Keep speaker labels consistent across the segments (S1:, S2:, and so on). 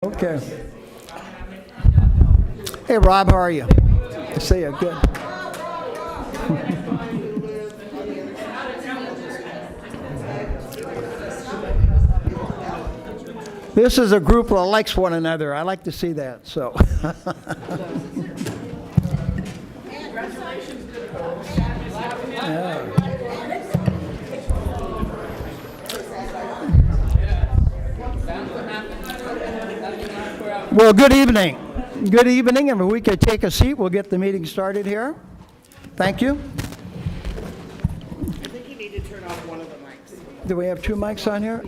S1: Okay. Hey, Rob, how are you? I see you. Good. This is a group that likes one another. I like to see that. So. Yeah. Well, good evening. Good evening, and if we could take a seat, we'll get the meeting started here. Thank you.
S2: I think you need to turn off one of the mics.
S1: Do we have two mics on here?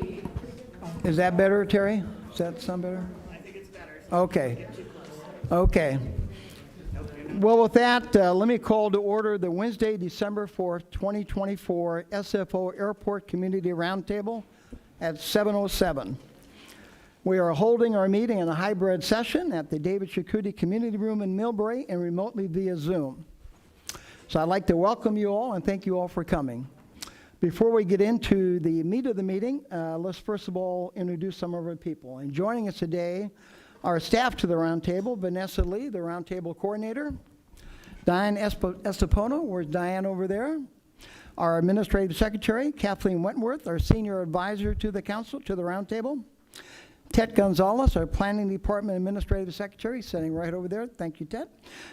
S1: Is that better, Terry? Does that sound better?
S2: I think it's better.
S1: Okay. Okay. Well, with that, let me call to order the Wednesday, December 4th, 2024 SFO Airport Community Roundtable at 7:07. We are holding our meeting in a hybrid session at the David Shakuti Community Room in Millbrae and remotely via Zoom. So I'd like to welcome you all and thank you all for coming. Before we get into the meat of the meeting, let's first of all introduce some of our people. And joining us today are staff to the Roundtable, Vanessa Lee, the Roundtable Coordinator, Diane Estepona, where's Diane over there? Our Administrative Secretary, Kathleen Wentworth, our Senior Advisor to the Council, to the Roundtable, Ted Gonzalez, our Planning Department Administrative Secretary, sitting right over there. Thank you, Ted.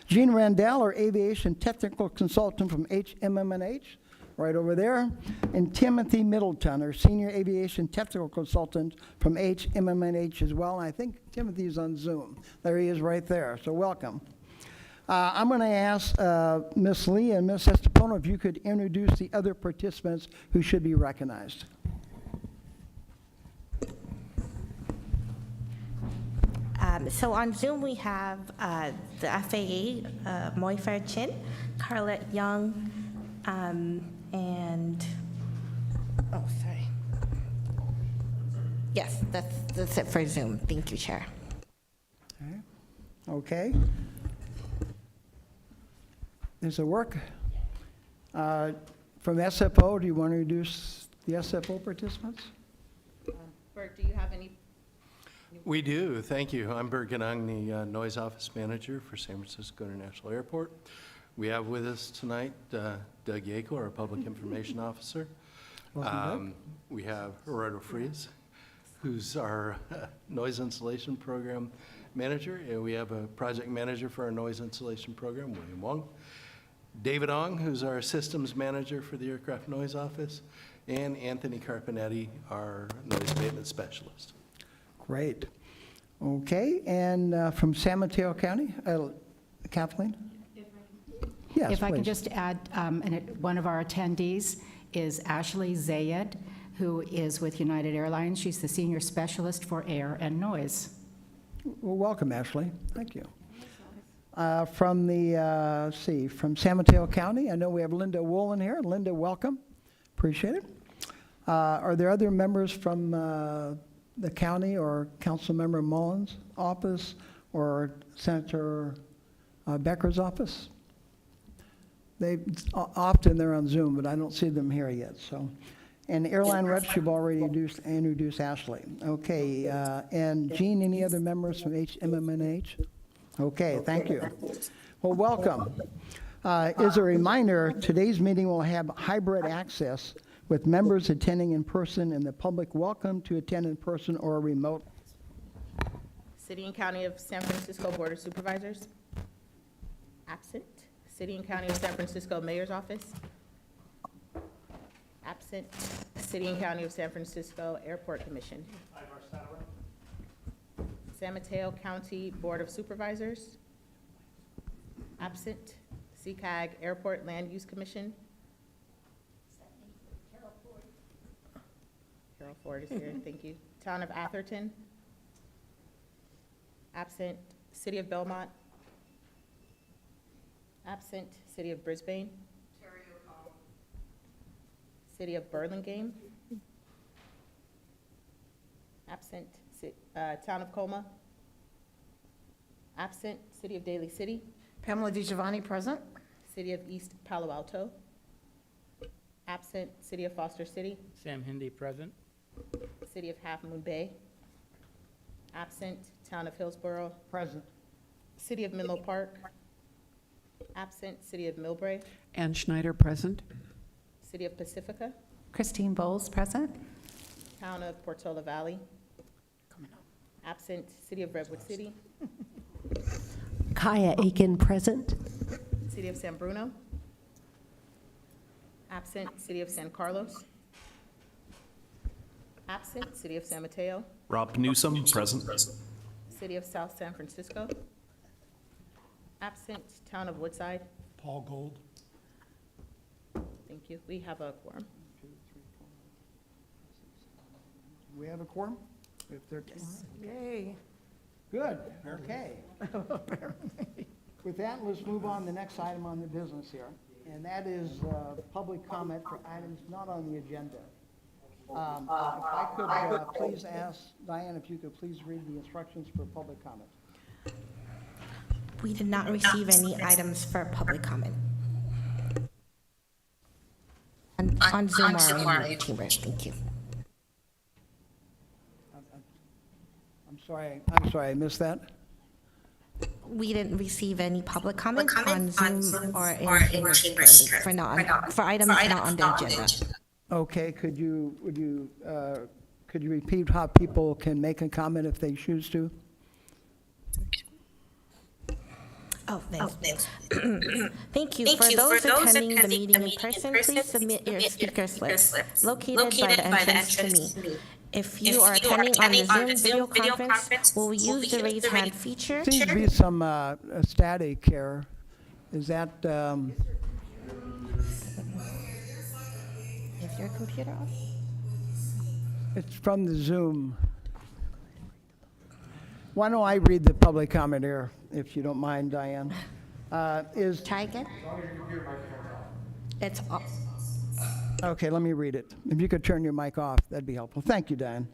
S1: Jean Randall, our Aviation Technical Consultant from HMMNH, right over there. And Timothy Middleton, our Senior Aviation Technical Consultant from HMMNH as well. And I think Timothy's on Zoom. There he is right there. So welcome. I'm going to ask Ms. Lee and Ms. Estepona if you could introduce the other participants who should be recognized.
S3: So on Zoom, we have the FAA, Moifer Chin, Carlette Young, and, oh, sorry. Yes, that's it for Zoom. Thank you, Chair.
S1: Okay. Does it work? From SFO, do you want to introduce the SFO participants?
S4: Bert, do you have any?
S5: We do, thank you. I'm Bert Ganong, the Noise Office Manager for San Francisco International Airport. We have with us tonight Doug Yako, our Public Information Officer. We have Gerardo Frias, who's our Noise Installation Program Manager, and we have a Project Manager for our Noise Installation Program, William Wong. David Ong, who's our Systems Manager for the Aircraft Noise Office, and Anthony Carpinetti, our Noise Maintenance Specialist.
S1: Great. Okay, and from San Mateo County, Kathleen? Yes,
S6: If I
S1: please.
S6: can just add, one of our attendees is Ashley Zayed, who is with United Airlines. She's the Senior Specialist for Air and Noise.
S1: Well, welcome, Ashley. Thank you. From from San Mateo County, I know we have Linda Woolen here. Linda, welcome. Appreciate it. Are there other members from the county or Councilmember Mullins' office or Senator Becker's office? Often they're on Zoom, but I don't see them here yet. So, and airline reps, you've already introduced Ashley. Okay, and Jean, any other members from HMMNH? Okay, thank you. Well, welcome. As a reminder, today's meeting will have hybrid access with members attending in person and the public welcome to attend in person or remote.
S4: City and County of San Francisco Board of Supervisors? Absent. City and County of San Francisco Mayor's Office? Absent. City and County of San Francisco Airport Commission? San Mateo County Board of Supervisors? Absent. CCAG Airport Land Use Commission? Carol Ford is here, thank you. Town of Atherton? Absent. City of Belmont? Absent. City of Brisbane? City of Burlingame? Absent. Town of Colma? Absent. City of Daly City?
S2: Pamela DiGiovanni, present.
S4: City of East Palo Alto? Absent. City of Foster City?
S7: Sam Hindi, present.
S4: City of Half Moon Bay? Absent. Town of Hillsborough.
S1: Present.
S4: City of Menlo Park. Absent. City of Millbrae.
S7: Ann Schneider, present.
S4: City of Pacifica.
S6: Christine Bowles, present.
S4: Town of Portola Valley. Absent. City of Redwood City.
S8: Kaya Aiken, present.
S4: City of San Bruno. Absent. City of San Carlos. Absent. City of San Mateo.
S9: Rob Newsom, present.
S4: City of South San Francisco. Absent. Town of Woodside.
S10: Paul Gold.
S4: Thank you. We have a quorum.
S1: Do we have a quorum? We have 13.
S2: Yay.
S1: Good, okay. With that, let's move on to the next item on the business here, and that is public comment for items not on the agenda. If I could please ask Diane if you could please read the instructions for public comment.
S3: We did not receive any items for public comment. On Zoom or in chambers, thank you.
S1: I'm sorry, I missed that.
S3: We didn't receive any public comment on Zoom or in chambers currently for items not on the agenda.
S1: Okay, could you repeat how people can make a comment if they choose to?
S3: Oh, thanks. Thank you. For those attending the meeting in person, please submit your speaker slips located by the entrance to me. If you are attending on the Zoom video conference, we'll use the raise hand feature.
S1: Seems to be some static here. Is that,
S3: Is your computer off?
S1: it's from the Zoom. Why don't I read the public comment here, if you don't mind, Diane?
S3: Try again. It's off.
S1: Okay, let me read it. If you could turn your mic off, that'd be helpful. Thank you, Diane.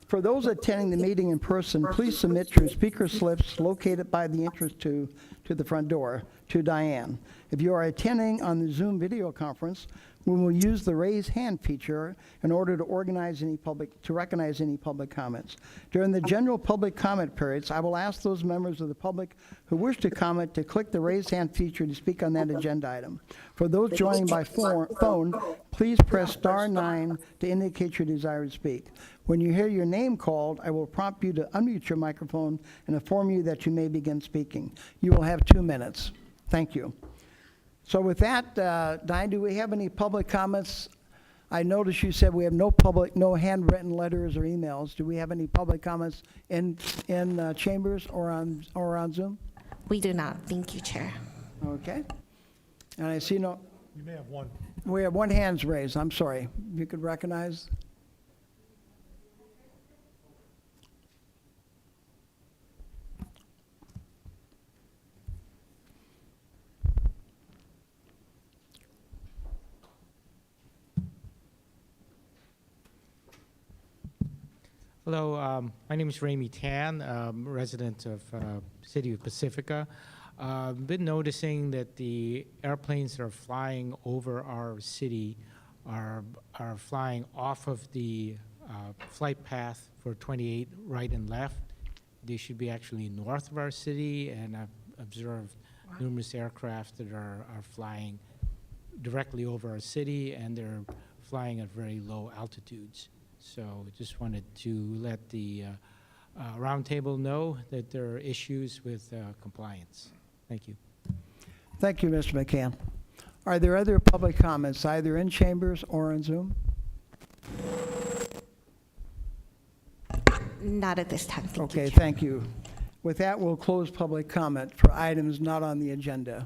S1: For those attending the meeting in person, please submit your speaker slips located by the entrance to the front door to Diane. If you are attending on the Zoom video conference, we will use the raise hand feature in order to recognize any public comments. During the general public comment periods, I will ask those members of the public who wish to comment to click the raise hand feature to speak on that agenda item. For those joining by phone, please press *9 to indicate your desire to speak. When you hear your name called, I will prompt you to unmute your microphone and inform you that you may begin speaking. You will have 2 minutes. Thank you. So with that, Diane, do we have any public comments? I noticed you said we have no handwritten letters or emails. Do we have any public comments in chambers or on Zoom?
S3: We do not. Thank you, Chair.
S1: Okay. And I see no,
S10: You may have one.
S1: we have one hand's raised. I'm sorry. You could recognize?
S11: Hello, my name is Ramey Tan, resident of City of Pacifica. Been noticing that the airplanes that are flying over our city are flying off of the flight path for 28 right and left. They should be actually north of our city, and I've observed numerous aircraft that are flying directly over our city, and they're flying at very low altitudes. So just wanted to let the Roundtable know that there are issues with compliance. Thank you.
S1: Thank you, Mr. McCann. Are there other public comments, either in chambers or on Zoom?
S3: Not at this time. Thank you,
S1: Okay,
S3: Chair.
S1: thank you. With that, we'll close public comment for items not on the agenda.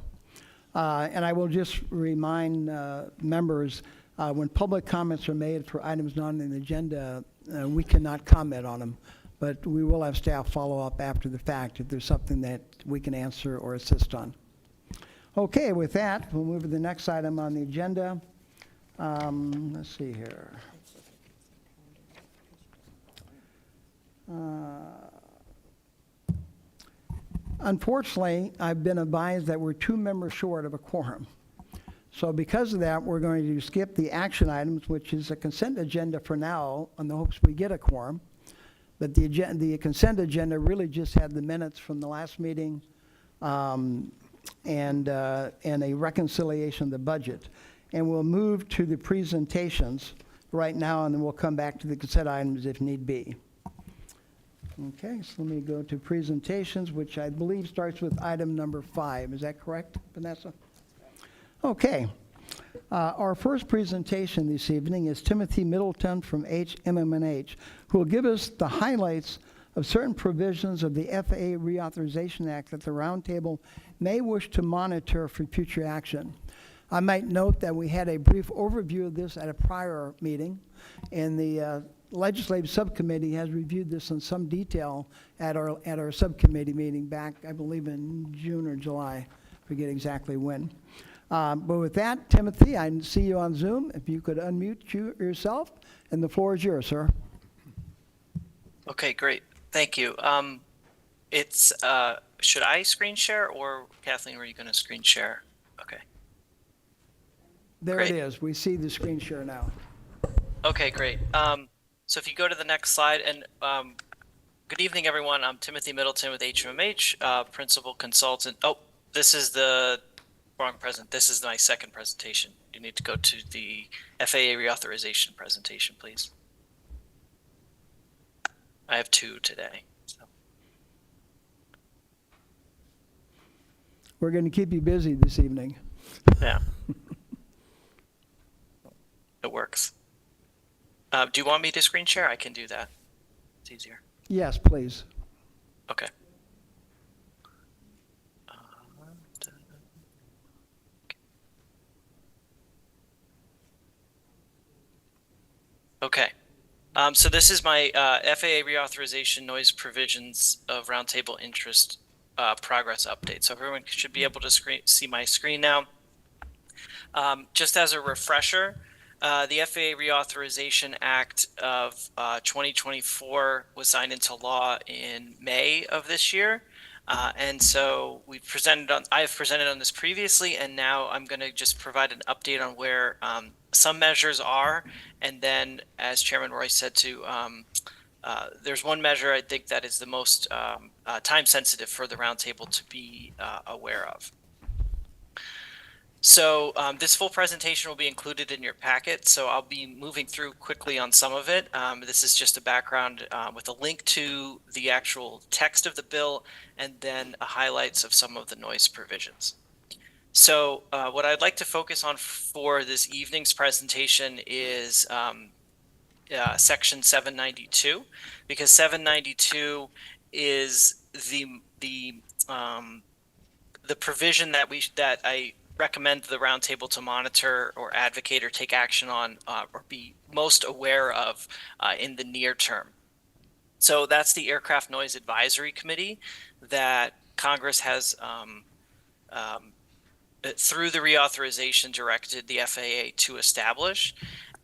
S1: And I will just remind members, when public comments are made for items not on the agenda, we cannot comment on them, but we will have staff follow up after the fact if there's something that we can answer or assist on. Okay, with that, we'll move to the next item on the agenda. Let's see here. Unfortunately, I've been advised that we're 2 members short of a quorum. So because of that, we're going to skip the action items, which is a consent agenda for now, on the hopes we get a quorum. But the consent agenda really just had the minutes from the last meeting and a reconciliation of the budget. And we'll move to the presentations right now, and then we'll come back to the consent items if need be. Okay, so let me go to presentations, which I believe starts with item number 5. Is that correct, Vanessa? Okay. Our first presentation this evening is Timothy Middleton from HMMNH, who will give us the highlights of certain provisions of the FAA Reauthorization Act that the Roundtable may wish to monitor for future action. I might note that we had a brief overview of this at a prior meeting, and the Legislative Subcommittee has reviewed this in some detail at our subcommittee meeting back, I believe, in June or July. I forget exactly when. But with that, Timothy, I see you on Zoom. If you could unmute yourself, and the floor is yours, sir.
S7: Okay, great. Thank you. Should I screen share, or Kathleen, were you going to screen share? Okay.
S1: There
S7: Great.
S1: it is. We see the screen share now.
S7: Okay, great. So if you go to the next slide, and good evening, everyone. I'm Timothy Middleton with HMMH, Principal Consultant. Oh, this is the wrong present. This is my second presentation. You need to go to the FAA Reauthorization presentation, please. I have 2 today. So.
S1: We're going to keep you busy this evening.
S7: Yeah. It works. Do you want me to screen share? I can do that. It's easier.
S1: Yes, please.
S7: Okay. Okay. So this is my FAA Reauthorization Noise Provisions of Roundtable Interest Progress Update. So everyone should be able to see my screen now. Just as a refresher, the FAA Reauthorization Act of 2024 was signed into law in May of this year. And so I have presented on this previously, and now I'm going to just provide an update on where some measures are. And then, as Chairman Roy said, there's one measure I think that is the most time sensitive for the Roundtable to be aware of. So this full presentation will be included in your packet, so I'll be moving through quickly on some of it. This is just a background with a link to the actual text of the bill and then highlights of some of the noise provisions. So what I'd like to focus on for this evening's presentation is Section 792, because 792 is the provision that I recommend the Roundtable to monitor or advocate or take action on or be most aware of in the near term. So that's the Aircraft Noise Advisory Committee that Congress has, through the reauthorization, directed the FAA to establish.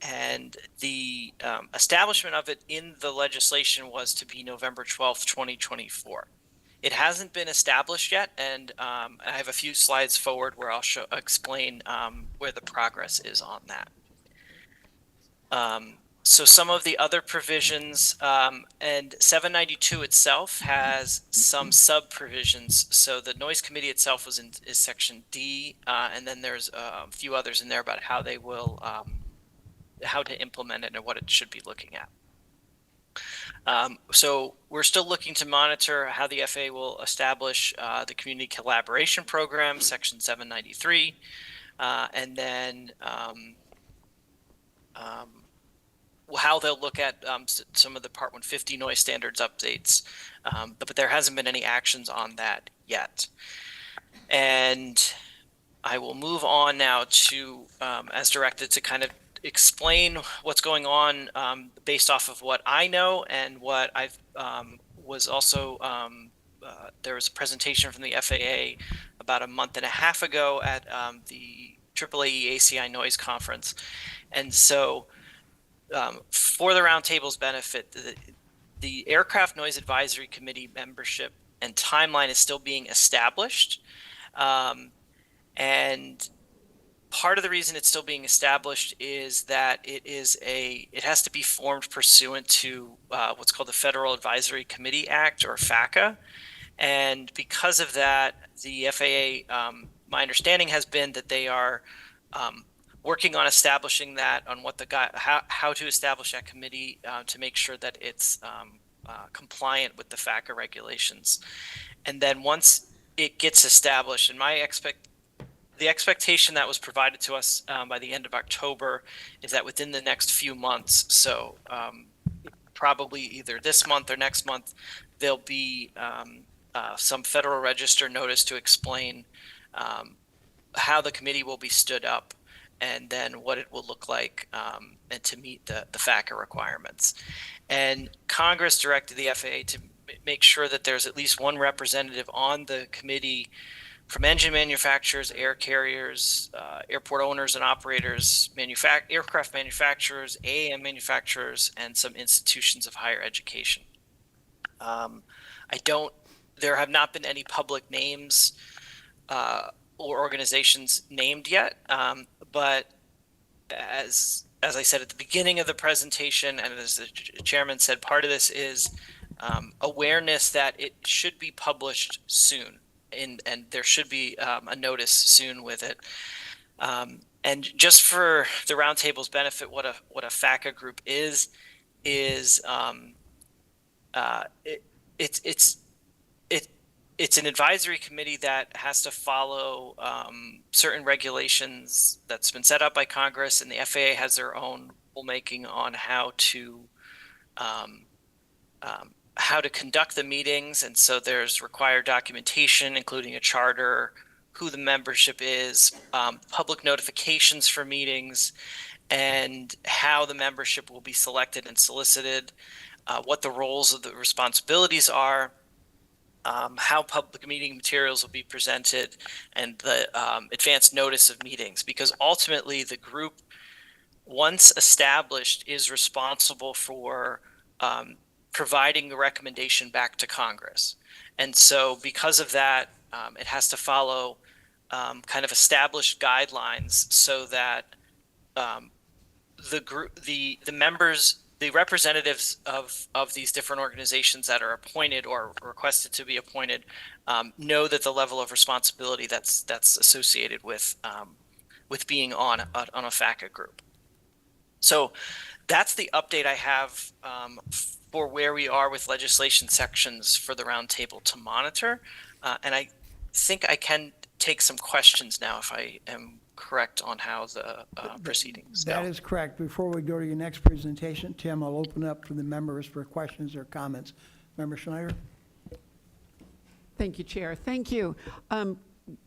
S7: And the establishment of it in the legislation was to be November 12th, 2024. It hasn't been established yet, and I have a few slides forward where I'll explain where the progress is on that. So some of the other provisions, and 792 itself has some sub-provisions. So the Noise Committee itself is Section D, and then there's a few others in there about how they will, how to implement it and what it should be looking at. So we're still looking to monitor how the FAA will establish the Community Collaboration Program, Section 793, and then how they'll look at some of the Part 150 noise standards updates, but there hasn't been any actions on that yet. And I will move on now to, as directed, to kind of explain what's going on based off of what I know and what I've was also there was a presentation from the FAA about a month and a half ago at the AAAE ACI Noise Conference. And so for the Roundtable's benefit, the Aircraft Noise Advisory Committee membership and timeline is still being established. And Part of the reason it's still being established is that it has to be formed pursuant to what's called the Federal Advisory Committee Act, or FACA. And because of that, the FAA, my understanding has been that they are working on establishing that, on what how to establish that committee to make sure that it's compliant with the FACA regulations. And then once it gets established, and the expectation that was provided to us by the end of October is that within the next few months, so probably either this month or next month, there'll be some Federal Register notice to explain how the committee will be stood up, and then what it will look like, and to meet the FACA requirements. And Congress directed the FAA to make sure that there's at least one representative on the committee from engine manufacturers, air carriers, airport owners and operators, aircraft manufacturers, AAM manufacturers, and some institutions of higher education. There have not been any public names or organizations named yet, but as I said at the beginning of the presentation, and as the chairman said, part of this is awareness that it should be published soon, and there should be a notice soon with it. And just for the Roundtable's benefit, what a FACA group is it's an advisory committee that has to follow certain regulations that's been set up by Congress, and the FAA has their own rulemaking on how to conduct the meetings. And so there's required documentation, including a charter, who the membership is, public notifications for meetings, and how the membership will be selected and solicited, what the roles of the responsibilities are, how public meeting materials will be presented, and the advance notice of meetings. Because ultimately, the group, once established, is responsible for providing the recommendation back to Congress. And so because of that, it has to follow kind of established guidelines so that the members, the representatives of these different organizations that are appointed or requested to be appointed, know that the level of responsibility that's associated with being on a FACA group. So that's the update I have for where we are with legislation sections for the Roundtable to monitor. And I think I can take some questions now, if I am correct on how the proceedings go.
S1: That is correct. Before we go to your next presentation, Tim, I'll open up for the members for questions or comments. Member Schneider?
S8: Thank you, Chair. Thank you.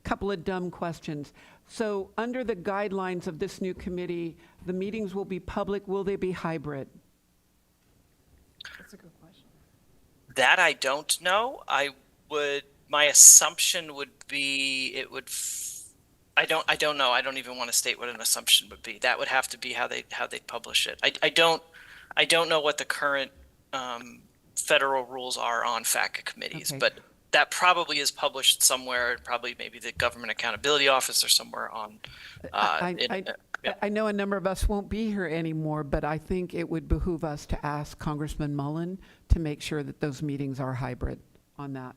S8: Couple of dumb questions. So under the guidelines of this new committee, the meetings will be public. Will they be hybrid?
S2: That's a good question.
S7: That I don't know. My assumption would be it would. I don't know. I don't even want to state what an assumption would be. That would have to be how they publish it. I don't know what the current federal rules are on FACA committees,
S8: Okay.
S7: but that probably is published somewhere. Probably maybe the Government Accountability Office or somewhere on.
S8: I know a number of us won't be here anymore, but I think it would behoove us to ask Congressman Mullen to make sure that those meetings are hybrid on that.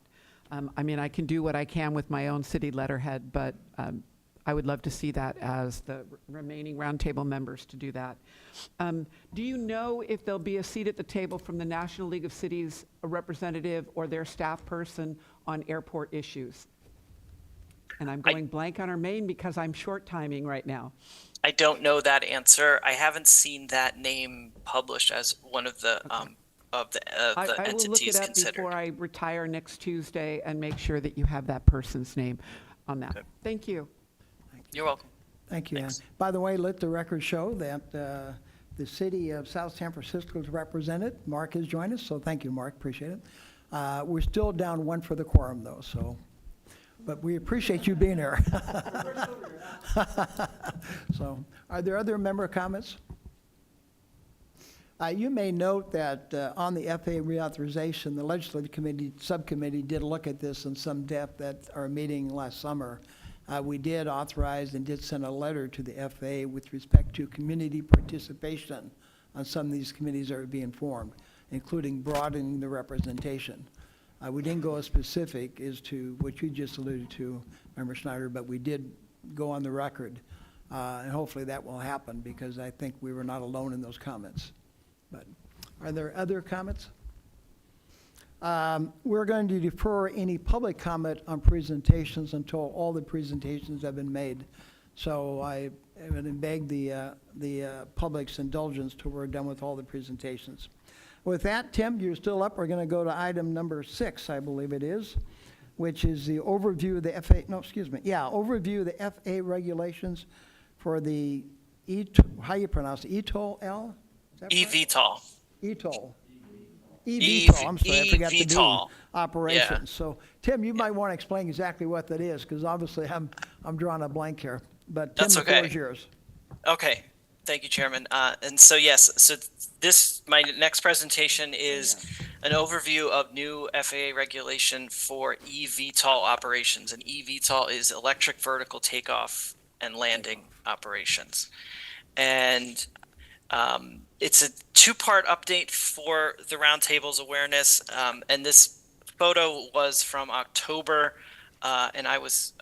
S8: I mean, I can do what I can with my own city letterhead, but I would love to see that as the remaining Roundtable members to do that. Do you know if there'll be a seat at the table from the National League of Cities, a representative or their staff person on airport issues? And I'm going blank on our main because I'm short timing right now.
S7: I don't know that answer. I haven't seen that name published as one of the
S8: I will look
S7: entities
S8: it up
S7: considered.
S8: before I retire next Tuesday and make sure that you have that person's name on that.
S7: Okay.
S8: Thank you.
S7: You're welcome.
S1: Thank you, Ann.
S7: Thanks.
S1: By the way, let the record show that the city of South San Francisco is represented. Mark has joined us, so thank you, Mark. Appreciate it. We're still down one for the quorum, though, so, but we appreciate you being here. So, are there other member comments? You may note that on the FAA reauthorization, the Legislative Committee Subcommittee did look at this in some depth at our meeting last summer. We did authorize and did send a letter to the FAA with respect to community participation on some of these committees that are being formed, including broadening the representation. We didn't go as specific as to what you just alluded to, Member Schneider, but we did go on the record. And hopefully that will happen, because I think we were not alone in those comments. But are there other comments? We're going to defer any public comment on presentations until all the presentations have been made. So I would beg the public's indulgence till we're done with all the presentations. With that, Tim, you're still up. We're going to go to item number 6, I believe it is, which is the overview of the overview of the FAA regulations for the how you pronounce it? eVTOL? Is that right?
S7: eVTOL.
S1: eVTOL. eVTOL, I'm sorry, I forgot the D,
S7: eVTOL.
S1: operations. So, Tim, you might want to explain exactly what that is, because obviously I'm drawing a blank here. But Tim,
S7: That's
S1: the floor
S7: okay.
S1: is yours.
S7: Okay, thank you, Chairman. And so yes, so my next presentation is an overview of new FAA regulation for eVTOL operations. And eVTOL is electric vertical takeoff and landing operations. And it's a two-part update for the Roundtable's awareness. And this photo was from October, and I was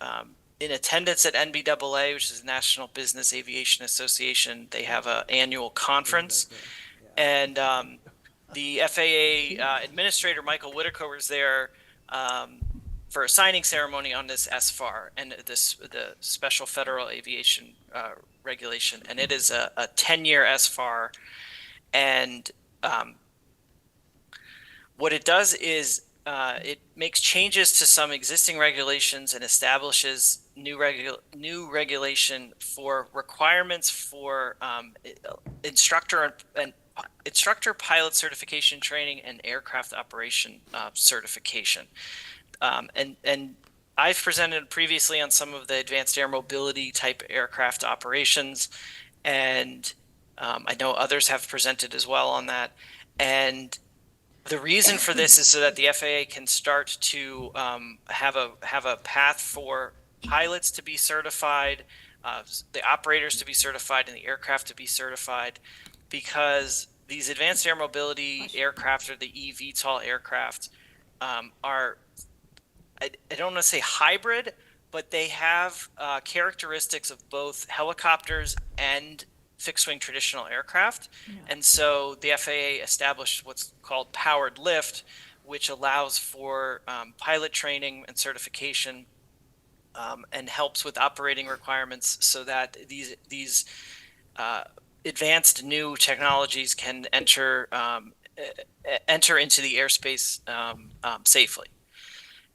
S7: in attendance at NBAA, which is the National Business Aviation Association. They have an annual conference, and the FAA Administrator Michael Whitaker was there for a signing ceremony on this SFAR and the Special Federal Aviation Regulation, and it is a 10-year SFAR, and what it does is it makes changes to some existing regulations and establishes new regulation for requirements for instructor pilot certification training and aircraft operation certification. And I've presented previously on some of the advanced air mobility type aircraft operations, and I know others have presented as well on that. And the reason for this is so that the FAA can start to have a path for pilots to be certified, the operators to be certified, and the aircraft to be certified, because these advanced air mobility aircraft, or the eVTOL aircraft, are, I don't want to say hybrid, but they have characteristics of both helicopters and fixed-wing traditional aircraft. And so the FAA established what's called powered lift, which allows for pilot training and certification, and helps with operating requirements so that these advanced new technologies can enter into the airspace safely.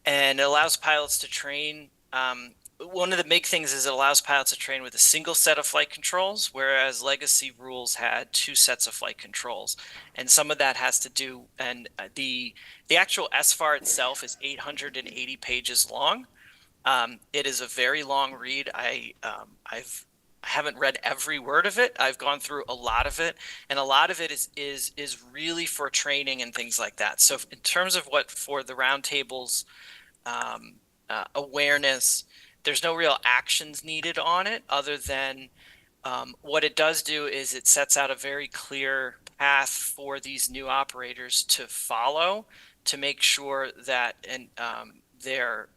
S7: And it allows pilots to train. One of the big things is it allows pilots to train with a single set of flight controls, whereas legacy rules had 2 sets of flight controls. And some of that has to do, and the actual SFAR itself is 880 pages long. It is a very long read. I haven't read every word of it. I've gone through a lot of it, and a lot of it is really for training and things like that. So in terms of what for the Roundtable's awareness, there's no real actions needed on it, other than what it does do is it sets out a very clear path for these new operators to follow to make sure that they are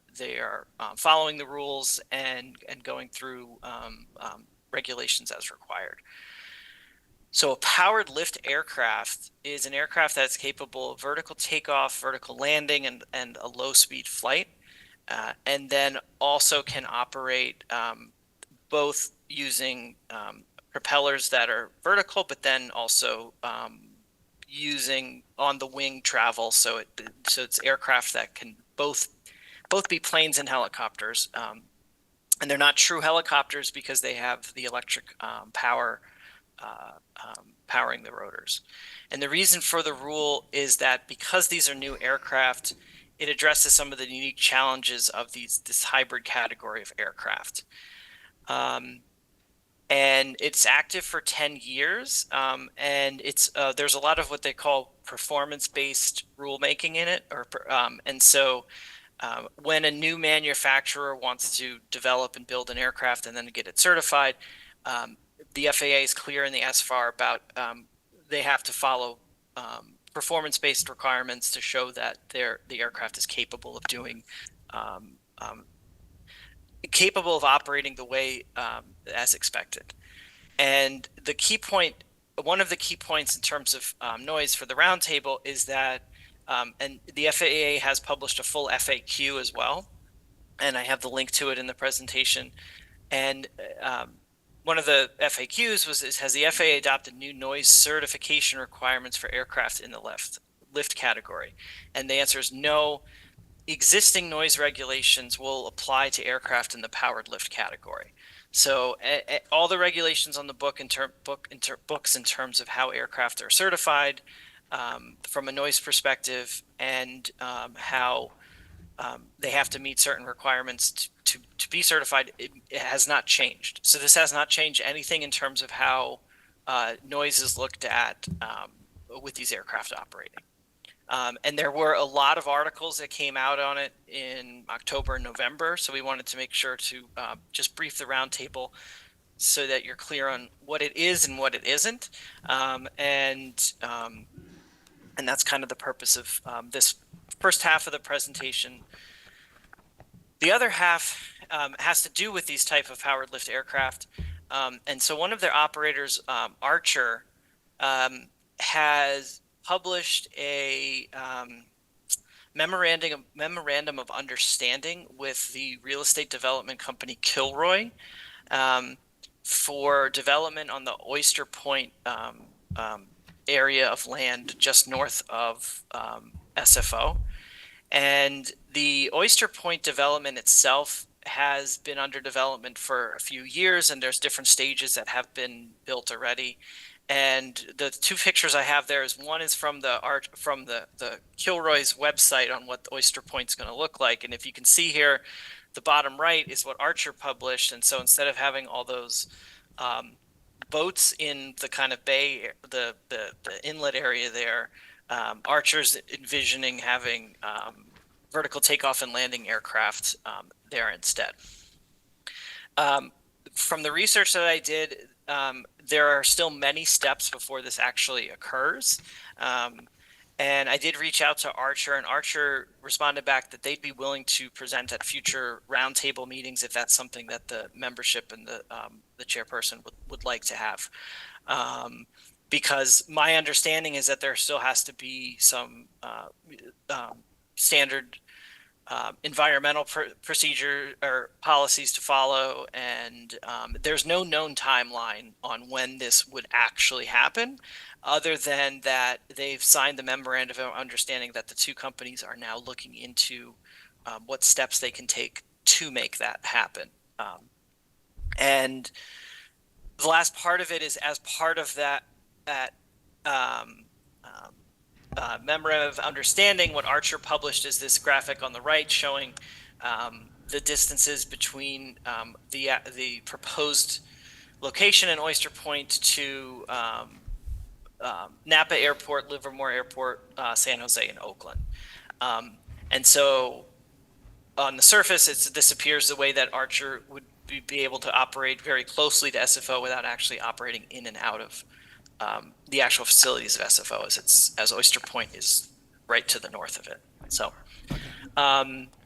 S7: following the rules and going through regulations as required. So a powered lift aircraft is an aircraft that's capable of vertical takeoff, vertical landing, and a low speed flight. And then also can operate both using propellers that are vertical, but then also using on the wing travel. So it's aircraft that can both be planes and helicopters. And they're not true helicopters because they have the electric power powering the rotors. And the reason for the rule is that because these are new aircraft, it addresses some of the unique challenges of this hybrid category of aircraft. And it's active for 10 years. And there's a lot of what they call performance-based rulemaking in it. And so when a new manufacturer wants to develop and build an aircraft and then get it certified, the FAA is clear in the SFAR about they have to follow performance-based requirements to show that the aircraft is capable of doing, capable of operating the way as expected. And the key point, one of the key points in terms of noise for the roundtable is that, and the FAA has published a full FAQ as well, and I have the link to it in the presentation. And one of the FAQs was, has the FAA adopted new noise certification requirements for aircraft in the lift category? And the answer is no. Existing noise regulations will apply to aircraft in the powered lift category. So all the regulations on the books in terms of how aircraft are certified from a noise perspective, and how they have to meet certain requirements to be certified, it has not changed. So this has not changed anything in terms of how noise is looked at with these aircraft operating. And there were a lot of articles that came out on it in October and November, so we wanted to make sure to just brief the roundtable so that you're clear on what it is and what it isn't. And that's kind of the purpose of this first half of the presentation. The other half has to do with these type of powered lift aircraft. And so one of their operators, Archer, has published a memorandum of understanding with the real estate development company Kilroy for development on the Oyster Point area of land just north of SFO. And the Oyster Point development itself has been under development for a few years, and there's different stages that have been built already. And the two pictures I have there is one is from the Kilroy's website on what the Oyster Point's going to look like. And if you can see here, the bottom right is what Archer published. And so instead of having all those boats in the kind of bay, the inlet area there, Archer's envisioning having vertical takeoff and landing aircraft there instead. From the research that I did, there are still many steps before this actually occurs. And I did reach out to Archer, and Archer responded back that they'd be willing to present at future roundtable meetings if that's something that the membership and the chairperson would like to have. Because my understanding is that there still has to be some standard environmental procedure or policies to follow, and there's no known timeline on when this would actually happen, other than that they've signed the memorandum of understanding that the two companies are now looking into what steps they can take to make that happen. And the last part of it is, as part of that memorandum of understanding, what Archer published is this graphic on the right showing the distances between the proposed location in Oyster Point to Napa Airport, Livermore Airport, San Jose, and Oakland. And so on the surface, this appears the way that Archer would be able to operate very closely to SFO without actually operating in and out of the actual facilities of SFO, as Oyster Point is right to the north of it. So,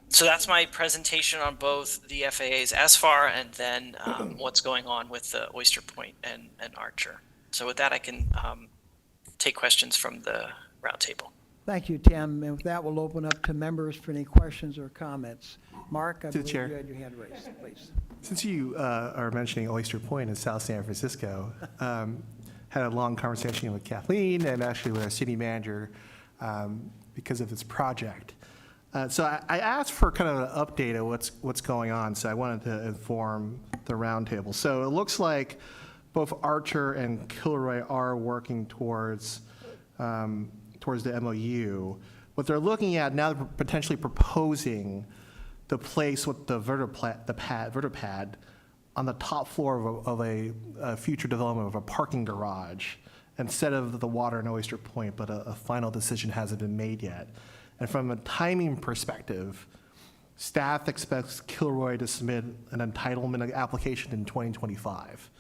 S7: so that's my presentation on both the FAA's SFAR and then what's going on with the Oyster Point and Archer. So with that, I can take questions from the roundtable.
S1: Thank you, Tim. And with that, we'll open up to members for any questions or comments. Mark, I believe you had your hand raised, please.
S10: Since you are mentioning Oyster Point in South San Francisco, had a long conversation with Kathleen and actually with our city manager because of this project. So I asked for kind of an update of what's going on, so I wanted to inform the roundtable. So it looks like both Archer and Kilroy are working towards the MOU. What they're looking at now, they're potentially proposing to place with the vertipad on the top floor of a future development of a parking garage instead of the water in Oyster Point, but a final decision hasn't been made yet. And from a timing perspective, Staff expects Kilroy to submit an entitlement application in 2025.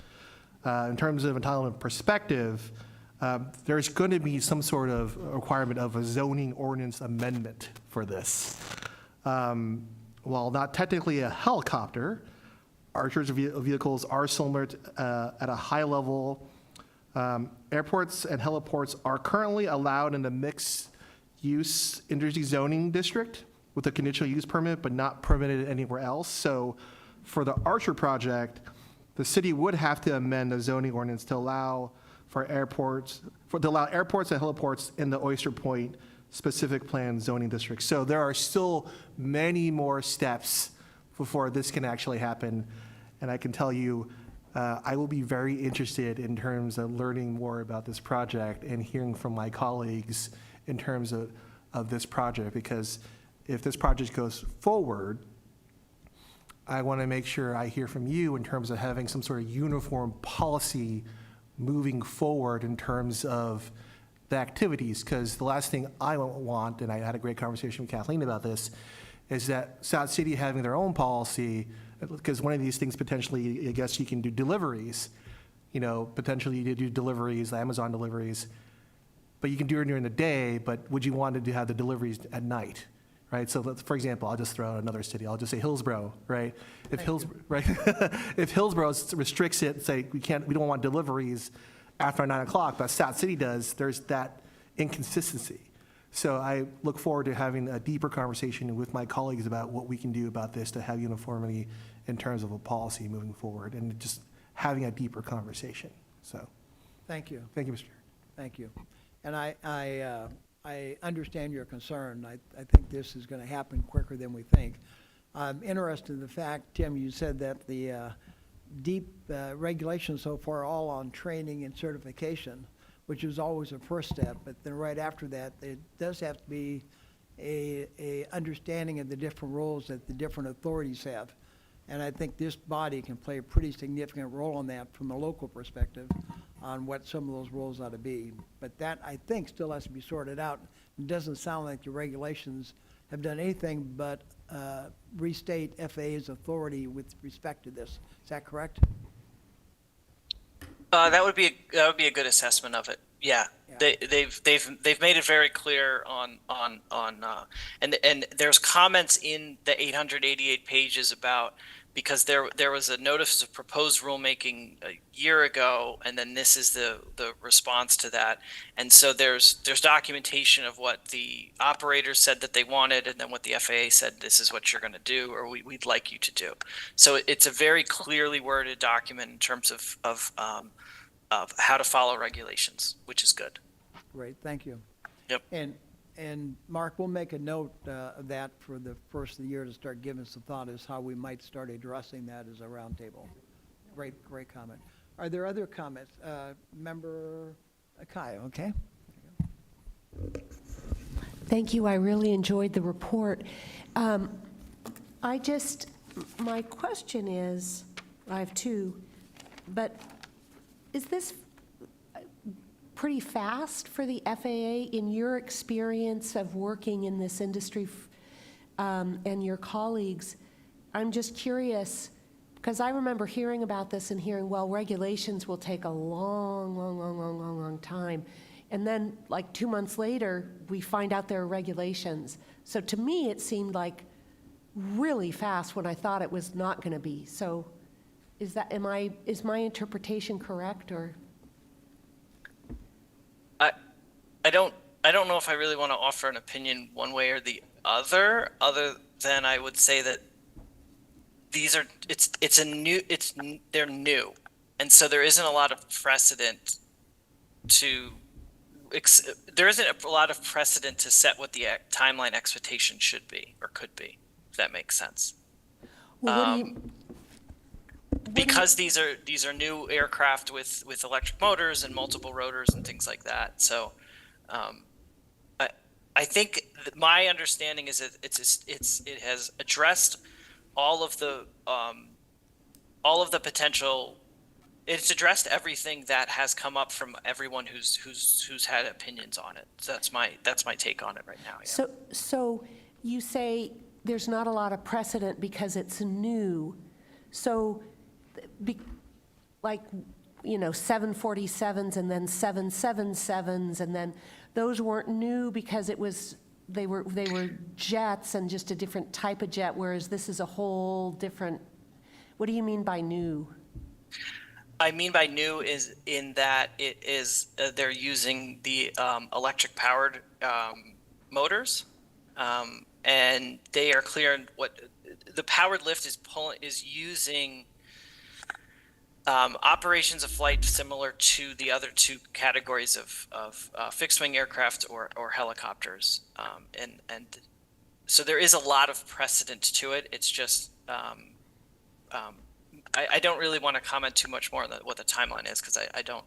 S10: In terms of entitlement perspective, there's going to be some sort of requirement of a zoning ordinance amendment for this. While not technically a helicopter, Archer's vehicles are similar to, at a high level. Airports and heliports are currently allowed in the mixed-use industry zoning district with a conditional use permit, but not permitted anywhere else. So for the Archer project, the city would have to amend the zoning ordinance to allow for airports, to allow airports and heliports in the Oyster Point specific plan zoning district. So there are still many more steps before this can actually happen. And I can tell you, I will be very interested in terms of learning more about this project and hearing from my colleagues in terms of this project, because if this project goes forward, I want to make sure I hear from you in terms of having some sort of uniform policy moving forward in terms of the activities, because the last thing I want, and I had a great conversation with Kathleen about this, is that South City having their own policy, because one of these things potentially, I guess you can do deliveries, you know, potentially you do deliveries, Amazon deliveries, but you can do it during the day, but would you want to have the deliveries at night? Right, so for example, I'll just throw out another city. I'll just say Hillsborough, right? If if Hillsborough restricts it, say we don't want deliveries after 9 o'clock, but South City does, there's that inconsistency. So I look forward to having a deeper conversation with my colleagues about what we can do about this to have uniformity in terms of a policy moving forward, and just having a deeper conversation. So,
S1: Thank you.
S10: thank you, Mr. Chair.
S1: Thank you. And I understand your concern. I think this is going to happen quicker than we think. I'm interested in the fact, Tim, you said that the deep regulations so far are all on training and certification, which is always a first step. But then right after that, it does have to be a understanding of the different roles that the different authorities have. And I think this body can play a pretty significant role in that from a local perspective on what some of those roles ought to be. But that, I think, still has to be sorted out. It doesn't sound like the regulations have done anything but restate FAA's authority with respect to this. Is that correct?
S7: That would be a good assessment of it. Yeah,
S1: Yeah.
S7: they've made it very clear on and there's comments in the 888 pages about, because there was a notice of proposed rulemaking a year ago, and then this is the response to that. And so there's documentation of what the operators said that they wanted, and then what the FAA said, this is what you're going to do, or we'd like you to do. So it's a very clearly worded document in terms of how to follow regulations, which is good.
S1: Great, thank you.
S7: Yep.
S1: And Mark, we'll make a note of that for the first of the year to start giving some thought as how we might start addressing that as a roundtable. Great comment. Are there other comments? Member Akai, okay?
S12: Thank you. I really enjoyed the report. My question is, I have two, but is this pretty fast for the FAA in your experience of working in this industry and your colleagues? I'm just curious, because I remember hearing about this and hearing, well, regulations will take a long time. And then like 2 months later, we find out there are regulations. So to me, it seemed like really fast when I thought it was not going to be. So is my interpretation correct, or?
S7: I don't know if I really want to offer an opinion one way or the other than I would say that they're new, and so there isn't a lot of precedent to set what the timeline expectation should be or could be, if that makes sense.
S12: Well,
S7: because these are new aircraft with electric motors and multiple rotors and things like that. So I think that my understanding is that it has addressed all of the potential. It's addressed everything that has come up from everyone who's had opinions on it. So that's my take on it right now. Yeah.
S12: So you say there's not a lot of precedent because it's new. So, like, 747s and then 777s, and then those weren't new because they were jets and just a different type of jet, whereas this is a whole different. What do you mean by new?
S7: I mean by new is in that it is they're using the electric powered motors, and they are clear in what the powered lift is using. Operations of flight similar to the other two categories of fixed wing aircraft or helicopters, and so there is a lot of precedent to it. It's just I don't really want to comment too much more on what the timeline is because I don't.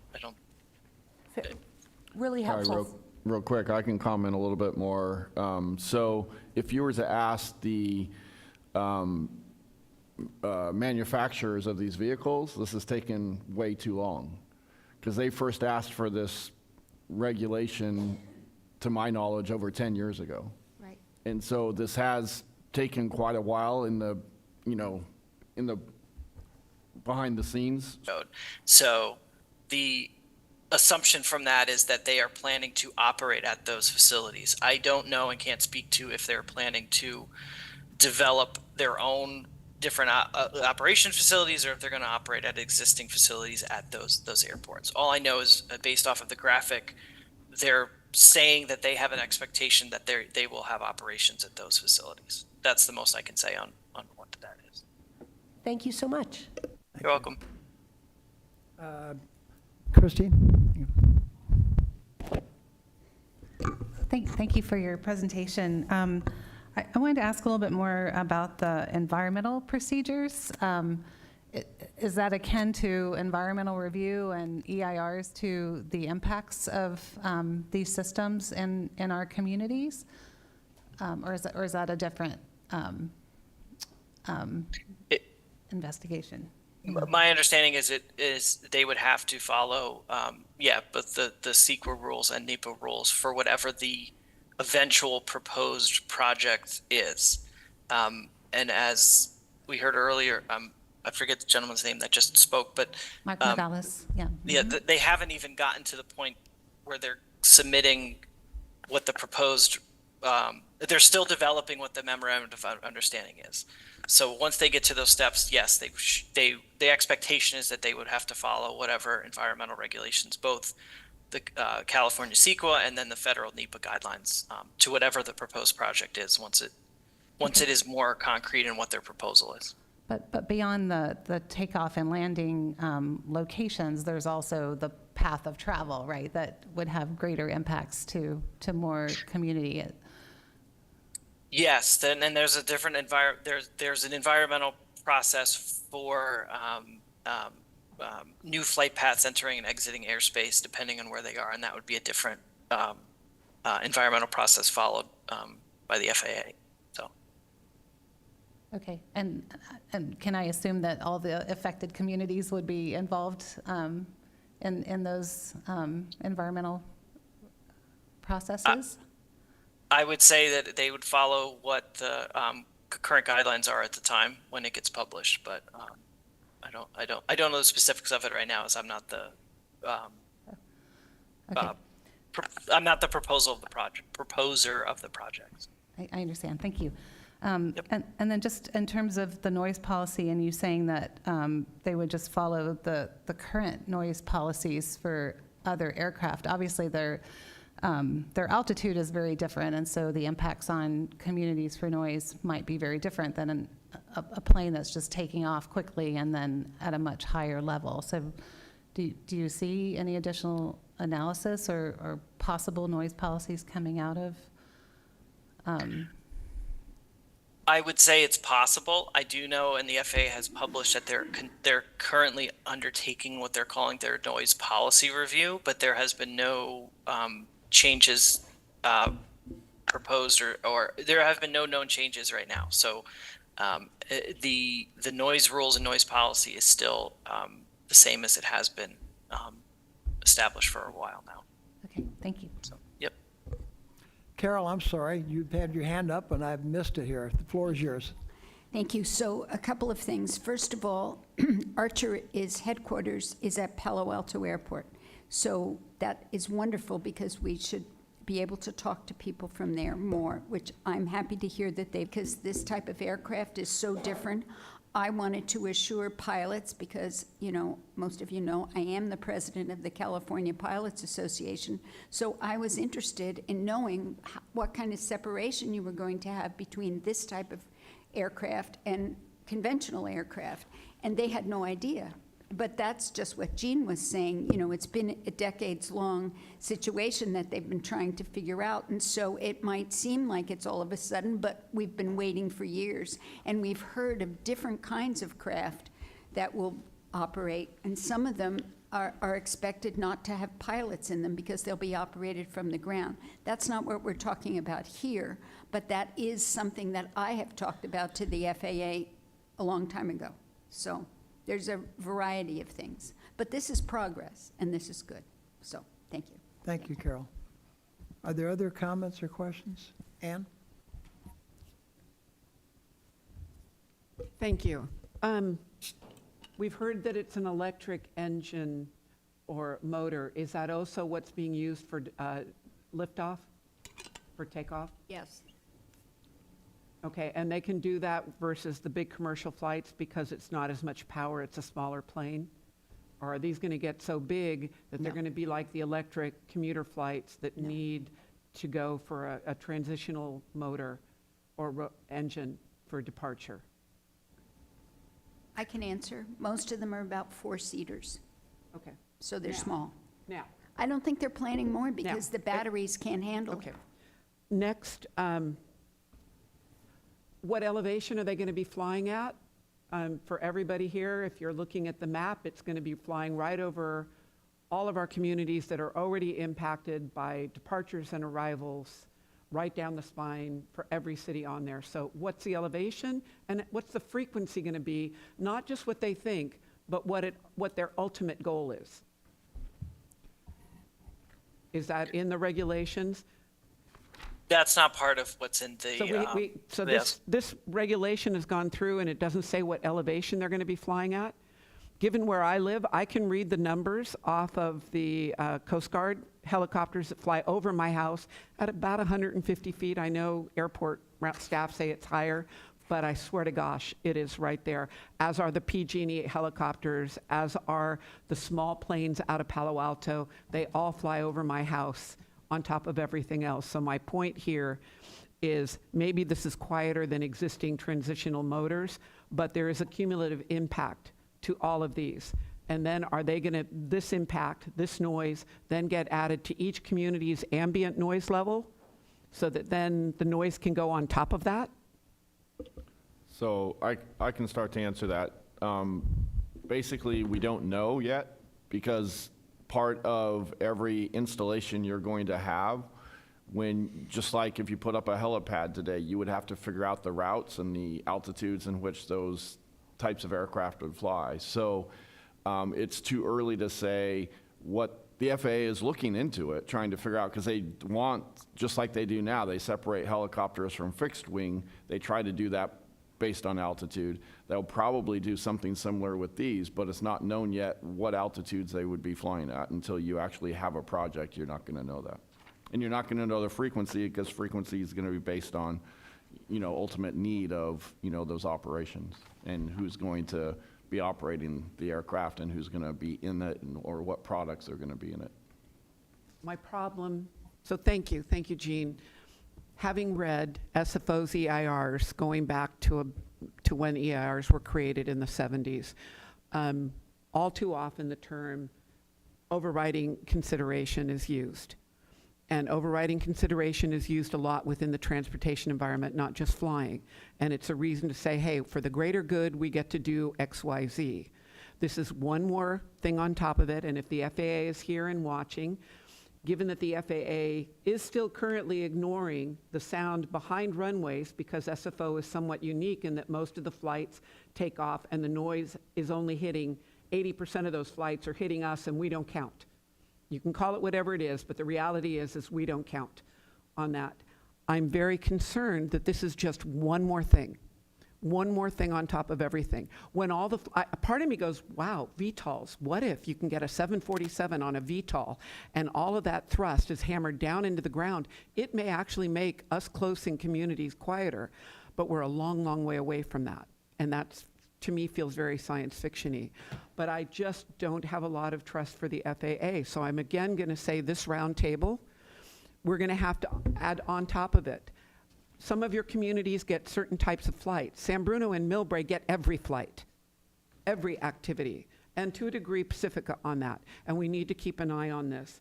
S12: Really
S13: All right,
S12: helpful.
S13: real quick, I can comment a little bit more. So if you were to ask the manufacturers of these vehicles, this has taken way too long because they first asked for this regulation, to my knowledge, over 10 years ago.
S12: Right.
S13: And so this has taken quite a while in the behind the scenes.
S7: So the assumption from that is that they are planning to operate at those facilities. I don't know and can't speak to if they're planning to develop their own different operation facilities or if they're going to operate at existing facilities at those airports. All I know is based off of the graphic, they're saying that they have an expectation that they will have operations at those facilities. That's the most I can say on what that is.
S12: Thank you so much.
S7: You're welcome.
S1: Christy?
S2: Thank you for your presentation. I wanted to ask a little bit more about the environmental procedures. Is that akin to environmental review and EIRs to the impacts of these systems in our communities? Or is that a different investigation?
S7: My understanding is they would have to follow, but the CEQA rules and NEPA rules for whatever the eventual proposed project is. And as we heard earlier, I forget the gentleman's name that just spoke, but
S2: Mark Morales, yeah.
S7: yeah, they haven't even gotten to the point where they're submitting what the proposed. They're still developing what the memorandum of understanding is. So once they get to those steps, yes, the expectation is that they would have to follow whatever environmental regulations, both the California CEQA and then the federal NEPA guidelines, to whatever the proposed project is once it is more concrete in what their proposal is.
S2: But beyond the takeoff and landing locations, there's also the path of travel, right? That would have greater impacts to more community.
S7: Yes, then and there's a different there's an environmental process for new flight paths entering and exiting airspace, depending on where they are, and that would be a different environmental process followed by the FAA. So.
S2: Okay, and can I assume that all the affected communities would be involved in those environmental processes?
S7: I would say that they would follow what the current guidelines are at the time when it gets published, but I don't know the specifics of it right now, as I'm not the I'm not the proposer of the project.
S2: I understand. Thank you.
S7: Yep.
S2: And then just in terms of the noise policy, and you saying that they would just follow the current noise policies for other aircraft. Obviously, their altitude is very different, and so the impacts on communities for noise might be very different than a plane that's just taking off quickly and then at a much higher level. So do you see any additional analysis or possible noise policies coming out of?
S7: I would say it's possible. I do know, and the FAA has published that they're currently undertaking what they're calling their noise policy review, but there has been no changes proposed or there have been no known changes right now. So the noise rules and noise policy is still the same as it has been established for a while now.
S2: Okay, thank you.
S7: So, yep.
S1: Carol, I'm sorry, you've had your hand up and I've missed it here. The floor is yours.
S14: Thank you. So a couple of things. First of all, Archer headquarters is at Palo Alto Airport. So that is wonderful because we should be able to talk to people from there more, which I'm happy to hear that because this type of aircraft is so different. I wanted to assure pilots because, you know, most of you know, I am the president of the California Pilots Association. So I was interested in knowing what kind of separation you were going to have between this type of aircraft and conventional aircraft. And they had no idea. But that's just what Jean was saying. You know, it's been a decades-long situation that they've been trying to figure out. And so it might seem like it's all of a sudden, but we've been waiting for years. And we've heard of different kinds of craft that will operate. And some of them are expected not to have pilots in them because they'll be operated from the ground. That's not what we're talking about here. But that is something that I have talked about to the FAA a long time ago. So there's a variety of things. But this is progress, and this is good. So, thank you.
S1: Thank you, Carol. Are there other comments or questions? Ann?
S8: Thank you. We've heard that it's an electric engine or motor. Is that also what's being used for liftoff, for takeoff?
S14: Yes.
S8: Okay, and they can do that versus the big commercial flights because it's not as much power, it's a smaller plane? Or are these going to get so big that they're going to be like the electric commuter flights that need to go for a transitional motor or engine for departure?
S14: I can answer. Most of them are about 4-seaters,
S8: Okay,
S14: so they're
S8: Now.
S14: small.
S8: now,
S14: I don't think they're planning more because the batteries can't handle.
S8: okay. Next, what elevation are they going to be flying at? For everybody here, if you're looking at the map, it's going to be flying right over all of our communities that are already impacted by departures and arrivals, right down the spine for every city on there. So what's the elevation and what's the frequency going to be? Not just what they think, but what their ultimate goal is. Is that in the regulations?
S7: That's not part of what's in the.
S8: So
S7: yes.
S8: this regulation has gone through and it doesn't say what elevation they're going to be flying at? Given where I live, I can read the numbers off of the Coast Guard helicopters that fly over my house at about 150 feet. I know airport staff say it's higher, but I swear to gosh, it is right there, as are the PG&E helicopters, as are the small planes out of Palo Alto. They all fly over my house on top of everything else. So my point here is maybe this is quieter than existing transitional motors, but there is a cumulative impact to all of these. And then are they going to, this impact, this noise, then get added to each community's ambient noise level so that then the noise can go on top of that?
S13: So I can start to answer that. Basically, we don't know yet because part of every installation you're going to have, just like if you put up a helipad today, you would have to figure out the routes and the altitudes in which those types of aircraft would fly. So it's too early to say what the FAA is looking into it, trying to figure out, because they want, just like they do now, they separate helicopters from fixed wing. They try to do that based on altitude. They'll probably do something similar with these, but it's not known yet what altitudes they would be flying at. Until you actually have a project, you're not going to know that. And you're not going to know the frequency, because frequency is going to be based on, ultimate need of, those operations and who's going to be operating the aircraft and who's going to be in it or what products are going to be in it.
S8: My problem, so thank you, Jean. Having read SFO's EIRs going back to when EIRs were created in the 70s, all too often the term overriding consideration is used. And overriding consideration is used a lot within the transportation environment, not just flying. And it's a reason to say, hey, for the greater good, we get to do X, Y, Z. This is one more thing on top of it. And if the FAA is here and watching, given that the FAA is still currently ignoring the sound behind runways, because SFO is somewhat unique in that most of the flights take off and the noise is only hitting 80% of those flights are hitting us and we don't count. You can call it whatever it is, but the reality is we don't count on that. I'm very concerned that this is just one more thing on top of everything. When all the, part of me goes, wow, VTOLs, what if you can get a 747 on a VTOL and all of that thrust is hammered down into the ground? It may actually make us close-in communities quieter, but we're a long, long way away from that. And that's, to me, feels very science fiction-y. But I just don't have a lot of trust for the FAA. So I'm again gonna say this roundtable, we're gonna have to add on top of it. Some of your communities get certain types of flights. San Bruno and Millbrae get every flight, every activity, and to a degree Pacifica on that. And we need to keep an eye on this.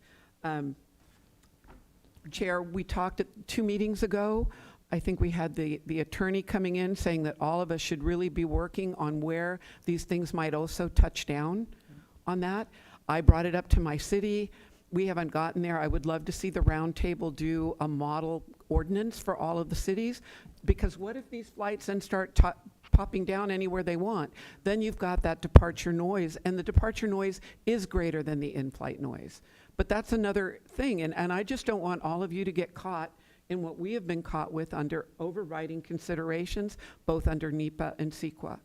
S8: Chair, we talked at 2 meetings ago. I think we had the attorney coming in saying that all of us should really be working on where these things might also touch down on that. I brought it up to my city. We haven't gotten there. I would love to see the roundtable do a model ordinance for all of the cities, because what if these flights then start popping down anywhere they want? Then you've got that departure noise, and the departure noise is greater than the in-flight noise. But that's another thing, and I just don't want all of you to get caught in what we have been caught with under overriding considerations, both under NEPA and CEQA.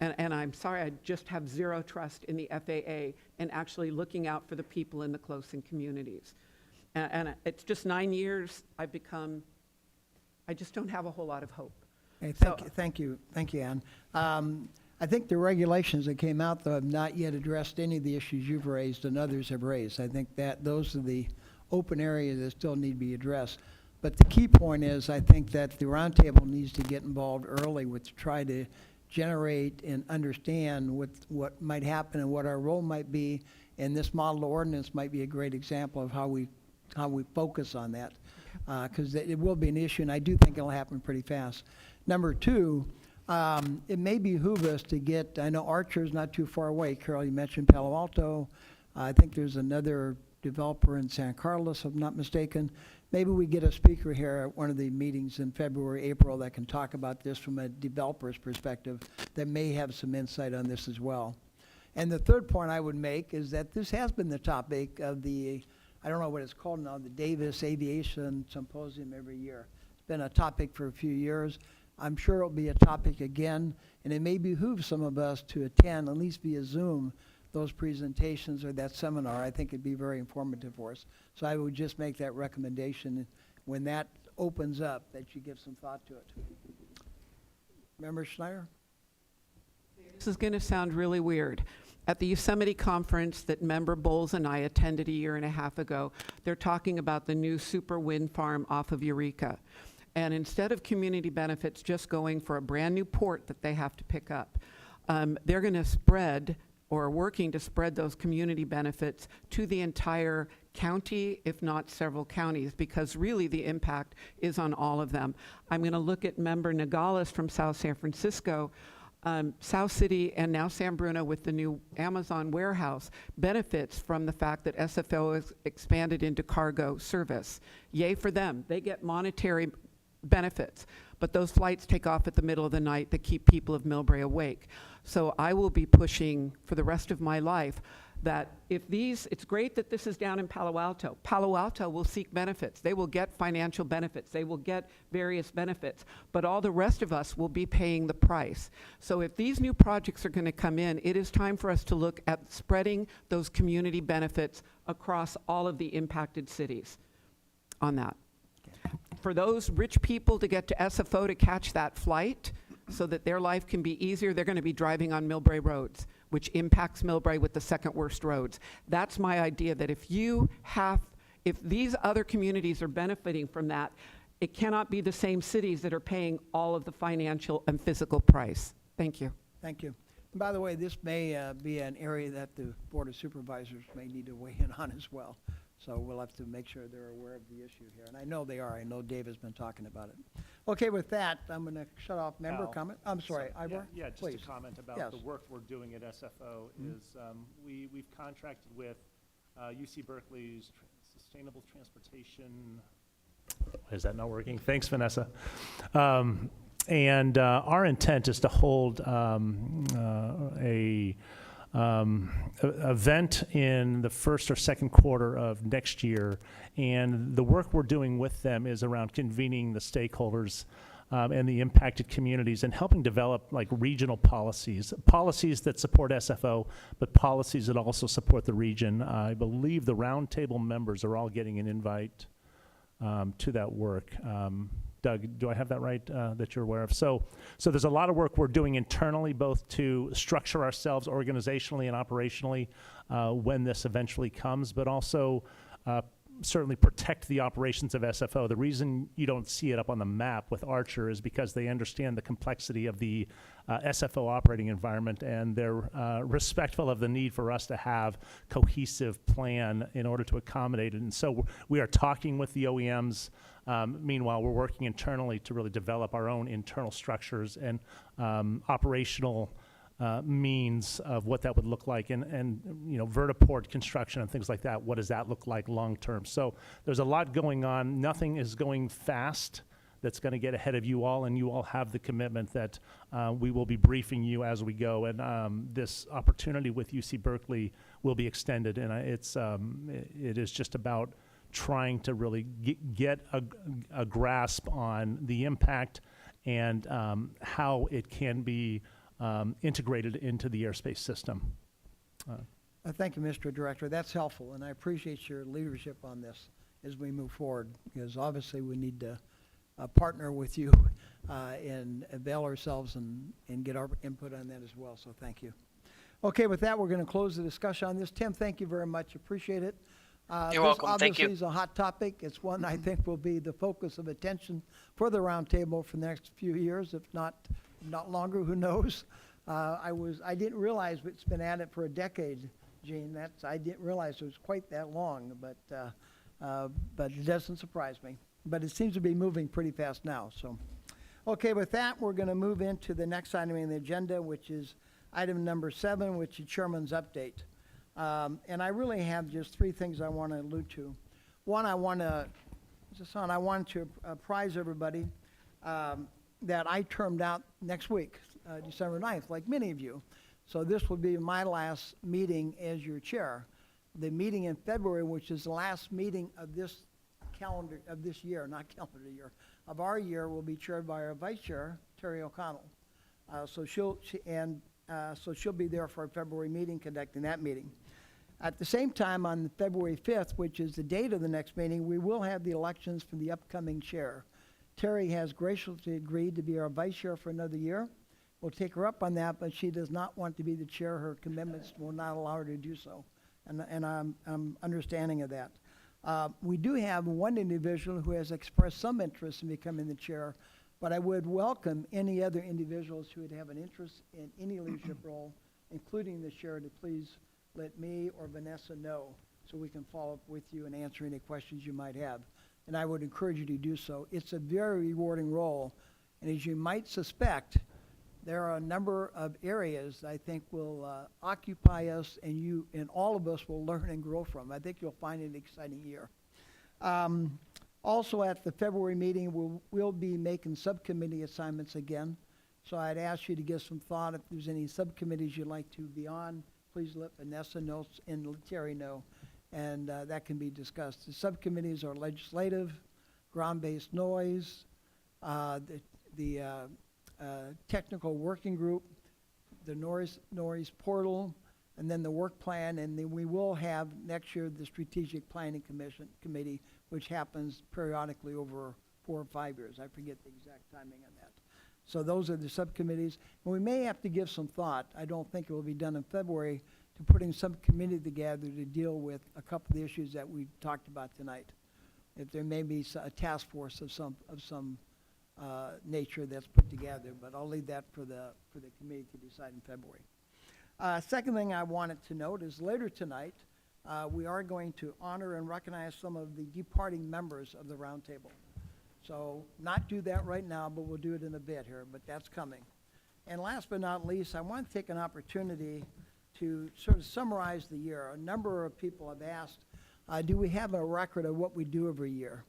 S8: And I'm sorry, I just have zero trust in the FAA and actually looking out for the people in the close-in communities. And it's just 9 years, I just don't have a whole lot of hope.
S1: Hey, thank you, Ann. I think the regulations that came out, though, have not yet addressed any of the issues you've raised and others have raised. I think that those are the open areas that still need to be addressed. But the key point is, I think that the roundtable needs to get involved early with to try to generate and understand what might happen and what our role might be, and this model ordinance might be a great example of how we focus on that, because it will be an issue, and I do think it'll happen pretty fast. Number 2, it may behoove us to get, I know Archer's not too far away. Carol, you mentioned Palo Alto. I think there's another developer in San Carlos, if I'm not mistaken. Maybe we get a speaker here at one of the meetings in February, April that can talk about this from a developer's perspective that may have some insight on this as well. And the third point I would make is that this has been the topic of the, I don't know what it's called now, the Davis Aviation Symposium every year. It's been a topic for a few years. I'm sure it'll be a topic again, and it may behoove some of us to attend, at least via Zoom, those presentations or that seminar. I think it'd be very informative for us. So I would just make that recommendation when that opens up, that you give some thought to it. Member Schneider?
S8: This is going to sound really weird. At the Yosemite conference that Member Bowles and I attended 1.5 years ago, they're talking about the new super wind farm off of Eureka. And instead of community benefits just going for a brand new port that they have to pick up, they're going to spread or working to spread those community benefits to the entire county, if not several counties, because really the impact is on all of them. I'm going to look at Member Nogales from South San Francisco. South City and now San Bruno with the new Amazon warehouse benefits from the fact that SFO has expanded into cargo service. Yay for them. They get monetary benefits, but those flights take off at the middle of the night that keep people of Millbrae awake. So I will be pushing for the rest of my life that if these, it's great that this is down in Palo Alto. Palo Alto will seek benefits. They will get financial benefits. They will get various benefits, but all the rest of us will be paying the price. So if these new projects are going to come in, it is time for us to look at spreading those community benefits across all of the impacted cities on that. For those rich people to get to SFO to catch that flight so that their life can be easier, they're going to be driving on Millbrae roads, which impacts Millbrae with the second worst roads. That's my idea, that if these other communities are benefiting from that, it cannot be the same cities that are paying all of the financial and physical price. Thank you.
S1: Thank you. And by the way, this may be an area that the Board of Supervisors may need to weigh in on as well. So we'll have to make sure they're aware of the issue here. And I know they are. I know Dave has been talking about it. Okay, with that, I'm going to shut off member comment. I'm sorry, Ivor?
S15: Yeah, just
S1: please.
S15: a comment about
S1: Yes.
S15: the work we're doing at SFO is we've contracted with UC Berkeley's Sustainable Transportation. Is that not working? Thanks, Vanessa. And our intent is to hold a event in the first or second quarter of next year. And the work we're doing with them is around convening the stakeholders and the impacted communities and helping develop like regional policies that support SFO, but policies that also support the region. I believe the roundtable members are all getting an invite to that work. Doug, do I have that right, that you're aware of? So there's a lot of work we're doing internally, both to structure ourselves organizationally and operationally when this eventually comes, but also certainly protect the operations of SFO. The reason you don't see it up on the map with Archer is because they understand the complexity of the SFO operating environment, and they're respectful of the need for us to have cohesive plan in order to accommodate it. And so we are talking with the OEMs. Meanwhile, we're working internally to really develop our own internal structures and operational means of what that would look like, and you know, vertiport construction and things like that. What does that look like long term? So there's a lot going on. Nothing is going fast that's going to get ahead of you all, and you all have the commitment that we will be briefing you as we go. And this opportunity with UC Berkeley will be extended, and it is just about trying to really get a grasp on the impact and how it can be integrated into the airspace system.
S1: Thank you, Mr. Director. That's helpful, and I appreciate your leadership on this as we move forward, because obviously we need to partner with you and avail ourselves and get our input on that as well, so thank you. Okay, with that, we're going to close the discussion on this. Tim, thank you very much. Appreciate it.
S7: You're welcome. Thank you.
S1: This obviously is a hot topic. It's one I think will be the focus of attention for the roundtable for the next few years, if not longer, who knows. I didn't realize it's been at it for a decade, Gene. I didn't realize it was quite that long, but it doesn't surprise me. But it seems to be moving pretty fast now. So, okay, with that, we're going to move into the next item on the agenda, which is item number 7, which is Chairman's Update. And I really have just 3 things I want to allude to. One, I want to apprise everybody that I termed out next week, December 9th, like many of you. So this will be my last meeting as your chair. The meeting in February, which is the last meeting of this calendar, of this year, not calendar year, of our year, will be chaired by our vice chair, Terry O'Connell. So she'll be there for our February meeting, conducting that meeting. At the same time, on February 5th, which is the date of the next meeting, we will have the elections for the upcoming chair. Terry has graciously agreed to be our vice chair for another year. We'll take her up on that, but she does not want to be the chair. Her commitments will not allow her to do so, and I'm understanding of that. We do have one individual who has expressed some interest in becoming the chair, but I would welcome any other individuals who would have an interest in any leadership role, including the chair, to please let me or Vanessa know so we can follow up with you and answer any questions you might have. And I would encourage you to do so. It's a very rewarding role, and as you might suspect, there are a number of areas that I think will occupy us, and all of us will learn and grow from. I think you'll find it an exciting year. Also at the February meeting, we'll be making subcommittee assignments again. So I'd ask you to give some thought. If there's any subcommittees you'd like to be on, please let Vanessa know and let Terry know, and that can be discussed. The subcommittees are legislative, ground-based noise, the technical working group, the noise portal, and then the work plan, and then we will have next year the strategic planning committee, which happens periodically over 4 or 5 years. I forget the exact timing on that. So those are the subcommittees. And we may have to give some thought, I don't think it will be done in February, to putting some committee together to deal with a couple of the issues that we talked about tonight. If there may be a task force of some nature that's put together, but I'll leave that for the committee to decide in February. Second thing I wanted to note is later tonight, we are going to honor and recognize some of the departing members of the roundtable. So not do that right now, but we'll do it in a bit here, but that's coming. And last but not least, I want to take an opportunity to sort of summarize the year. A number of people have asked, do we have a record of what we do every year?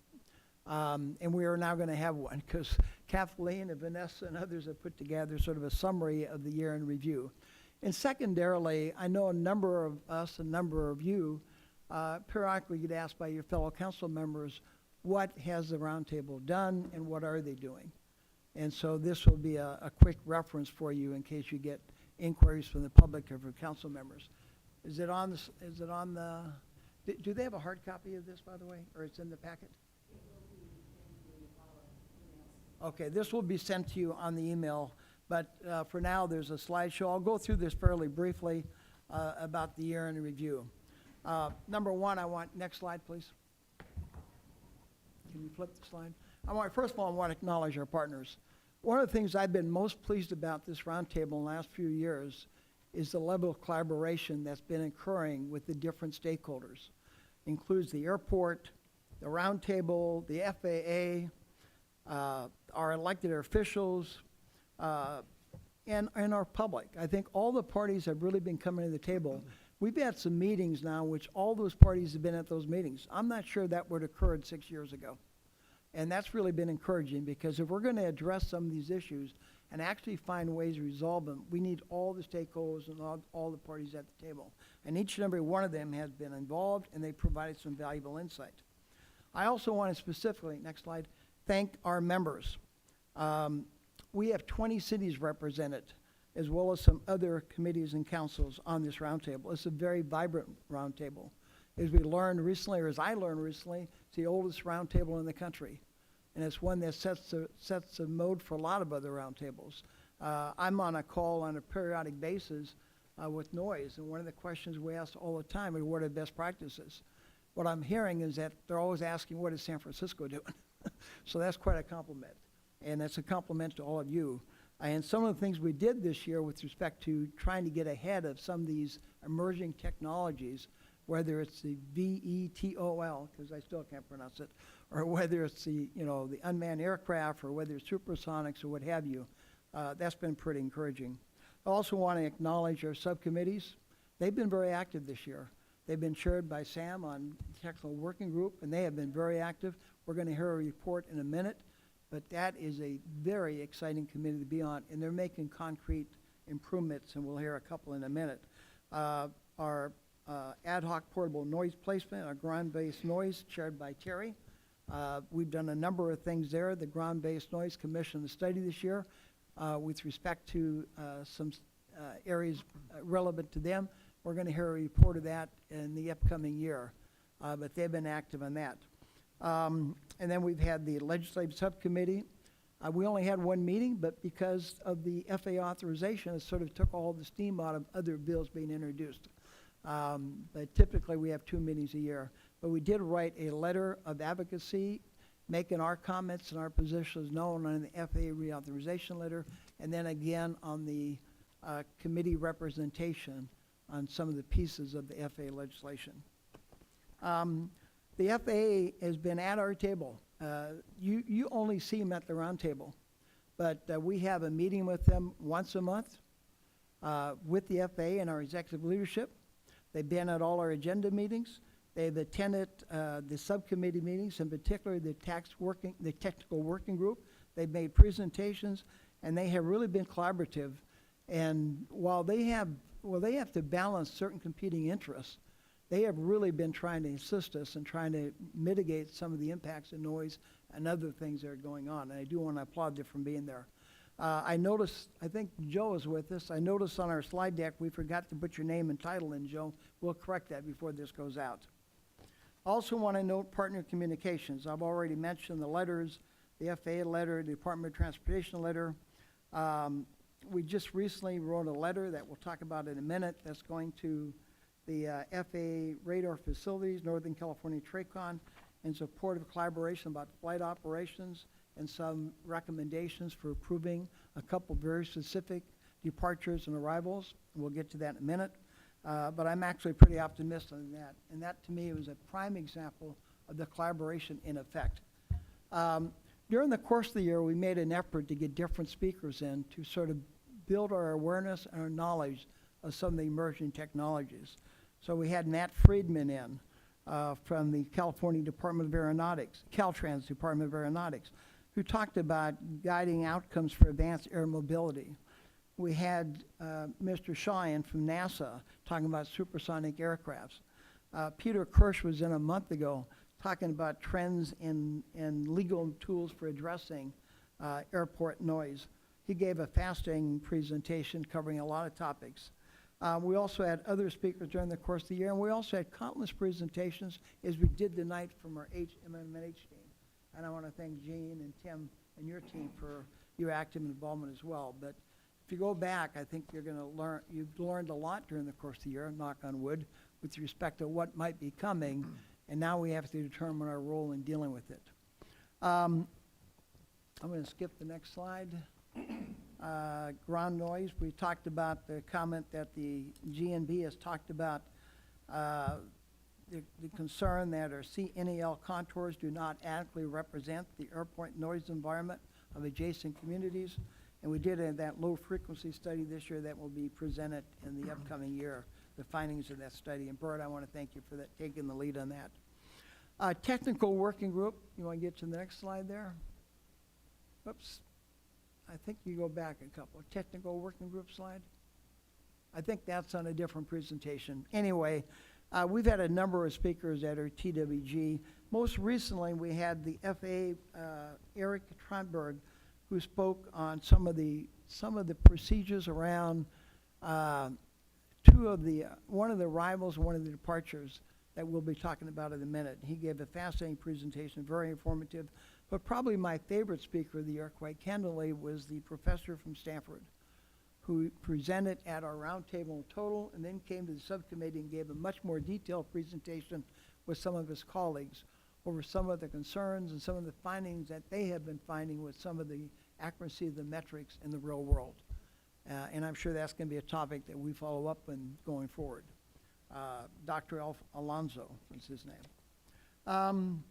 S1: And we are now going to have one, because Kathleen and Vanessa and others have put together sort of a summary of the year in review. And secondarily, I know a number of us, a number of you, periodically get asked by your fellow council members, what has the roundtable done and what are they doing? And so this will be a quick reference for you in case you get inquiries from the public or from council members. Is it on the, do they have a hard copy of this, by the way, or it's in the packet? Okay, this will be sent to you on the email, but for now, there's a slideshow. I'll go through this fairly briefly about the year in review. Number one, next slide, please. Can you flip the slide? First of all, I want to acknowledge our partners. One of the things I've been most pleased about this roundtable in the last few years is the level of collaboration that's been occurring with the different stakeholders. Includes the airport, the roundtable, the FAA, our elected officials, and our public. I think all the parties have really been coming to the table. We've had some meetings now in which all those parties have been at those meetings. I'm not sure that would have occurred 6 years ago. And that's really been encouraging, because if we're going to address some of these issues and actually find ways to resolve them, we need all the stakeholders and all the parties at the table. And each and every one of them has been involved, and they provided some valuable insight. I also want to specifically, next slide, thank our members. We have 20 cities represented, as well as some other committees and councils on this roundtable. It's a very vibrant roundtable. As we learned recently, or as I learned recently, it's the oldest roundtable in the country. And it's one that sets the mode for a lot of other roundtables. I'm on a call on a periodic basis with noise, and one of the questions we ask all the time is, what are the best practices? What I'm hearing is that they're always asking, what is San Francisco doing? So that's quite a compliment, and it's a compliment to all of you. And some of the things we did this year with respect to trying to get ahead of some of these emerging technologies, whether it's the VETOL, because I still can't pronounce it, or whether it's the unmanned aircraft, or whether it's supersonics or what have you, that's been pretty encouraging. I also want to acknowledge our subcommittees. They've been very active this year. They've been chaired by Sam on the Technical Working Group, and they have been very active. We're going to hear a report in a minute, but that is a very exciting committee to be on, and they're making concrete improvements, and we'll hear a couple in a minute. Our ad hoc portable noise placement, our ground-based noise, chaired by Terry. We've done a number of things there. The ground-based noise commissioned a study this year with respect to some areas relevant to them. We're going to hear a report of that in the upcoming year, but they've been active on that. And then we've had the legislative subcommittee. We only had one meeting, but because of the FAA authorization, it sort of took all the steam out of other bills being introduced. But typically we have 2 meetings a year. But we did write a letter of advocacy, making our comments and our positions known on the FAA reauthorization letter, and then again on the committee representation on some of the pieces of the FAA legislation. The FAA has been at our table. You only see them at the round table, but we have a meeting with them once a month with the FAA and our executive leadership. They've been at all our agenda meetings. They've attended the subcommittee meetings, in particular the technical working group. They've made presentations, and they have really been collaborative. And while they have to balance certain competing interests, they have really been trying to assist us and trying to mitigate some of the impacts of noise and other things that are going on. And I do want to applaud them for being there. I noticed, I think Joe is with us. I noticed on our slide deck we forgot to put your name and title in, Joe. We'll correct that before this goes out. Also want to note partner communications. I've already mentioned the letters, the FAA letter, the Department of Transportation letter. We just recently wrote a letter that we'll talk about in a minute that's going to the FAA radar facilities, Northern California TRACON, in support of collaboration about flight operations and some recommendations for approving a couple very specific departures and arrivals. We'll get to that in a minute. But I'm actually pretty optimistic on that. And that, to me, was a prime example of the collaboration in effect. During the course of the year, we made an effort to get different speakers in to sort of build our awareness and our knowledge of some of the emerging technologies. So we had Nat Friedman in from the California Department of Aeronautics, Caltrans Department of Aeronautics, who talked about guiding outcomes for advanced air mobility. we had Mr. Cheyenne from NASA talking about supersonic aircrafts. Peter Kirsch was in a month ago talking about trends in legal tools for addressing airport noise. He gave a fascinating presentation covering a lot of topics. We also had other speakers during the course of the year, and we also had countless presentations, as we did tonight, from our MMNH team. And I want to thank Gene and Tim and your team for your active involvement as well. But if you go back, I think you're going to learn, you've learned a lot during the course of the year, knock on wood, with respect to what might be coming, and now we have to determine our role in dealing with it. I'm going to skip the next slide. Ground noise, we talked about the comment that the GNB has talked about the concern that our CNEL contours do not adequately represent the airport noise environment of adjacent communities. And we did that low frequency study this year that will be presented in the upcoming year, the findings of that study. And Bert, I want to thank you for that, taking the lead on that. Technical working group, you want to get to the next slide there? Oops. I think you go back a couple. Technical working group slide. I think that's on a different presentation. Anyway, we've had a number of speakers at our TWG. Most recently, we had the FAA Eric Tromberg, who spoke on some of the procedures around one of the arrivals and one of the departures that we'll be talking about in a minute. He gave a fascinating presentation, very informative. But probably my favorite speaker of the year, quite candidly, was the professor from Stanford, who presented at our roundtable in total and then came to the subcommittee and gave a much more detailed presentation with some of his colleagues over some of the concerns and some of the findings that they have been finding with some of the accuracy of the metrics in the real world. And I'm sure that's going to be a topic that we follow up on going forward. Dr. Alonso is his name.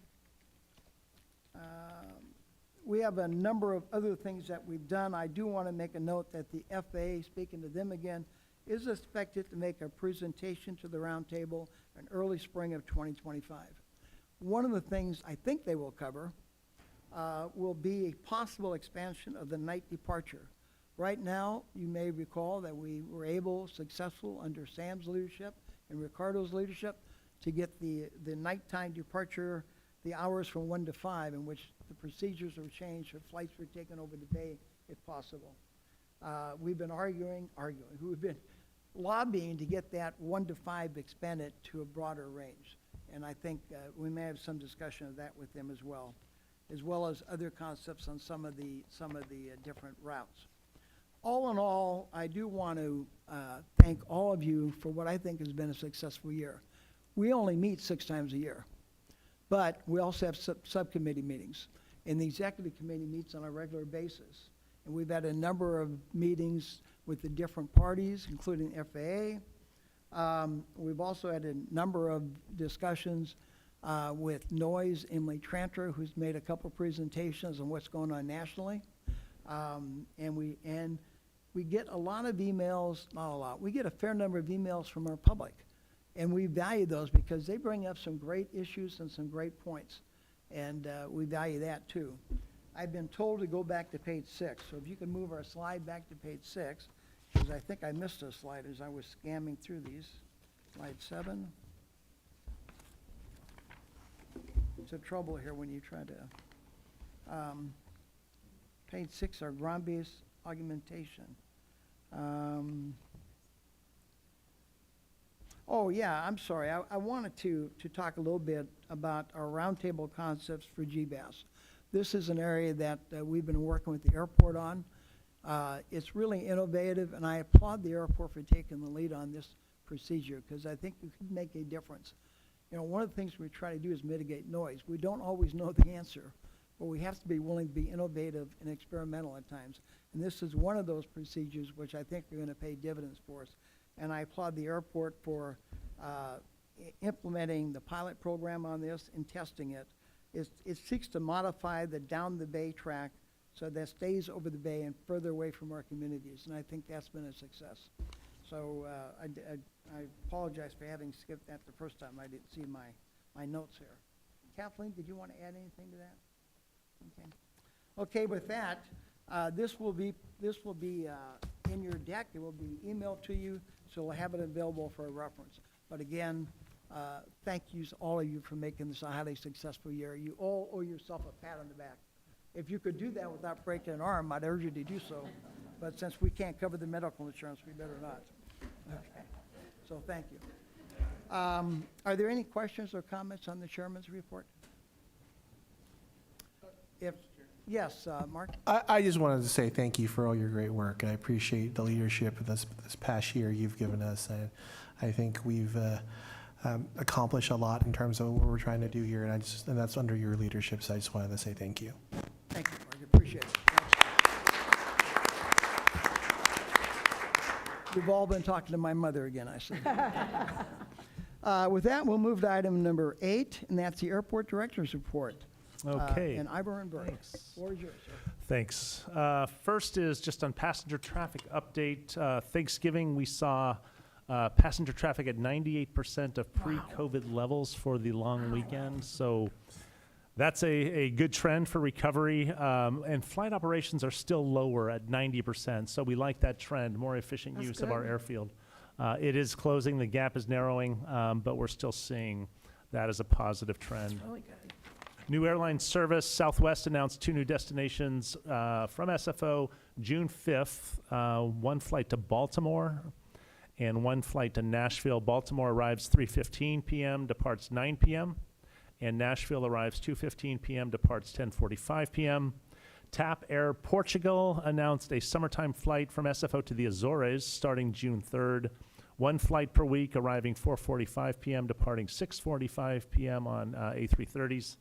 S1: We have a number of other things that we've done. I do want to make a note that the FAA, speaking to them again, is expected to make a presentation to the roundtable in early spring of 2025. One of the things I think they will cover will be a possible expansion of the night departure. Right now, you may recall that we were successful under Sam's leadership and Ricardo's leadership to get the nighttime departure, the hours from 1 to 5, in which the procedures were changed, or flights were taken over the day if possible. We've been we've been lobbying to get that 1 to 5 expanded to a broader range. And I think we may have some discussion of that with them as well as other concepts on some of the different routes. All in all, I do want to thank all of you for what I think has been a successful year. We only meet 6 times a year. But we also have subcommittee meetings, and the executive committee meets on a regular basis. And we've had a number of meetings with the different parties, including FAA. We've also had a number of discussions with Noise, Emily Tranter, who's made a couple presentations on what's going on nationally. And we get a lot of emails, not a lot, we get a fair number of emails from our public. And we value those because they bring up some great issues and some great points. And we value that too. I've been told to go back to page 6. So if you can move our slide back to page 6, because I think I missed a slide as I was scamming through these. Slide 7. It's a trouble here when you try to. Page 6, our ground-based augmentation. Oh, yeah, I'm sorry. I wanted to talk a little bit about our roundtable concepts for GBAS. This is an area that we've been working with the airport on. It's really innovative, and I applaud the airport for taking the lead on this procedure because I think it could make a difference. You know, one of the things we try to do is mitigate noise. We don't always know the answer, but we have to be willing to be innovative and experimental at times. And this is one of those procedures which I think are going to pay dividends for us. And I applaud the airport for implementing the pilot program on this and testing it. It seeks to modify the down the bay track so that stays over the bay and further away from our communities. And I think that's been a success. So I apologize for having skipped that the first time. I didn't see my notes here. Kathleen, did you want to add anything to that? Okay. Okay, with that, this will be in your deck. It will be emailed to you, so we'll have it available for reference. But again, thank you, all of you, for making this a highly successful year. You all owe yourself a pat on the back. If you could do that without breaking an arm, I'd urge you to do so. But since we can't cover the medical insurance, we better not. Okay. So thank you. Are there any questions or comments on the chairman's report? Yes, Mark?
S10: I just wanted to say thank you for all your great work. I appreciate the leadership of this past year you've given us. And I think we've accomplished a lot in terms of what we're trying to do here, and that's under your leadership, so I just wanted to say thank you.
S1: Thank you, Mark. Appreciate it. We've all been talking to my mother again, I see. With that, we'll move to item number 8, and that's the airport director's report.
S15: Okay.
S1: And Ivor and Burke.
S15: Thanks.
S1: Floor is yours, sir.
S15: Thanks. First is just on passenger traffic update. Thanksgiving, we saw passenger traffic at 98% of pre-COVID levels for the long weekend. So that's a good trend for recovery. And flight operations are still lower at 90%. So we like that trend, more efficient use of our airfield. It is closing, the gap is narrowing, but we're still seeing that as a positive trend.
S1: Really good.
S15: New airline service, Southwest announced 2 new destinations from SFO. June 5th, 1 flight to Baltimore and 1 flight to Nashville. Baltimore arrives 3:15 p.m., departs 9 p.m., and Nashville arrives 2:15 p.m., departs 10:45 p.m. TAP Air Portugal announced a summertime flight from SFO to the Azores starting June 3rd. 1 flight per week, arriving 4:45 p.m., departing 6:45 p.m. on A330s.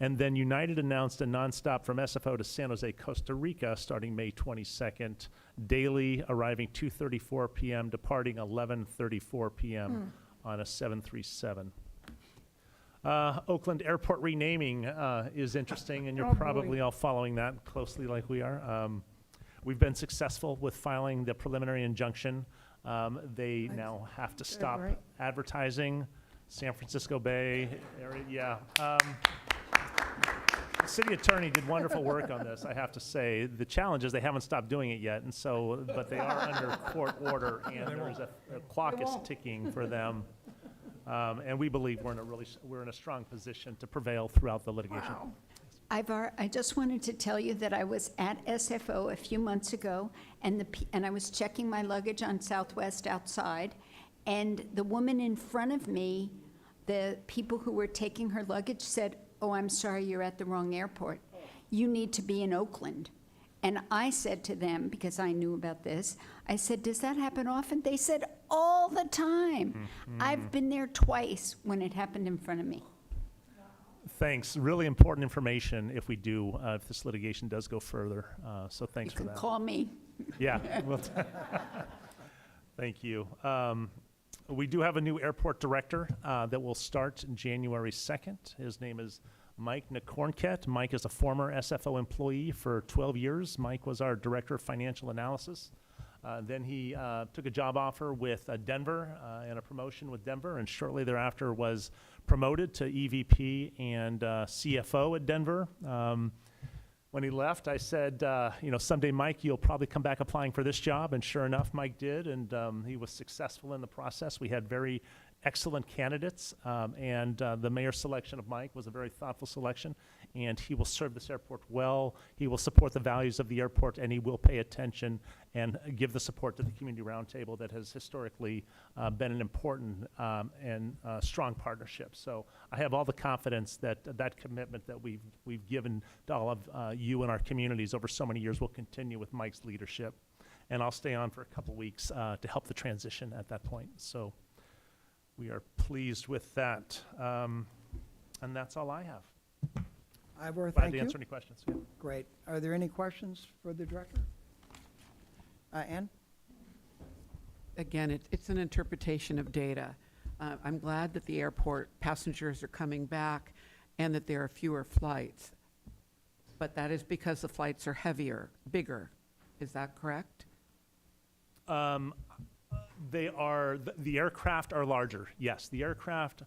S15: And then United announced a nonstop from SFO to San Jose, Costa Rica, starting May 22nd, daily, arriving 2:34 p.m., departing 11:34 p.m. on a 737. Oakland Airport renaming is interesting, and you're probably all following that closely like we are. We've been successful with filing the preliminary injunction. They now have to stop advertising San Francisco Bay area. Yeah. The city attorney did wonderful work on this, I have to say. The challenge is they haven't stopped doing it yet, and so, but they are under court order, and there's a clock is ticking for them. And we believe we're in a strong position to prevail throughout the litigation.
S14: Wow. Ivar, I just wanted to tell you that I was at SFO a few months ago, and I was checking my luggage on Southwest outside, and the woman in front of me, the people who were taking her luggage said, "Oh, I'm sorry, you're at the wrong airport. You need to be in Oakland." And I said to them, because I knew about this, I said, "Does that happen often?" They said, "All the time."
S15: Mm-hmm.
S14: I've been there twice when it happened in front of me.
S15: Thanks. Really important information if we do, if this litigation does go further. So thanks for
S14: You
S15: that.
S14: can call me.
S15: Yeah. Thank you. We do have a new airport director that will start January 2nd. His name is Mike Nakornket. Mike is a former SFO employee for 12 years. Mike was our director of financial analysis. Then he took a job offer with Denver and a promotion with Denver, and shortly thereafter was promoted to EVP and CFO at Denver. When he left, I said, someday, Mike, you'll probably come back applying for this job. And sure enough, Mike did, and he was successful in the process. We had very excellent candidates, and the mayor's selection of Mike was a very thoughtful selection, and he will serve this airport well. He will support the values of the airport, and he will pay attention and give the support to the Community Roundtable that has historically been an important and strong partnership. So I have all the confidence that that commitment that we've given to all of you and our communities over so many years will continue with Mike's leadership. And I'll stay on for a couple weeks to help the transition at that point. So we are pleased with that. And that's all I have.
S1: Ivor,
S15: Glad
S1: thank
S15: to
S1: you.
S15: answer any questions. Yeah.
S1: Great. Are there any questions for the director? Ann?
S8: Again, it's an interpretation of data. I'm glad that the airport passengers are coming back and that there are fewer flights. But that is because the flights are heavier, bigger. Is that correct?
S15: They are, the aircraft are larger. Yes, the aircraft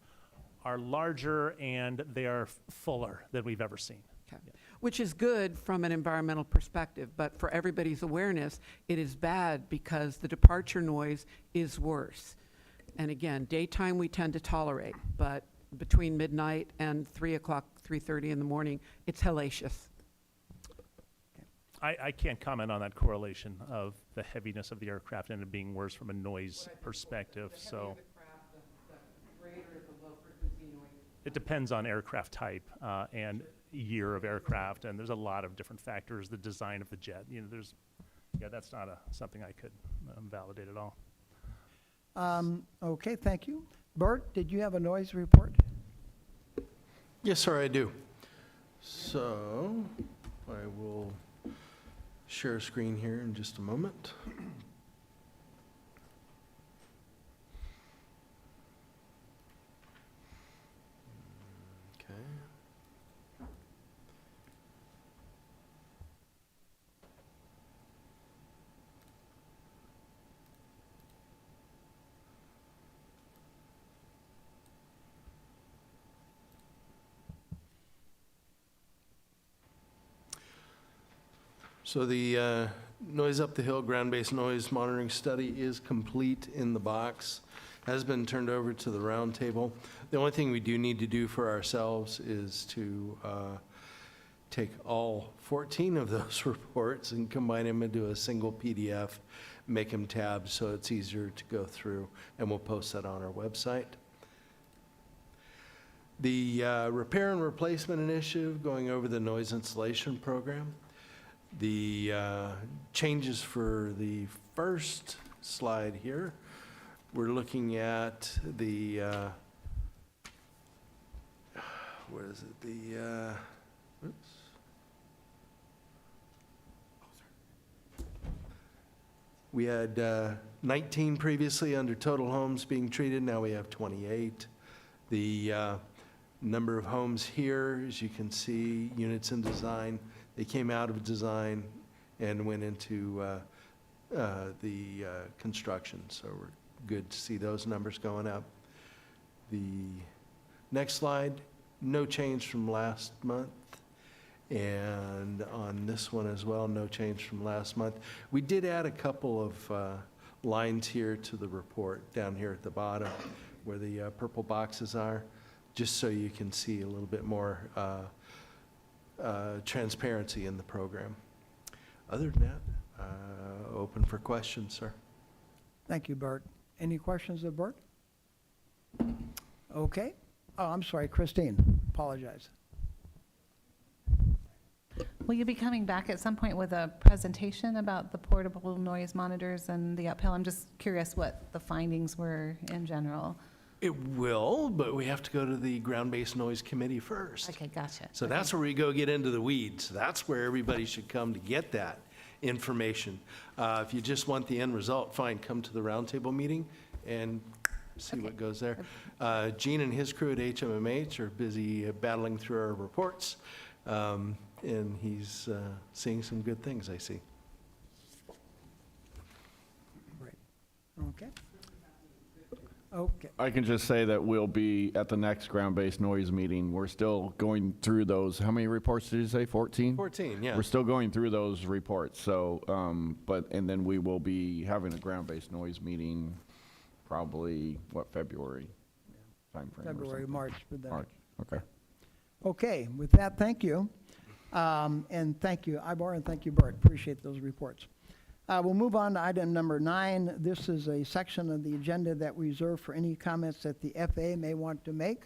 S15: are larger and they are fuller than we've ever seen.
S8: Okay. which is good from an environmental perspective. But for everybody's awareness, it is bad because the departure noise is worse. And again, daytime we tend to tolerate, but between midnight and 3 o'clock, 3:30 in the morning, it's hellacious.
S15: I can't comment on that correlation of the heaviness of the aircraft and it being worse from a noise perspective, so. It depends on aircraft type and year of aircraft, and there's a lot of different factors, the design of the jet. You know, that's not something I could validate at all.
S1: Okay, thank you. Bert, did you have a noise report?
S5: Yes, sir, I do. So I will share a screen here in just a moment. Okay. So the noise up the hill ground-based noise monitoring study is complete in the box, has been turned over to the Roundtable. The only thing we do need to do for ourselves is to take all 14 of those reports and combine them into a single PDF, make them tabs so it's easier to go through, and we'll post that on our website. The repair and replacement initiative, going over the noise insulation program. The changes for the first slide here, we're looking at the, what is it, the, oops. We had 19 previously under total homes being treated, now we have 28. The number of homes here, as you can see, units in design, they came out of design and went into the construction. So we're good to see those numbers going up. The next slide, no change from last month. And on this one as well, no change from last month. We did add a couple of lines here to the report down here at the bottom where the purple boxes are, just so you can see a little bit more transparency in the program. Other than that, open for questions, sir.
S1: Thank you, Bert. Any questions of Bert? Okay. Oh, I'm sorry, Christine. Apologize.
S2: Will you be coming back at some point with a presentation about the portable noise monitors and the uphill? I'm just curious what the findings were in general.
S5: It will, but we have to go to the ground-based noise committee first.
S2: Okay, gotcha.
S5: So that's where we go get into the weeds. That's where everybody should come to get that information. If you just want the end result, fine, come to the roundtable meeting and see what goes there. Gene and his crew at HMMH are busy battling through our reports, and he's seeing some good things, I see.
S1: Right. Okay. Okay.
S13: I can just say that we'll be at the next ground-based noise meeting. We're still going through those. How many reports did you say? 14?
S5: 14, yeah.
S13: We're still going through those reports. So, and then we will be having a ground-based noise meeting probably, February timeframe?
S1: February, March. With that.
S13: March, okay.
S1: Okay, with that, thank you. And thank you, Ibar, and thank you, Bert. Appreciate those reports. We'll move on to item number 9. This is a section of the agenda that we reserve for any comments that the FAA may want to make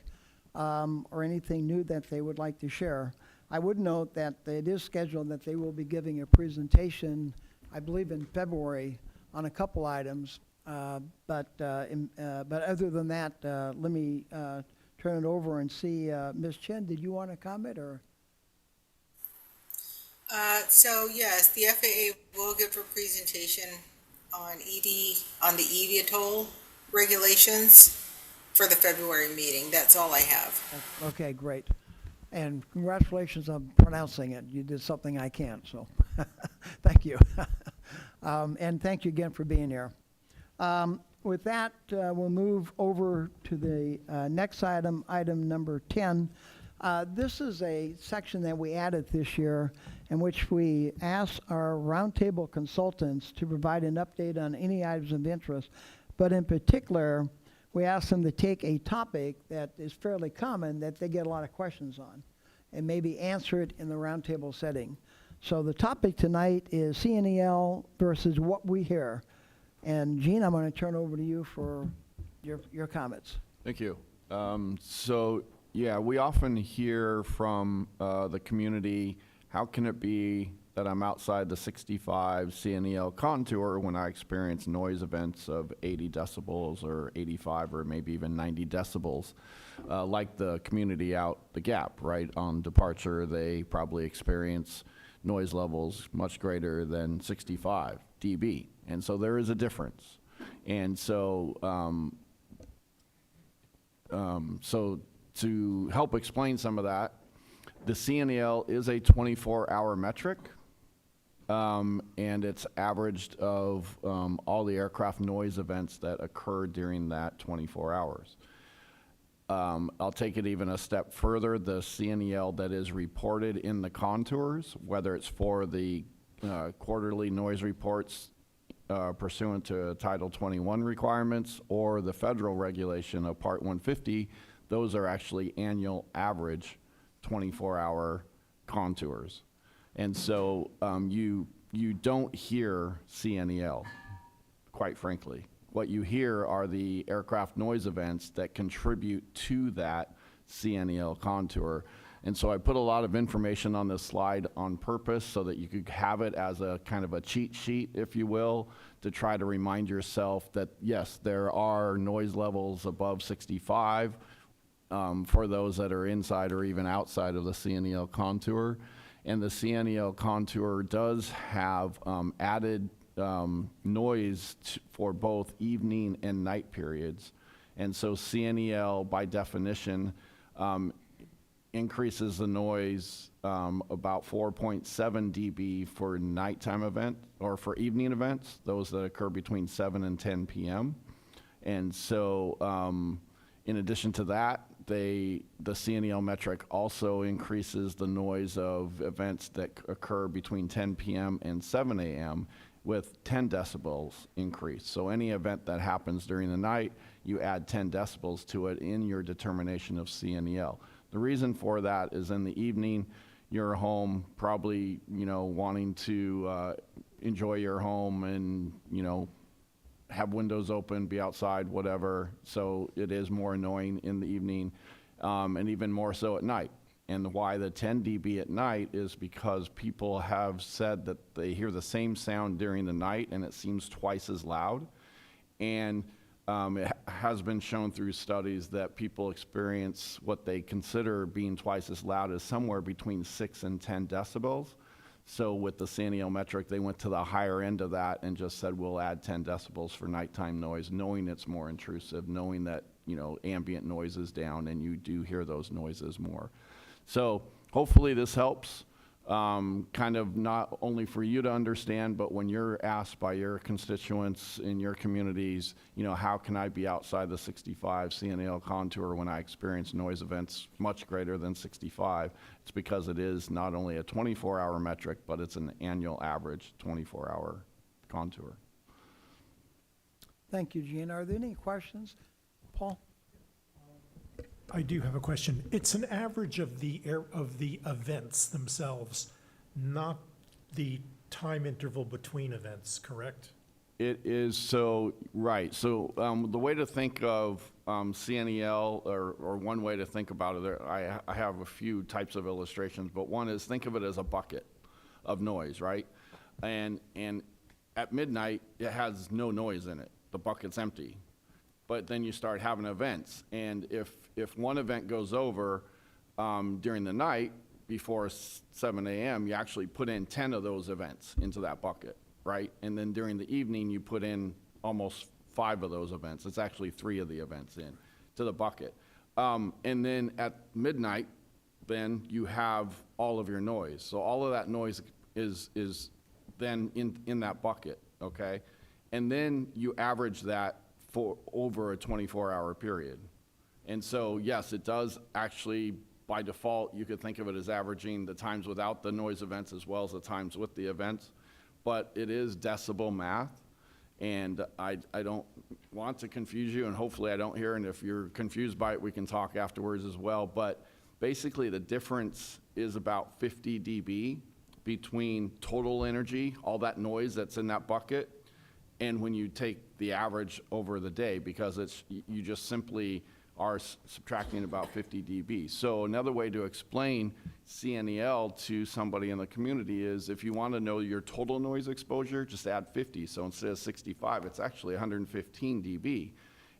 S1: or anything new that they would like to share. I would note that it is scheduled that they will be giving a presentation, I believe in February, on a couple items. But other than that, let me turn it over and see. Ms. Chen, did you want to comment or?
S16: So yes, the FAA will give a presentation on the eVTOL regulations for the February meeting. That's all I have.
S1: Okay, great. And congratulations on pronouncing it. You did something I can't, so thank you. And thank you again for being here. With that, we'll move over to the next item, item number 10. This is a section that we added this year in which we asked our roundtable consultants to provide an update on any items of interest, but in particular, we asked them to take a topic that is fairly common that they get a lot of questions on and maybe answer it in the roundtable setting. So the topic tonight is CNEL versus what we hear. And Gene, I'm going to turn over to you for your comments.
S13: Thank you. So, yeah, we often hear from the community, how can it be that I'm outside the 65 CNEL contour when I experience noise events of 80 decibels or 85 or maybe even 90 decibels, like the community out the gap, right? On departure, they probably experience noise levels much greater than 65 dB. And so there is a difference. And so, so to help explain some of that, the CNEL is a 24-hour metric, and it's averaged of all the aircraft noise events that occur during that 24 hours. I'll take it even a step further. The CNEL that is reported in the contours, whether it's for the quarterly noise reports pursuant to Title 21 requirements or the federal regulation of Part 150, those are actually annual average 24-hour contours. And so you don't hear CNEL, quite frankly. What you hear are the aircraft noise events that contribute to that CNEL contour. And so I put a lot of information on this slide on purpose so that you could have it as a kind of a cheat sheet, if you will, to try to remind yourself that, yes, there are noise levels above 65 for those that are inside or even outside of the CNEL contour. And the CNEL contour does have added noise for both evening and night periods. And so CNEL, by definition, increases the noise about 4.7 dB for nighttime event or for evening events, those that occur between 7 and 10 p.m. And so in addition to that, the CNEL metric also increases the noise of events that occur between 10 p.m. and 7 a.m. with 10 decibels increase. So any event that happens during the night, you add 10 decibels to it in your determination of CNEL. The reason for that is in the evening, you're home, probably, wanting to enjoy your home and, have windows open, be outside, whatever. So it is more annoying in the evening, and even more so at night. And why the 10 dB at night is because people have said that they hear the same sound during the night and it seems twice as loud. And it has been shown through studies that people experience what they consider being twice as loud as somewhere between 6 and 10 decibels. So with the CNEL metric, they went to the higher end of that and just said, we'll add 10 decibels for nighttime noise, knowing it's more intrusive, knowing that, ambient noise is down and you do hear those noises more. So hopefully this helps, kind of not only for you to understand, but when you're asked by your constituents in your communities, how can I be outside the 65 CNEL contour when I experience noise events much greater than 65? It's because it is not only a 24-hour metric, but it's an annual average 24-hour contour.
S1: Thank you, Gene. Are there any questions? Paul?
S17: I do have a question. It's an average of the events themselves, not the time interval between events, correct?
S13: It is so, right. So the way to think of CNEL, or one way to think about it, I have a few types of illustrations, but one is think of it as a bucket of noise, right? And at midnight, it has no noise in it. The bucket's empty. But then you start having events. And if one event goes over during the night before 7 a.m., you actually put in 10 of those events into that bucket, right? And then during the evening, you put in almost 5 of those events. It's actually 3 of the events in to the bucket. And then at midnight, then you have all of your noise. So all of that noise is then in that bucket, okay? And then you average that for over a 24-hour period. And so, yes, it does actually by default, you could think of it as averaging the times without the noise events as well as the times with the events. But it is decibel math, and I don't want to confuse you, and hopefully I don't hear, and if you're confused by it, we can talk afterwards as well. But basically, the difference is about 50 dB between total energy, all that noise that's in that bucket, and when you take the average over the day, because it's, you just simply are subtracting about 50 dB. So another way to explain CNEL to somebody in the community is if you want to know your total noise exposure, just add 50. So instead of 65, it's actually 115 dB.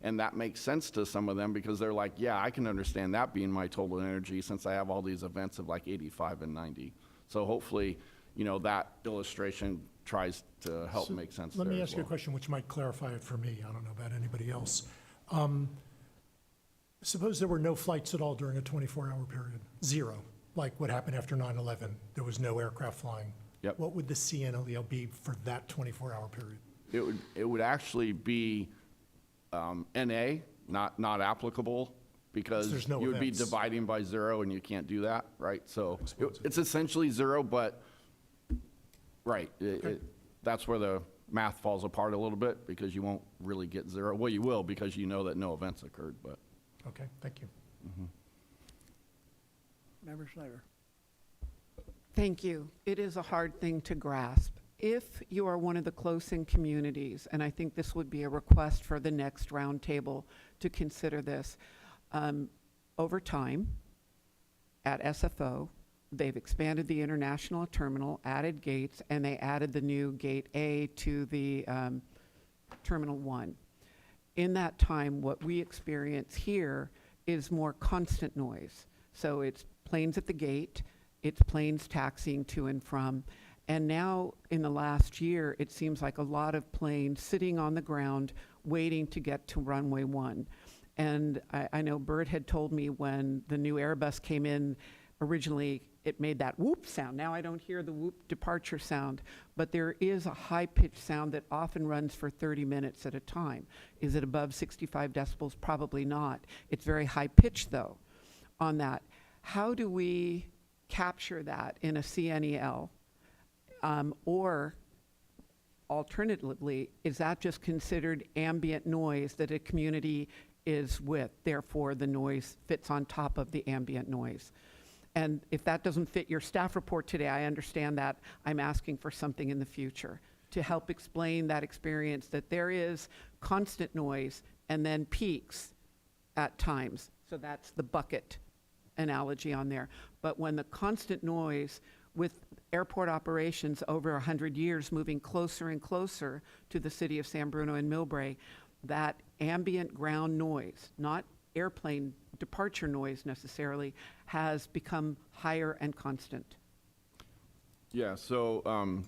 S13: And that makes sense to some of them because they're like, yeah, I can understand that being my total energy since I have all these events of like 85 and 90. So hopefully, you know, that illustration tries to help
S17: So
S13: make sense
S17: Let
S13: there
S17: me
S13: as
S17: ask you a
S13: well.
S17: question which might clarify it for me. I don't know about anybody else. Suppose there were no flights at all during a 24-hour period, zero, like what happened after 9/11. There was no aircraft flying.
S13: Yep.
S17: What would the CNLEL be for that 24-hour period?
S13: It would actually be NA, not applicable, because
S17: There's no
S13: you would be
S17: events.
S13: dividing by zero, and you can't do that, right? So it's essentially zero, but, right, that's where the math falls apart a little bit, because you won't really get zero. Well, you will, because you know that no events occurred, but.
S17: Okay, thank you.
S1: Member Schneider.
S8: Thank you. It is a hard thing to grasp. If you are one of the close-in communities, and I think this would be a request for the next roundtable to consider this, over time, at SFO, they've expanded the international terminal, added gates, and they added the new Gate A to the Terminal 1. In that time, what we experience here is more constant noise. So it's planes at the gate, it's planes taxiing to and from, and now in the last year, it seems like a lot of planes sitting on the ground waiting to get to runway 1. And I know Bert had told me when the new Airbus came in, originally it made that whoop sound. Now I don't hear the whoop departure sound, but there is a high-pitched sound that often runs for 30 minutes at a time. Is it above 65 decibels? Probably not. It's very high-pitched, though, on that. How do we capture that in a CNEL? Or alternatively, is that just considered ambient noise that a community is with? Therefore, the noise fits on top of the ambient noise. And if that doesn't fit your staff report today, I understand that. I'm asking for something in the future to help explain that experience, that there is constant noise and then peaks at times. So that's the bucket analogy on there. But when the constant noise with airport operations over 100 years moving closer and closer to the city of San Bruno and Millbrae, that ambient ground noise, not airplane departure noise necessarily, has become higher and constant.
S13: Yeah, so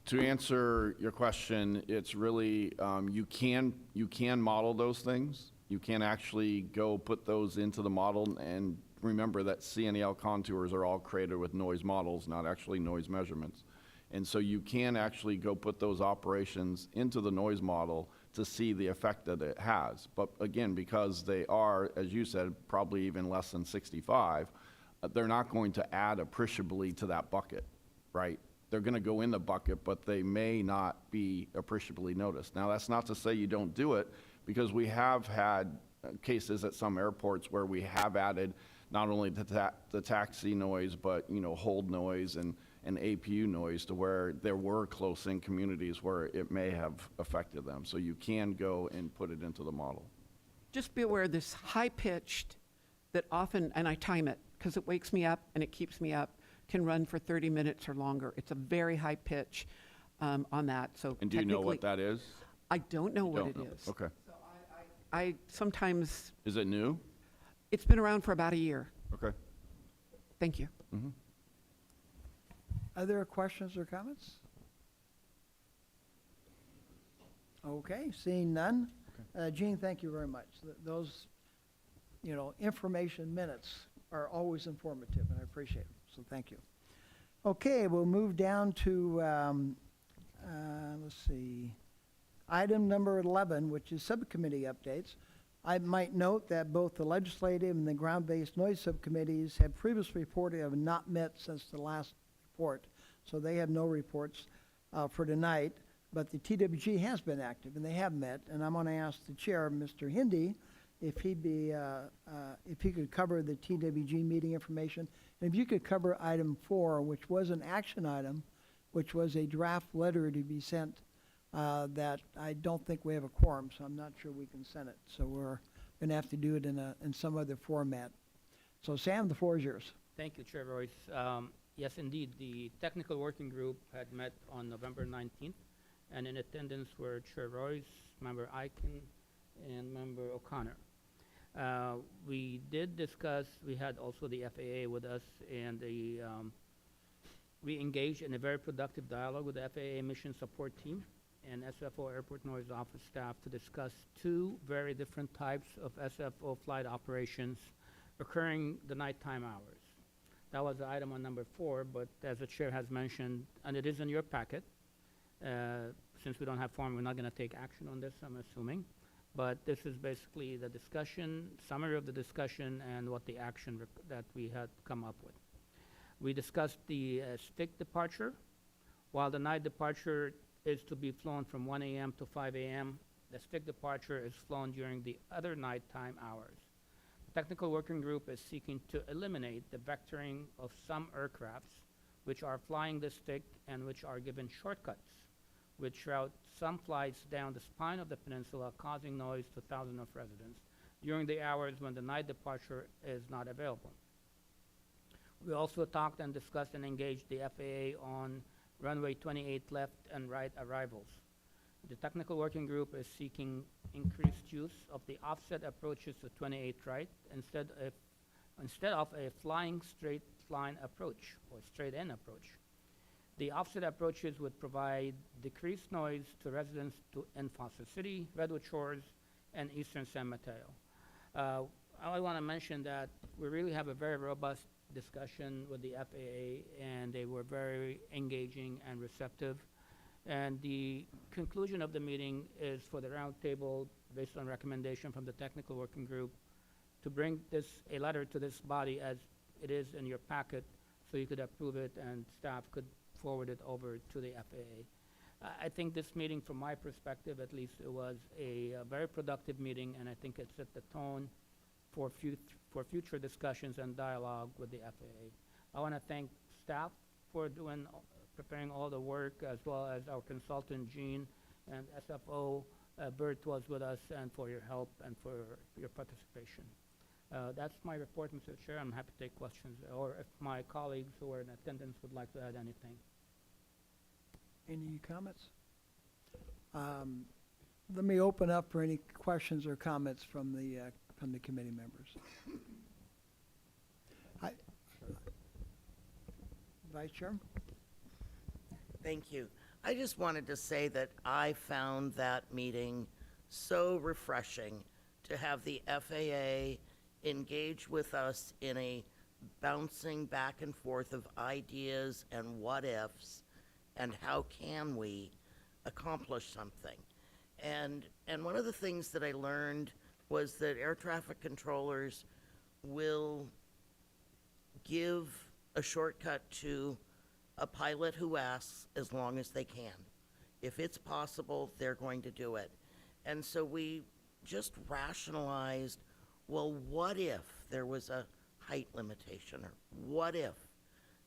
S13: to answer your question, it's really, you can model those things. You can actually go put those into the model, and remember that CNEL contours are all created with noise models, not actually noise measurements. And so you can actually go put those operations into the noise model to see the effect that it has. But again, because they are, as you said, probably even less than 65, they're not going to add appreciably to that bucket, right? They're going to go in the bucket, but they may not be appreciably noticed. Now, that's not to say you don't do it, because we have had cases at some airports where we have added not only the taxi noise, but, you know, hold noise and APU noise, to where there were close-in communities where it may have affected them. So you can go and put it into the model.
S8: Just be aware this high-pitched that often, and I time it because it wakes me up and it keeps me up, can run for 30 minutes or longer. It's a very high pitch on that. So
S13: And do you know what that is?
S8: I don't know what it
S13: Don't know.
S8: is.
S13: Okay.
S8: So I sometimes,
S13: Is it new?
S8: it's been around for about a year.
S13: Okay.
S8: Thank you.
S1: Other questions or comments? Okay, seeing none. Gene, thank you very much. Those, you know, information minutes are always informative, and I appreciate them, so thank you. Okay, we'll move down to, let's see, item number 11, which is subcommittee updates. I might note that both the legislative and the ground-based noise subcommittees have previously reported have not met since the last report, so they have no reports for tonight. But the TWG has been active, and they have met. And I'm going to ask the chair, Mr. Hindi, if he could cover the TWG meeting information, and if you could cover item 4, which was an action item, which was a draft letter to be sent that I don't think we have a quorum, so I'm not sure we can send it. So we're going to have to do it in some other format. So Sam, the floor is yours.
S18: Thank you, Chair Royce. Yes, indeed, the technical working group had met on November 19th, and in attendance were Chair Royce, Member Eichen, and Member O'Connor. We did discuss, we had also the FAA with us, and we engaged in a very productive dialogue with the FAA mission support team and SFO Airport Noise Office staff to discuss 2 very different types of SFO flight operations occurring the nighttime hours. That was the item on number 4, but as the chair has mentioned, and it is in your packet, since we don't have form, we're not going to take action on this, I'm assuming. But this is basically the discussion, summary of the discussion, and what the action that we had come up with. We discussed the STIK departure. While the night departure is to be flown from 1 a.m. to 5 a.m., the STIK departure is flown during the other nighttime hours. The technical working group is seeking to eliminate the vectoring of some aircrafts which are flying the STIK and which are given shortcuts, which route some flights down the spine of the peninsula, causing noise to thousands of residents during the hours when the night departure is not available. We also talked and discussed and engaged the FAA on runway 28 left and right arrivals. The technical working group is seeking increased use of the offset approaches to 28 right instead of a flying straight line approach or straight in approach. The offset approaches would provide decreased noise to residents in Foster City, Redwood Shores, and Eastern San Mateo. I want to mention that we really have a very robust discussion with the FAA, and they were very engaging and receptive. And the conclusion of the meeting is for the roundtable, based on recommendation from the technical working group, to bring a letter to this body as it is in your packet, so you could approve it and staff could forward it over to the FAA. I think this meeting, from my perspective at least, it was a very productive meeting, and I think it set the tone for future discussions and dialogue with the FAA. I want to thank staff for preparing all the work, as well as our consultant, Jean, and SFO, Bert was with us, and for your help and for your participation. That's my report, Mr. Chair. I'm happy to take questions, or if my colleagues who are in attendance would like to add anything.
S1: Any comments? Let me open up for any questions or comments from the committee members. Vice Chair?
S19: Thank you. I just wanted to say that I found that meeting so refreshing to have the FAA engage with us in a bouncing back and forth of ideas and what ifs and how can we accomplish something. And one of the things that I learned was that air traffic controllers will give a shortcut to a pilot who asks as long as they can. If it's possible, they're going to do it. And so we just rationalized, well, what if there was a height limitation, or what if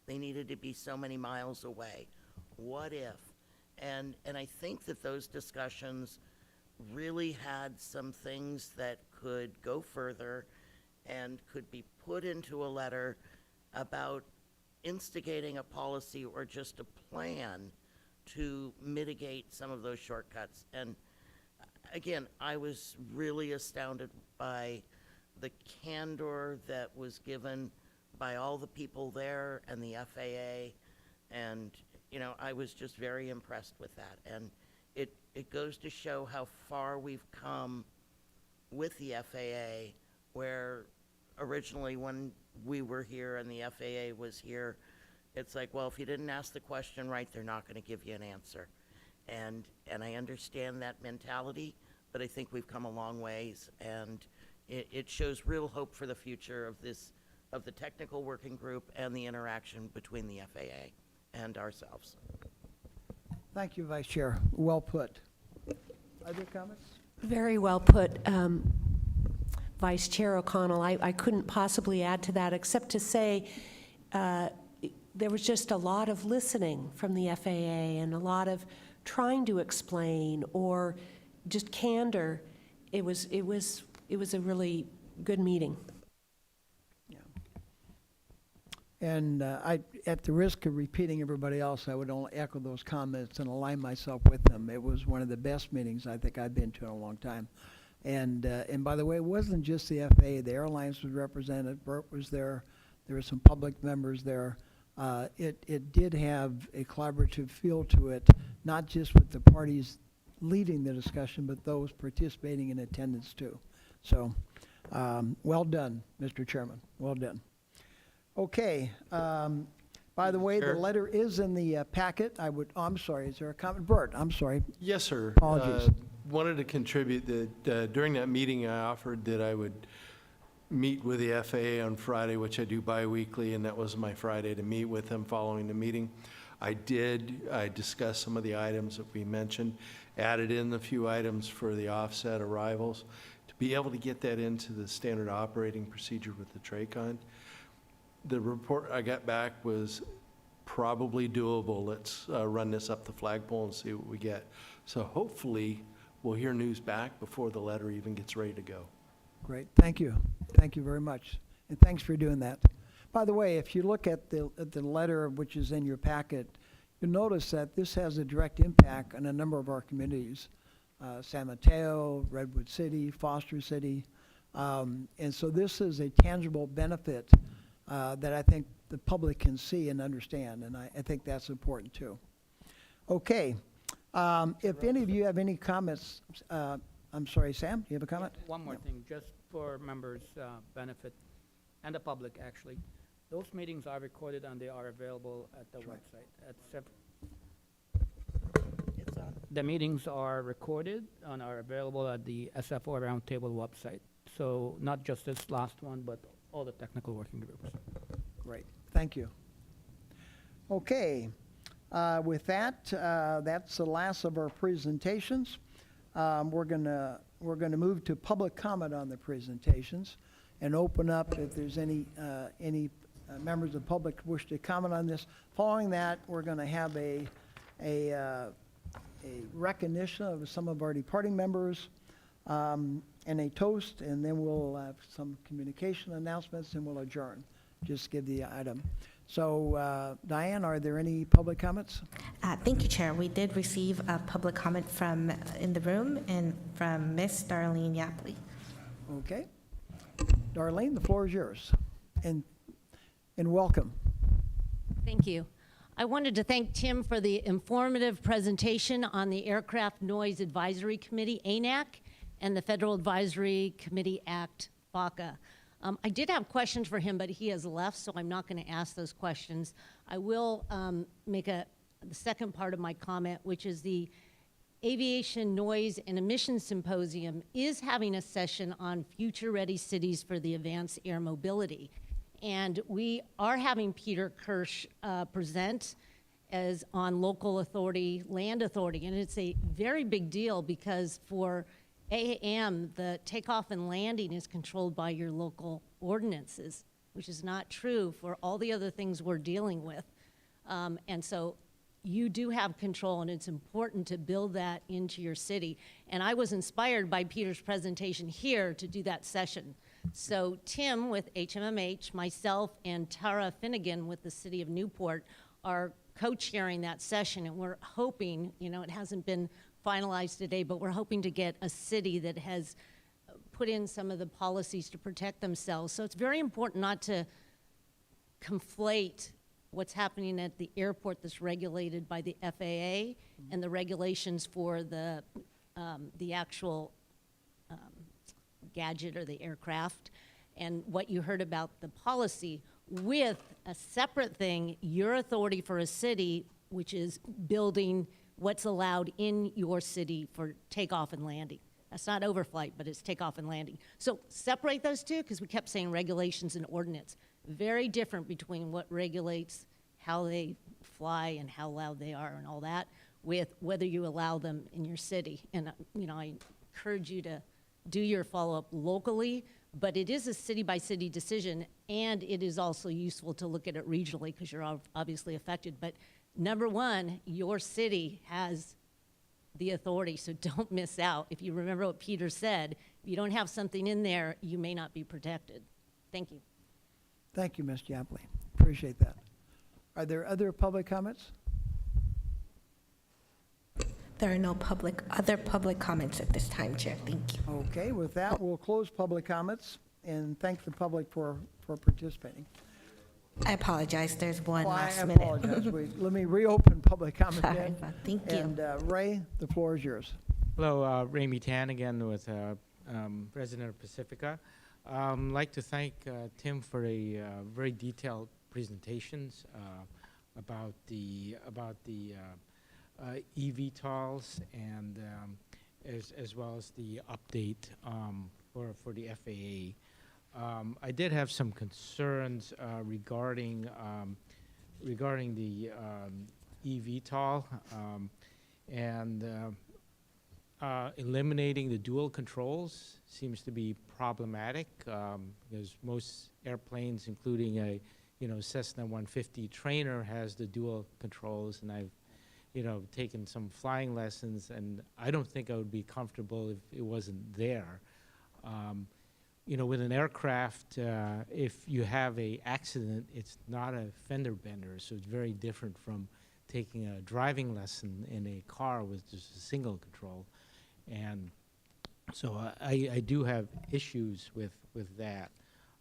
S19: they needed to be so many miles away? What if? And I think that those discussions really had some things that could go further and could be put into a letter about instigating a policy or just a plan to mitigate some of those shortcuts. And again, I was really astounded by the candor that was given by all the people there and the FAA. And, you know, I was just very impressed with that. And it goes to show how far we've come with the FAA, where originally when we were here and the FAA was here, it's like, well, if you didn't ask the question right, they're not going to give you an answer. And I understand that mentality, but I think we've come a long ways, and it shows real hope for the future of the technical working group and the interaction between the FAA and ourselves.
S1: Thank you, Vice Chair. Well put. Other comments?
S12: Very well put, Vice Chair O'Connell. I couldn't possibly add to that except to say there was just a lot of listening from the FAA and a lot of trying to explain or just candor. It was a really good meeting.
S1: Yeah. And at the risk of repeating everybody else, I would only echo those comments and align myself with them. It was one of the best meetings I think I've been to in a long time. And by the way, it wasn't just the FAA. The airlines was represented. Bert was there. There were some public members there. It did have a collaborative feel to it, not just with the parties leading the discussion, but those participating in attendance too. So, well done, Mr. Chairman. Well done. Okay. By the way, the letter is in the packet. I'm sorry, is there a comment? Bert, I'm sorry.
S5: Yes, sir.
S1: Apologies.
S5: Wanted to contribute that during that meeting I offered that I would meet with the FAA on Friday, which I do bi-weekly, and that was my Friday to meet with them following the meeting. I discussed some of the items that we mentioned, added in a few items for the offset arrivals, to be able to get that into the standard operating procedure with the TRACON. The report I got back was probably doable. Let's run this up the flagpole and see what we get. So hopefully we'll hear news back before the letter even gets ready to go.
S1: Great, thank you. Thank you very much. And thanks for doing that. By the way, if you look at the letter which is in your packet, you'll notice that this has a direct impact on a number of our communities. San Mateo, Redwood City, Foster City. And so this is a tangible benefit that I think the public can see and understand, and I think that's important too. Okay, if any of you have any comments, I'm sorry, Sam, do you have a comment?
S18: One more thing, just for members' benefit, and the public, actually. Those meetings are recorded and they are available at the website. The meetings are recorded and are available at the SFO Roundtable website. So not just this last one, but all the technical working groups.
S1: Great, thank you. Okay, with that, that's the last of our presentations. We're gonna move to public comment on the presentations and open up if there's any members of the public wish to comment on this. Following that, we're gonna have a recognition of some of our departing members and a toast, and then we'll have some communication announcements and we'll adjourn. Just give the item. So, Diane, are there any public comments?
S3: Thank you, Chair. We did receive a public comment from in the room and from Miss Darlene Yapley.
S1: Okay. Darlene, the floor is yours. And welcome.
S20: Thank you. I wanted to thank Tim for the informative presentation on the Aircraft Noise Advisory Committee, ANAC, and the Federal Advisory Committee Act, FACA. I did have questions for him, but he has left, so I'm not going to ask those questions. I will make the second part of my comment, which is the Aviation Noise and Emissions Symposium is having a session on future-ready cities for the advanced air mobility. And we are having Peter Kirsch present as on local authority, land authority. And it's a very big deal because for AAM, the takeoff and landing is controlled by your local ordinances, which is not true for all the other things we're dealing with. And so you do have control, and it's important to build that into your city. And I was inspired by Peter's presentation here to do that session. So Tim with HMMH, myself, and Tara Finnegan with the City of Newport are co-chairing that session, and we're hoping, it hasn't been finalized today, but we're hoping to get a city that has put in some of the policies to protect themselves. So it's very important not to conflate what's happening at the airport that's regulated by the FAA and the regulations for the actual gadget or the aircraft, and what you heard about the policy with a separate thing, your authority for a city, which is building what's allowed in your city for takeoff and landing. That's not overflight, but it's takeoff and landing. So separate those two, because we kept saying regulations and ordinance. Very different between what regulates how they fly and how loud they are and all that, with whether you allow them in your city. And, I encourage you to do your follow-up locally, but it is a city-by-city decision, and it is also useful to look at it regionally, because you're obviously affected. But number one, your city has the authority, so don't miss out. If you remember what Peter said, if you don't have something in there, you may not be protected. Thank you.
S1: Thank you, Ms. Japley. Appreciate that. Are there other public comments?
S3: There are no other public comments at this time, Chair. Thank you.
S1: Okay, with that, we'll close public comments and thank the public for participating.
S3: I apologize, there's one
S1: Oh,
S3: last
S1: I
S3: minute.
S1: apologize. Let me reopen public comment
S3: Sorry
S1: then.
S3: about- thank you.
S1: And Ray, the floor is yours.
S11: Hello, Ramey Tan again with President of Pacifica. I'd like to thank Tim for a very detailed presentations about the eVTOLs and as well as the update for the FAA. I did have some concerns regarding the eVTOL and eliminating the dual controls seems to be problematic because most airplanes, including a Cessna 150 trainer, has the dual controls, and I've taken some flying lessons, and I don't think I would be comfortable if it wasn't there. With an aircraft, if you have a accident, it's not a fender bender, so it's very different from taking a driving lesson in a car with just a single control. And so I do have issues with that.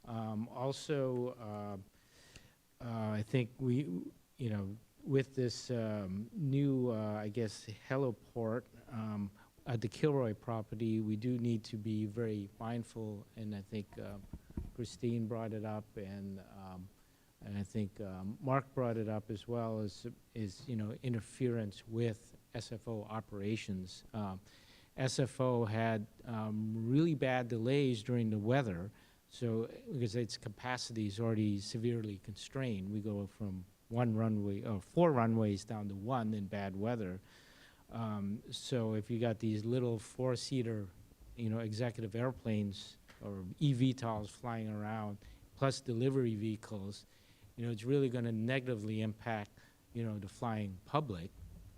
S11: Also, I think with this new, I guess, heliport at the Kilroy property, we do need to be very mindful, and I think Christine brought it up, and I think Mark brought it up as well, is interference with SFO operations. SFO had really bad delays during the weather, so because its capacity is already severely constrained. We go from 4 runways down to 1 in bad weather. So if you got these little 4-seater, executive airplanes or eVTOLs flying around, plus delivery vehicles, it's really going to negatively impact, the flying public,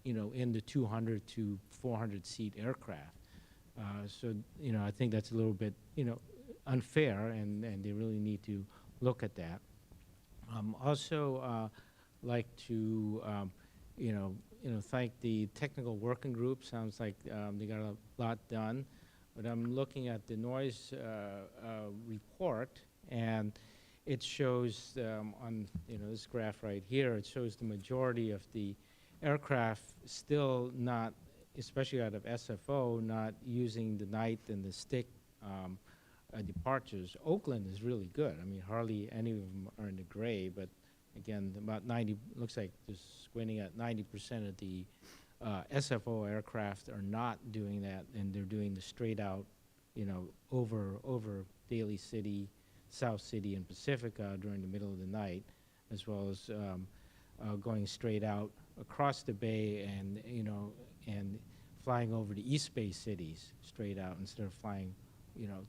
S11: in the 200 to 400 seat aircraft. So, I think that's a little bit, unfair, and they really need to look at that. Also, like to, thank the technical working group. Sounds like they got a lot done. But I'm looking at the noise report, and it shows on this graph right here, it shows the majority of the aircraft still not, especially out of SFO, not using the night and the STIK departures. Oakland is really good. I mean, hardly any of them are in the gray, but again, about 90, looks like just squinting at 90% of the SFO aircraft are not doing that, and they're doing the straight out, over Daly City, South City, and Pacifica during the middle of the night, as well as going straight out across the bay and, and flying over the East Bay cities straight out instead of flying,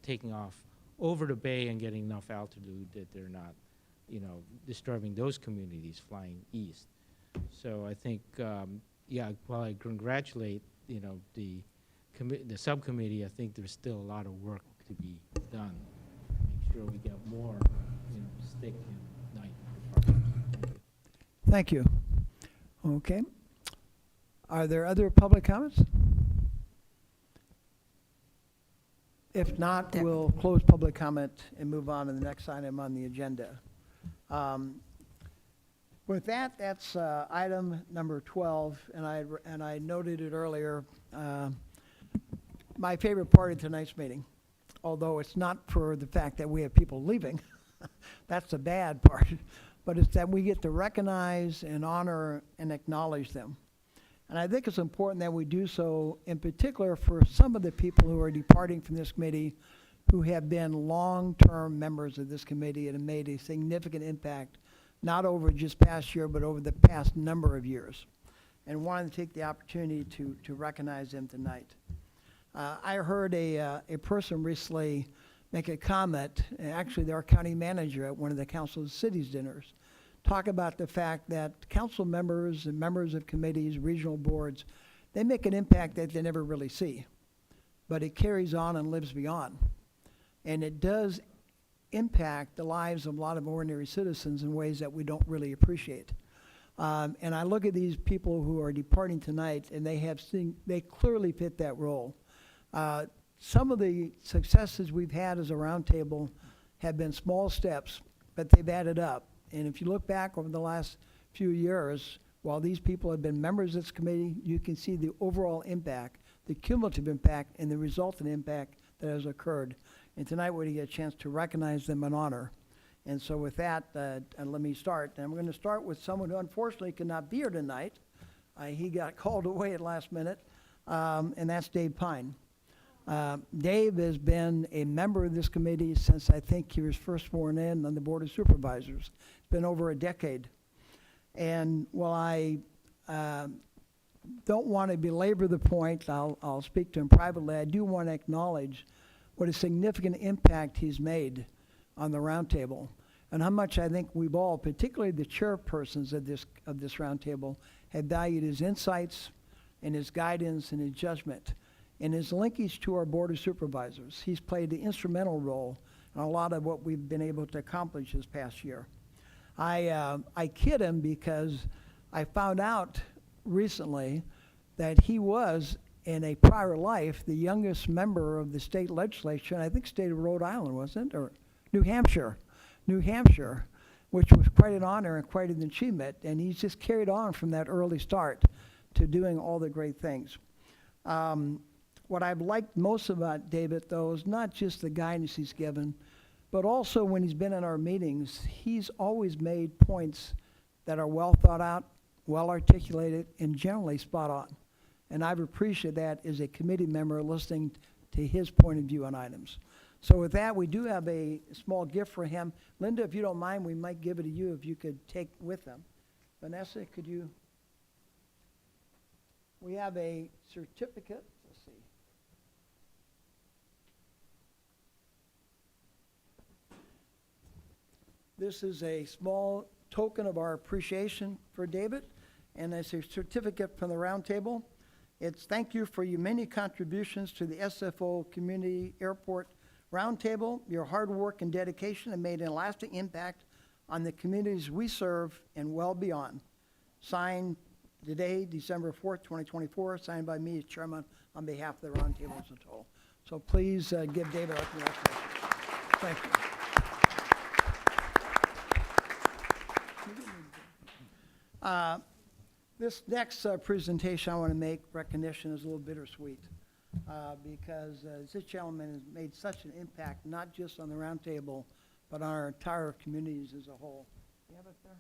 S11: taking off over the bay and getting enough altitude that they're not, disturbing those communities flying east. So I think, while I congratulate, the subcommittee, I think there's still a lot of work to be done. Make sure we get more, STIK and night.
S1: Thank you. Okay. Are there other public comments? If not, we'll close public comment and move on to the next item on the agenda. With that, that's item number 12, and I noted it earlier. My favorite part of tonight's meeting, although it's not for the fact that we have people leaving, that's the bad part, but it's that we get to recognize and honor and acknowledge them. And I think it's important that we do so, in particular for some of the people who are departing from this committee who have been long-term members of this committee and have made a significant impact, not over just past year, but over the past number of years. And wanted to take the opportunity to recognize them tonight. I heard a person recently make a comment, actually our county manager at one of the Council of Cities dinners, talk about the fact that council members and members of committees, regional boards, they make an impact that they never really see, but it carries on and lives beyond. And it does impact the lives of a lot of ordinary citizens in ways that we don't really appreciate. And I look at these people who are departing tonight, and they clearly fit that role. Some of the successes we've had as a roundtable have been small steps, but they've added up. And if you look back over the last few years, while these people have been members of this committee, you can see the overall impact, the cumulative impact, and the resultant impact that has occurred. And tonight we're going to get a chance to recognize them in honor. And so with that, and let me start. And I'm going to start with someone who unfortunately could not be here tonight. He got called away at last minute, and that's Dave Pine. Dave has been a member of this committee since I think he was first sworn in on the Board of Supervisors. It's been over a decade. And while I don't want to belabor the point, I'll speak to him privately, I do want to acknowledge what a significant impact he's made on the roundtable and how much I think we've all, particularly the chairpersons of this roundtable, have valued his insights and his guidance and his judgment. And his linkage to our Board of Supervisors. He's played the instrumental role in a lot of what we've been able to accomplish this past year. I kid him because I found out recently that he was, in a prior life, the youngest member of the state legislature, I think state of Rhode Island, wasn't it? Or New Hampshire, which was quite an honor and quite an achievement. And he's just carried on from that early start to doing all the great things. What I've liked most about David, though, is not just the guidance he's given, but also when he's been in our meetings, he's always made points that are well thought out, well articulated, and generally spot on. And I've appreciated that as a committee member listening to his point of view on items. So with that, we do have a small gift for him. Linda, if you don't mind, we might give it to you if you could take with them. Vanessa, could you? We have a certificate. Let's see. This is a small token of our appreciation for David, and it's a certificate from the Roundtable. It's thank you for your many contributions to the SFO Community Airport Roundtable. Your hard work and dedication have made a lasting impact on the communities we serve and well beyond. Signed today, December 4th, 2024, signed by me as chairman on behalf of the Roundtable as a whole. So please give David our congratulations. Thank you. This next presentation I want to make, recognition, is a little bittersweet because this gentleman has made such an impact, not just on the Roundtable, but on our entire communities as a whole. You have it there?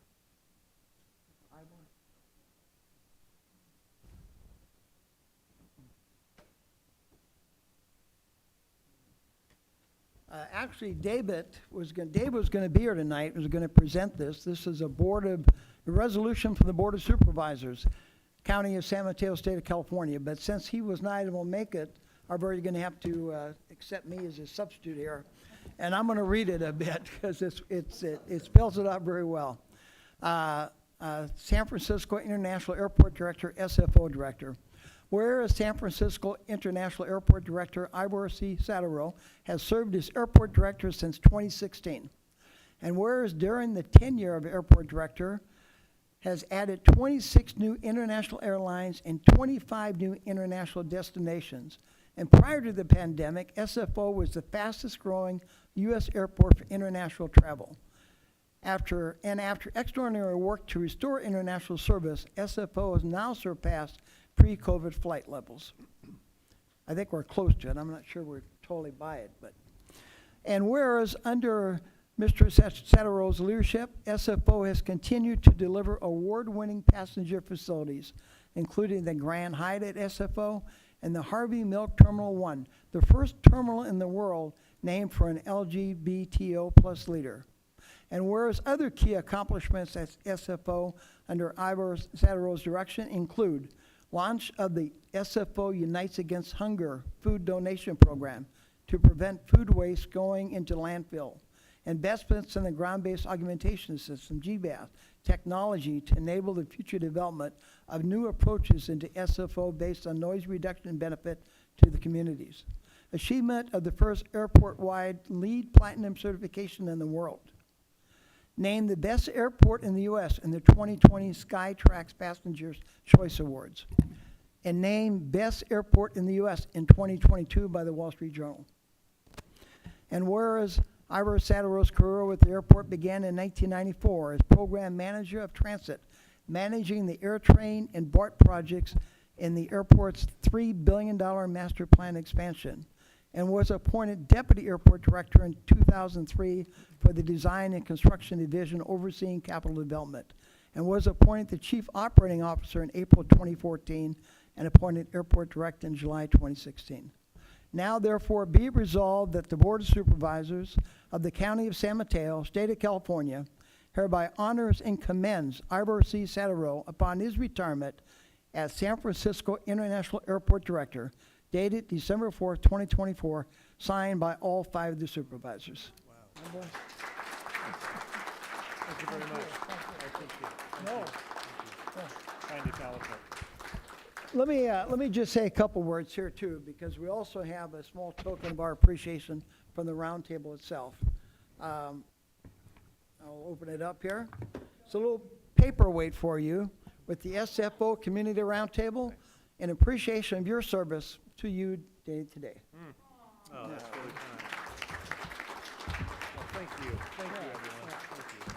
S1: Actually, David was going to be here tonight, was going to present this. This is a resolution from the Board of Supervisors, County of San Mateo, State of California. But since he was not able to make it, I'm very going to have to accept me as a substitute here. And I'm going to read it a bit because it spells it out very well. San Francisco International Airport Director, SFO Director. Whereas San Francisco International Airport Director Ivor C. Satero has served as airport director since 2016. And whereas during the tenure of airport director has added 26 new international airlines and 25 new international destinations. And prior to the pandemic, SFO was the fastest growing U.S. airport for international travel. After extraordinary work to restore international service, SFO has now surpassed pre-COVID flight levels. I think we're close to it. I'm not sure we're totally by it, but. And whereas under Mr. Satero's leadership, SFO has continued to deliver award-winning passenger facilities including the Grand Hyatt at SFO and the Harvey Milk Terminal 1, the first terminal in the world named for an LGBTO plus leader. And whereas other key accomplishments at SFO under Ivor Sadaro's direction include launch of the SFO Unites Against Hunger food donation program to prevent food waste going into landfill, investments in the ground-based augmentation system, GBAS, technology to enable the future development of new approaches into SFO based on noise reduction benefit to the communities. Achievement of the first airport-wide LEED Platinum certification in the world. Named the best airport in the U.S. in the 2020 Skytrax Passengers Choice Awards. And named best airport in the U.S. in 2022 by the Wall Street Journal. And whereas Ivor Sadaro's career with the airport began in 1994 as program manager of transit, managing the AirTrain and BART projects in the airport's $3 billion master plan expansion, and was appointed deputy airport director in 2003 for the design and construction division overseeing capital development, and was appointed the chief operating officer in April 2014 and appointed airport director in July 2016. Now therefore be it resolved that the Board of Supervisors of the County of San Mateo, State of California, hereby honors and commends Ivor C. Sadaro upon his retirement as San Francisco International Airport Director, dated December 4th, 2024, signed by all 5 of the supervisors. Wow.
S15: Thank you very much. Thank you.
S1: Let me just say a couple words here too, because we also have a small token of our appreciation from the roundtable itself. I'll open it up here. It's a little paperweight for you with the SFO Community Roundtable in appreciation of your service to you day today.
S15: Oh, that's really kind. Well, thank you. Thank you, everyone. Thank you.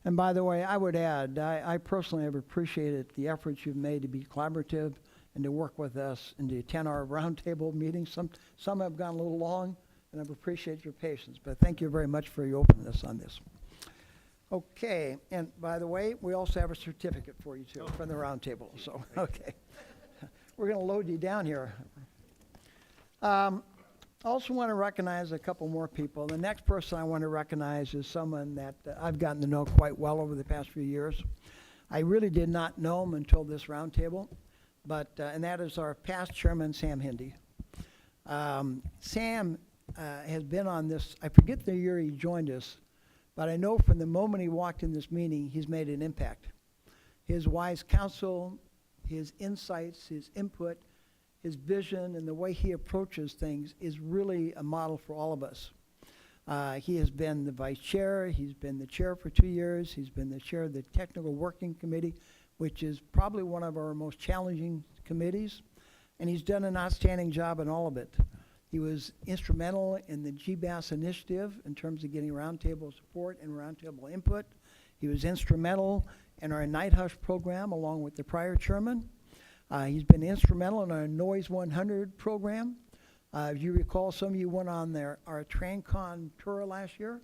S1: And by the way, I would add, I personally have appreciated the efforts you've made to be collaborative and to work with us and to attend our roundtable meetings. Some have gone a little long, and I've appreciated your patience, but thank you very much for your openness on this. Okay, and by the way, we also have a certificate for you too from the roundtable, so, okay. We're gonna load you down here. Also want to recognize a couple more people. The next person I want to recognize is someone that I've gotten to know quite well over the past few years. I really did not know him until this roundtable, but, and that is our past chairman, Sam Hindy. Sam has been on this, I forget the year he joined us, but I know from the moment he walked in this meeting, he's made an impact. His wise counsel, his insights, his input, his vision, and the way he approaches things is really a model for all of us. He has been the vice chair, he's been the chair for 2 years, he's been the chair of the Technical Working Committee, which is probably one of our most challenging committees, and he's done an outstanding job in all of it. He was instrumental in the GBAS initiative in terms of getting roundtable support and roundtable input. He was instrumental in our Night Hush program along with the prior chairman. He's been instrumental in our Noise 100 program. If you recall, some of you went on our TrainCon tour last year,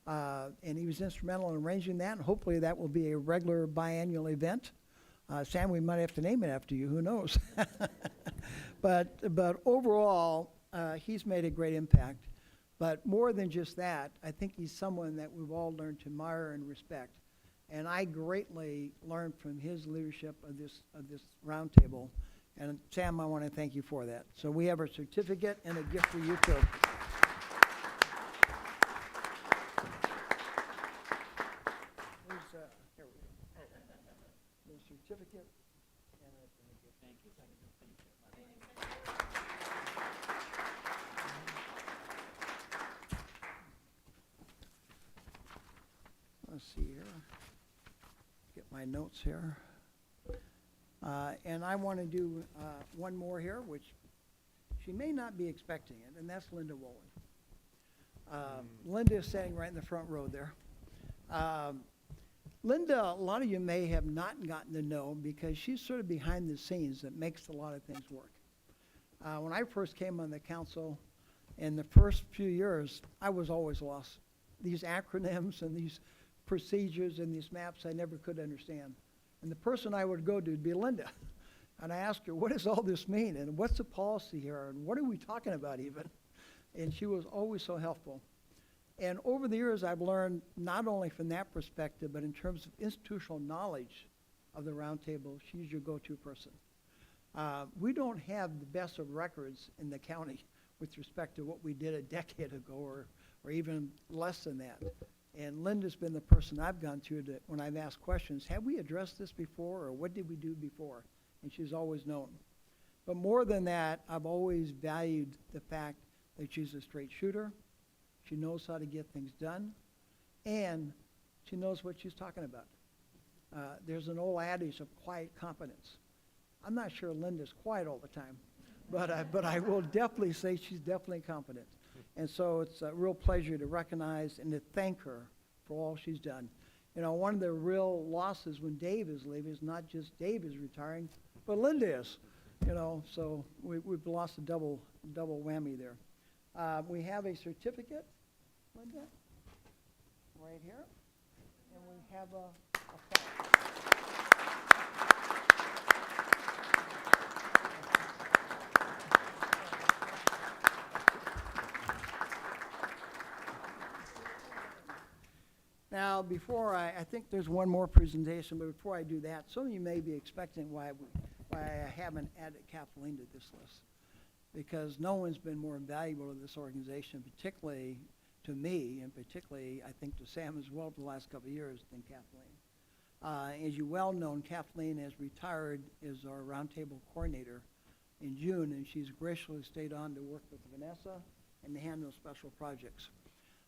S1: and he was instrumental in arranging that, and hopefully that will be a regular biannual event. Sam, we might have to name it after you, who knows? But overall, he's made a great impact. But more than just that, I think he's someone that we've all learned to admire and respect. And I greatly learned from his leadership of this roundtable. And Sam, I want to thank you for that. So we have a certificate and a gift for you too. Here we go. The certificate and a gift. Thank you. Let's see here. Get my notes here. And I want to do one more here, which she may not be expecting it, and that's Linda Wolin. Linda is sitting right in the front row there. Linda, a lot of you may have not gotten to know because she's sort of behind the scenes that makes a lot of things work. When I first came on the council, in the first few years, I was always lost. These acronyms and these procedures and these maps I never could understand. And the person I would go to would be Linda. And I asked her, what does all this mean? And what's the policy here? And what are we talking about even? And she was always so helpful. And over the years, I've learned not only from that perspective, but in terms of institutional knowledge of the Roundtable, she's your go-to person. We don't have the best of records in the county with respect to what we did a decade ago or even less than that. And Linda's been the person I've gone to that when I've asked questions, have we addressed this before or what did we do before? And she's always known. But more than that, I've always valued the fact that she's a straight shooter. She knows how to get things done, and she knows what she's talking about. There's an old adage of quiet competence. I'm not sure Linda's quiet all the time, but I will definitely say she's definitely competent. And so it's a real pleasure to recognize and to thank her for all she's done. You know, one of the real losses when Dave is leaving is not just Dave is retiring, but Linda is. You know, so we've lost a double whammy there. We have a certificate, Linda, right here, and we have a plaque. Now, before I think there's one more presentation, but before I do that, some of you may be expecting why I haven't added Kathleen to this list. Because no one's been more valuable to this organization, particularly to me, and particularly, I think, to Sam as well for the last couple of years than Kathleen. As you well know, Kathleen has retired as our Roundtable coordinator in June, and she's graciously stayed on to work with Vanessa and to handle special projects.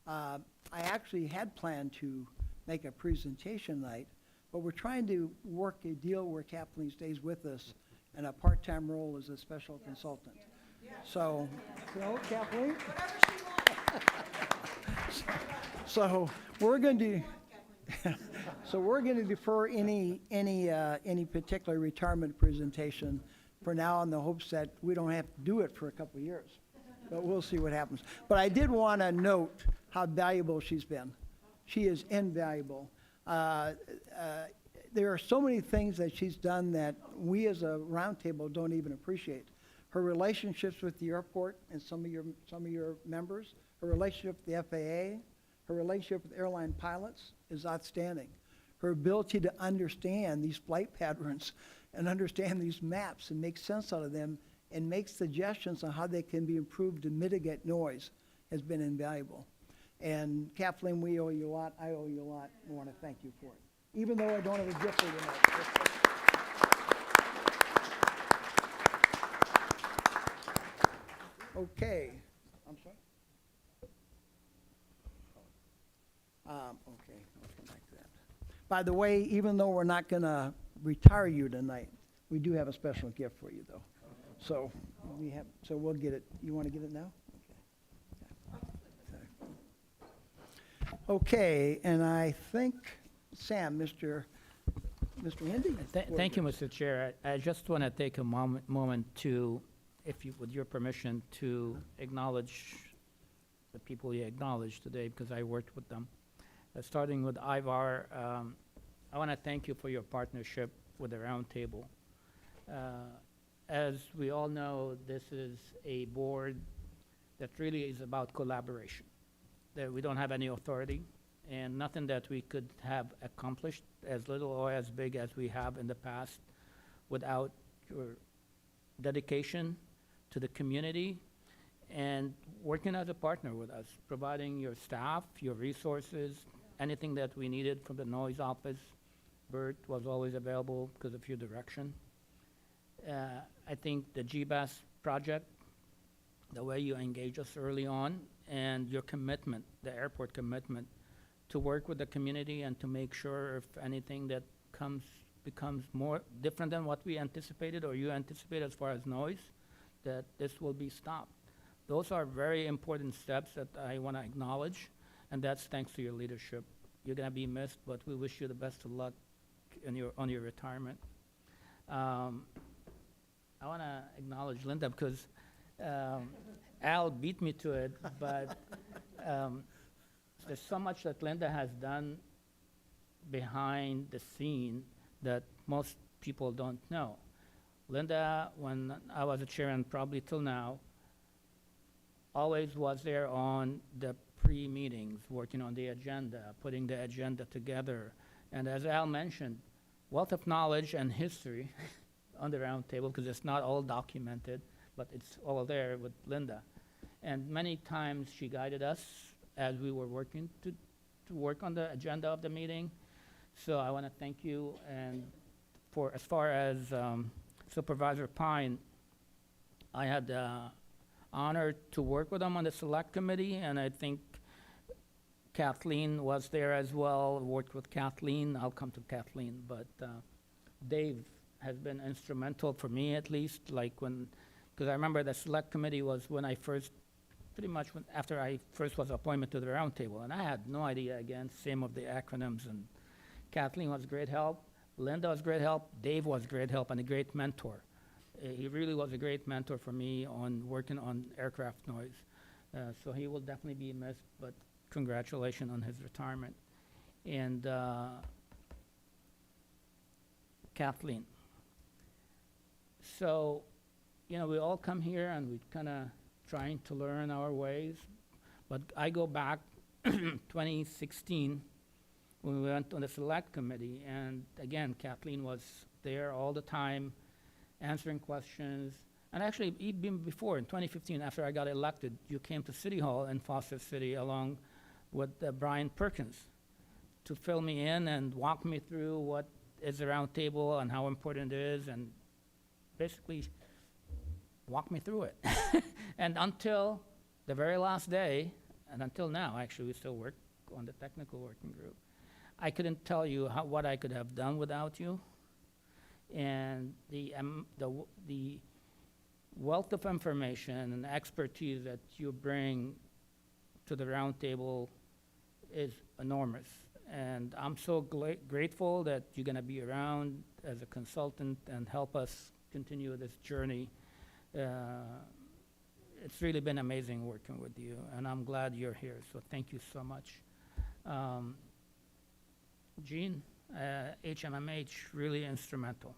S1: I actually had planned to make a presentation night, but we're trying to work a deal where Kathleen stays with us in a part-time role as a special consultant. So, you know, Kathleen? So we're going to defer any particular retirement presentation for now in the hopes that we don't have to do it for a couple of years. But we'll see what happens. But I did want to note how valuable she's been. She is invaluable. There are so many things that she's done that we as a Roundtable don't even appreciate. Her relationships with the airport and some of your members, her relationship with the FAA, her relationship with airline pilots is outstanding. Her ability to understand these flight patterns and understand these maps and make sense out of them and make suggestions on how they can be improved to mitigate noise has been invaluable. And Kathleen, we owe you a lot. I owe you a lot. I want to thank you for it, even though I don't have a gift for you tonight. Okay. I'm sorry? Okay, I'll come back to that. By the way, even though we're not going to retire you tonight, we do have a special gift for you, though. So we'll get it. You want to get it now? Okay, and I think, Sam, Mr. Hindy?
S18: Thank you, Mr. Chair. I just want to take a moment to, with your permission, to acknowledge the people you acknowledged today because I worked with them. Starting with Ivar, I want to thank you for your partnership with the Roundtable. As we all know, this is a board that really is about collaboration. That we don't have any authority, and nothing that we could have accomplished, as little or as big as we have in the past, without your dedication to the community and working as a partner with us, providing your staff, your resources, anything that we needed from the noise office. Bert was always available because of your direction. I think the GBAS project, the way you engage us early on, and your commitment, the airport commitment, to work with the community and to make sure if anything that becomes more different than what we anticipated or you anticipate as far as noise, that this will be stopped. Those are very important steps that I want to acknowledge, and that's thanks to your leadership. You're going to be missed, but we wish you the best of luck on your retirement. I want to acknowledge Linda because Al beat me to it, but there's so much that Linda has done behind the scene that most people don't know. Linda, when I was a chair and probably till now, always was there on the pre-meetings, working on the agenda, putting the agenda together. And as Al mentioned, wealth of knowledge and history on the roundtable, because it's not all documented, but it's all there with Linda. And many times she guided us as we were working to work on the agenda of the meeting. So I want to thank you. And for as far as Supervisor Pine, I had the honor to work with him on the select committee, and I think Kathleen was there as well, worked with Kathleen. I'll come to Kathleen, but Dave has been instrumental for me, at least, like because I remember the select committee was when I first, pretty much after I first was appointed to the roundtable, and I had no idea, again, same of the acronyms, and Kathleen was great help, Linda was great help, Dave was great help, and a great mentor. He really was a great mentor for me on working on aircraft noise. So he will definitely be missed, but congratulations on his retirement. And Kathleen. So, we all come here and we kind of trying to learn our ways. But I go back 2016 when we went on the select committee, and again, Kathleen was there all the time, answering questions. And actually, even before, in 2015, after I got elected, you came to City Hall in Foster City along with Brian Perkins to fill me in and walk me through what is the roundtable and how important it is, and basically walk me through it. And until the very last day, and until now, actually, we still work on the technical working group, I couldn't tell you what I could have done without you. And the wealth of information and expertise that you bring to the roundtable is enormous. And I'm so grateful that you're going to be around as a consultant and help us continue this journey. It's really been amazing working with you, and I'm glad you're here, so thank you so much. Gene, HMMH, really instrumental.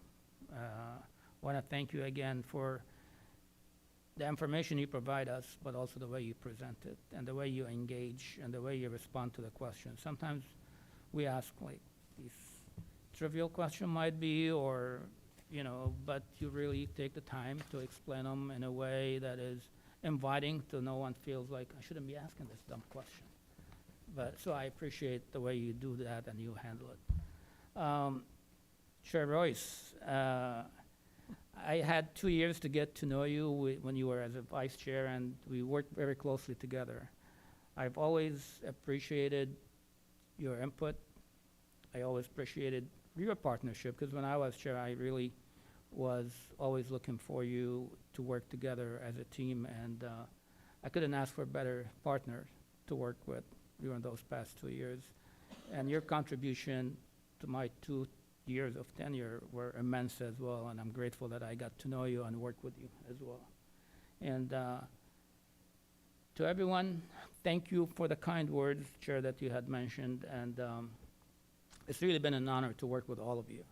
S18: Want to thank you again for the information you provide us, but also the way you present it, and the way you engage, and the way you respond to the questions. Sometimes we ask like these trivial question might be, or, but you really take the time to explain them in a way that is inviting, so no one feels like, I shouldn't be asking this dumb question. But, so I appreciate the way you do that and you handle it. Chair Royce, I had 2 years to get to know you when you were as a vice chair, and we worked very closely together. I've always appreciated your input. I always appreciated your partnership, because when I was chair, I really was always looking for you to work together as a team, and I couldn't ask for a better partner to work with during those past 2 years. And your contribution to my 2 years of tenure were immense as well, and I'm grateful that I got to know you and work with you as well. And to everyone, thank you for the kind words, Chair, that you had mentioned, and it's really been an honor to work with all of you.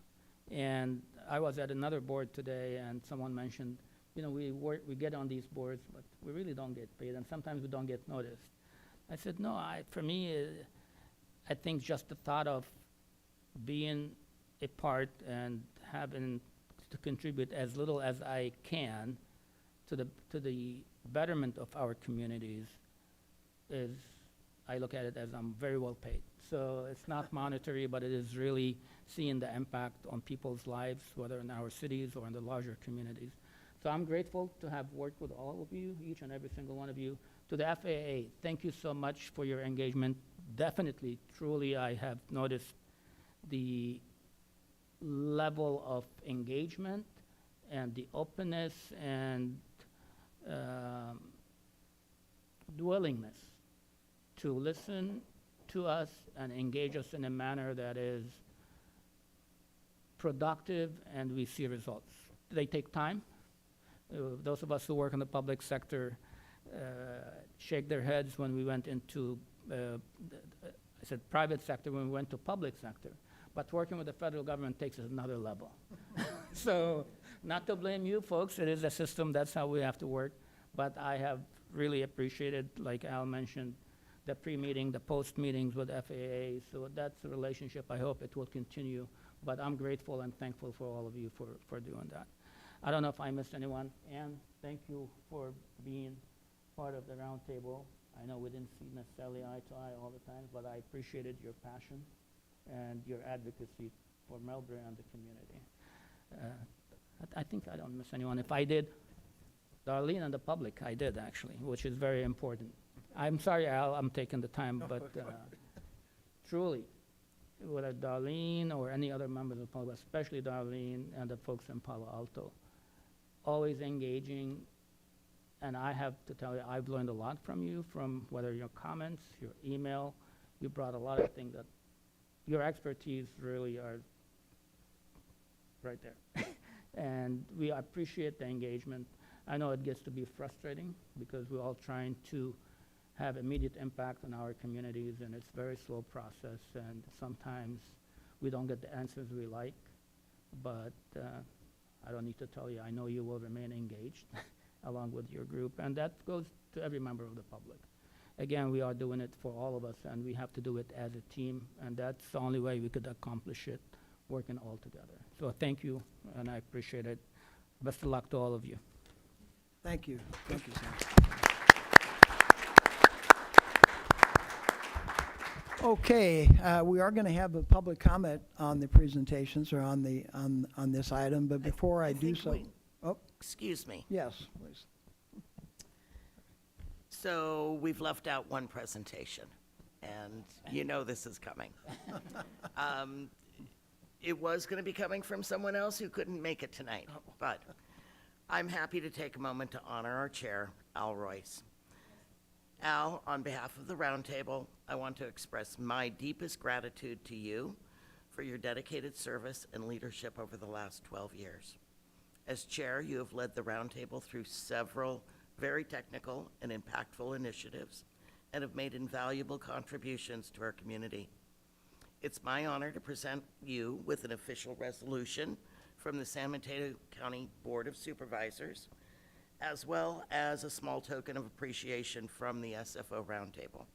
S18: And I was at another board today, and someone mentioned, we get on these boards, but we really don't get paid, and sometimes we don't get noticed. I said, no, for me, I think just the thought of being a part and having to contribute as little as I can to the betterment of our communities is, I look at it as I'm very well paid. So it's not monetary, but it is really seeing the impact on people's lives, whether in our cities or in the larger communities. So I'm grateful to have worked with all of you, each and every single one of you. To the FAA, thank you so much for your engagement. Definitely, truly, I have noticed the level of engagement and the openness and willingness to listen to us and engage us in a manner that is productive, and we see results. They take time. Those of us who work in the public sector shake their heads when we went into, I said private sector when we went to public sector. But working with the federal government takes us another level. So not to blame you folks, it is a system, that's how we have to work. But I have really appreciated, like Al mentioned, the pre-meeting, the post-meetings with FAA. So that's a relationship. I hope it will continue. But I'm grateful and thankful for all of you for doing that. I don't know if I missed anyone. Ann, thank you for being part of the roundtable. I know we didn't see necessarily eye to eye all the time, but I appreciated your passion and your advocacy for Melbourne and the community. I think I don't miss anyone. If I did, Darlene and the public, I did actually, which is very important. I'm sorry, Al, I'm taking the time, but truly, whether Darlene or any other members of the public, especially Darlene and the folks in Palo Alto, always engaging. And I have to tell you, I've learned a lot from you, from whether your comments, your email. You brought a lot of things that your expertise really are right there. And we appreciate the engagement. I know it gets to be frustrating because we're all trying to have immediate impact on our communities, and it's a very slow process, and sometimes we don't get the answers we like, but I don't need to tell you, I know you will remain engaged along with your group, and that goes to every member of the public. Again, we are doing it for all of us, and we have to do it as a team, and that's the only way we could accomplish it, working all together. So thank you, and I appreciate it. Best of luck to all of you.
S1: Thank you. Thank you, Sam. Okay, we are going to have a public comment on the presentations or on this item, but before I do so,
S19: Excuse me.
S1: yes, please.
S19: So we've left out one presentation, and you know this is coming. It was going to be coming from someone else who couldn't make it tonight, but I'm happy to take a moment to honor our chair, Al Royce. Al, on behalf of the Roundtable, I want to express my deepest gratitude to you for your dedicated service and leadership over the last 12 years. As chair, you have led the Roundtable through several very technical and impactful initiatives and have made invaluable contributions to our community. It's my honor to present you with an official resolution from the San Mateo County Board of Supervisors, as well as a small token of appreciation from the SFO Roundtable.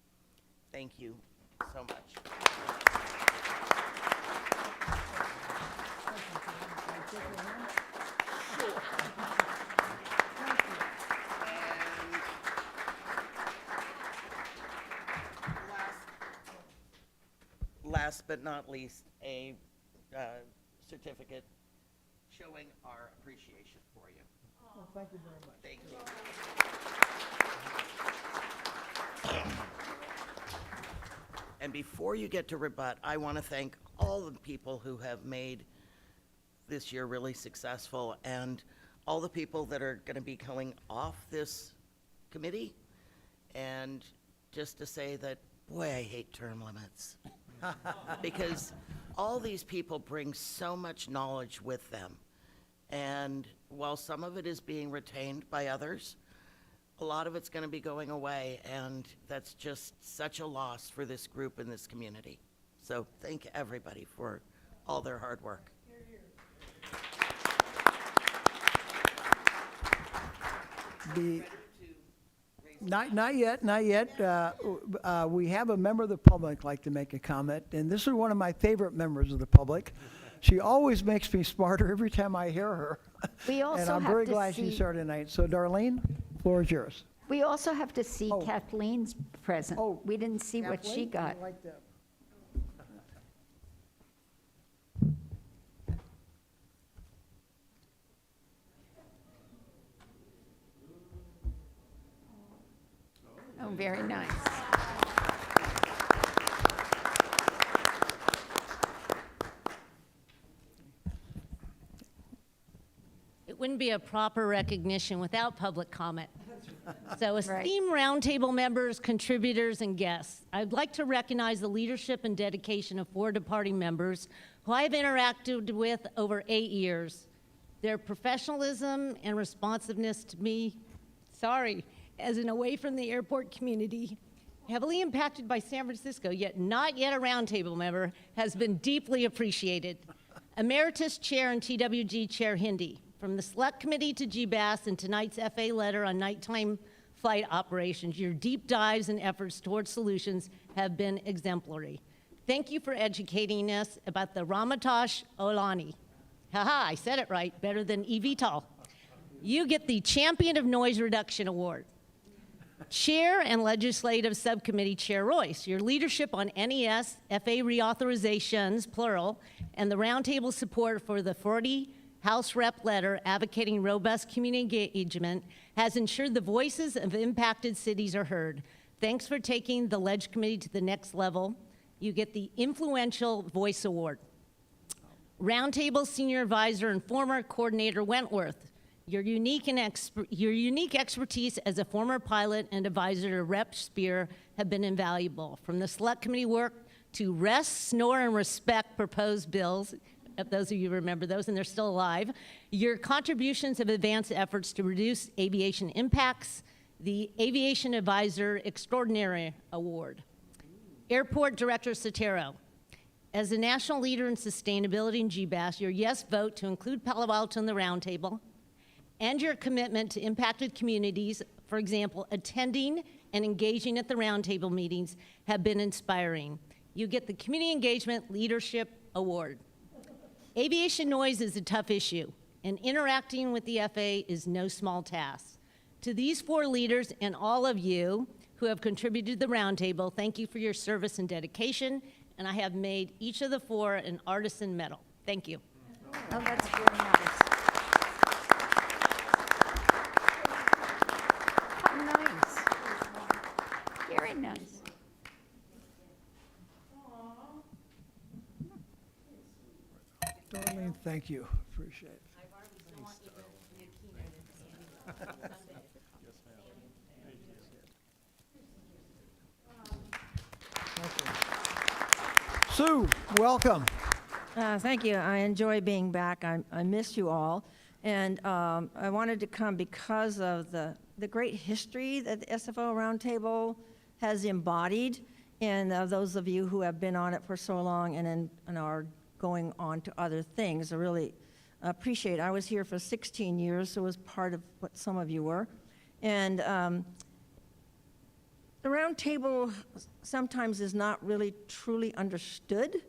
S19: Thank you so much. Last but not least, a certificate showing our appreciation for you.
S1: Well, thank you very much.
S19: Thank you. And before you get to rebut, I want to thank all the people who have made this year really successful, and all the people that are going to be going off this committee. And just to say that, boy, I hate term limits. Because all these people bring so much knowledge with them. And while some of it is being retained by others, a lot of it's going to be going away, and that's just such a loss for this group and this community. So thank everybody for all their hard work.
S1: Not yet. We have a member of the public like to make a comment, and this is one of my favorite members of the public. She always makes me smarter every time I hear her.
S14: We also
S1: and I'm
S14: have
S1: very
S14: to
S1: glad
S14: see-
S1: she's here tonight. So, Darlene, floor is yours.
S14: We also have to see Kathleen's present. We didn't see what she
S1: Kathleen,
S14: got.
S1: you like that?
S14: Oh, very nice.
S20: It wouldn't be a proper recognition without public comment. So esteemed roundtable members, contributors, and guests, I'd like to recognize the leadership and dedication of 4 departing members who I've interacted with over 8 years. Their professionalism and responsiveness to me, as an away from the airport community, heavily impacted by San Francisco, yet not yet a roundtable member, has been deeply appreciated. Emeritus Chair and TWG Chair Hindi, from the Select Committee to GBAS and tonight's FAA letter on nighttime flight operations, your deep dives and efforts towards solutions have been exemplary. Thank you for educating us about the Ramatosh Olani. Haha, I said it right, better than eVTOL. You get the Champion of Noise Reduction Award. Chair and Legislative Subcommittee Chair Royce, your leadership on NES, FAA Reauthorizations, plural, and the roundtable support for the 40 House Rep letter advocating robust community engagement has ensured the voices of impacted cities are heard. Thanks for taking the Ledge Committee to the next level. You get the Influential Voice Award. Roundtable Senior Advisor and former Coordinator Wentworth, your unique expertise as a former pilot and advisor to Rep. Spear have been invaluable. From the Select Committee work to rest, snore, and respect proposed bills, if those of you remember those and they're still alive, your contributions have advanced efforts to reduce aviation impacts, the Aviation Advisor Extraordinary Award. Airport Director Sotero, as a national leader in sustainability in GBAS, your yes vote to include Palo Alto in the roundtable, and your commitment to impacted communities, for example, attending and engaging at the roundtable meetings, have been inspiring. You get the Community Engagement Leadership Award. Aviation noise is a tough issue, and interacting with the FAA is no small task. To these 4 leaders and all of you who have contributed to the roundtable, thank you for your service and dedication, and I have made each of the 4 an artisan medal. Thank you.
S14: Oh, that's very nice. Nice. Very nice.
S1: Darlene, thank you. Appreciate it. Sue, welcome.
S21: Thank you. I enjoy being back. I miss you all. And I wanted to come because of the great history that the SFO Roundtable has embodied, and those of you who have been on it for so long and are going on to other things. I really appreciate it. I was here for 16 years, so it was part of what some of you were. And the Roundtable sometimes is not really truly understood,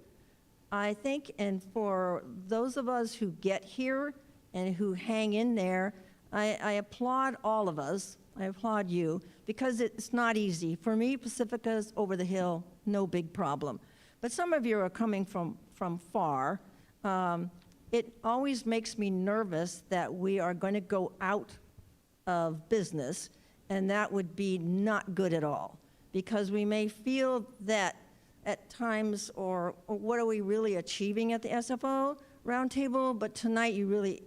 S21: I think, and for those of us who get here and who hang in there, I applaud all of us. I applaud you, because it's not easy. For me, Pacifica's over the hill, no big problem. But some of you are coming from far. It always makes me nervous that we are going to go out of business, and that would be not good at all, because we may feel that at times, or what are we really achieving at the SFO Roundtable? But tonight you really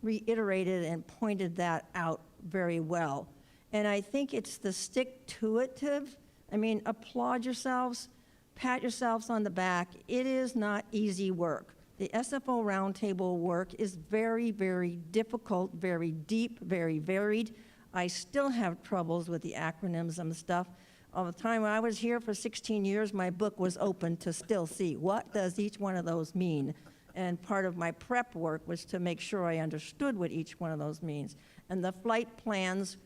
S21: reiterated and pointed that out very well. And I think it's the stick-to-itive. I mean, applaud yourselves, pat yourselves on the back. It is not easy work. The SFO Roundtable work is very, very difficult, very deep, very varied. I still have troubles with the acronyms and stuff. All the time when I was here for 16 years, my book was open to still see what does each one of those mean. And part of my prep work was to make sure I understood what each one of those means. And the flight plans,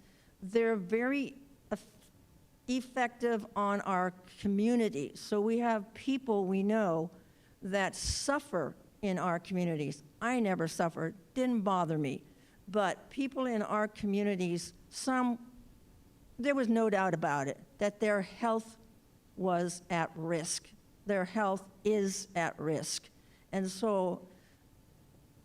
S21: they're very effective on our community. So we have people we know that suffer in our communities. I never suffered, didn't bother me. But people in our communities, there was no doubt about it, that their health was at risk. Their health is at risk. And so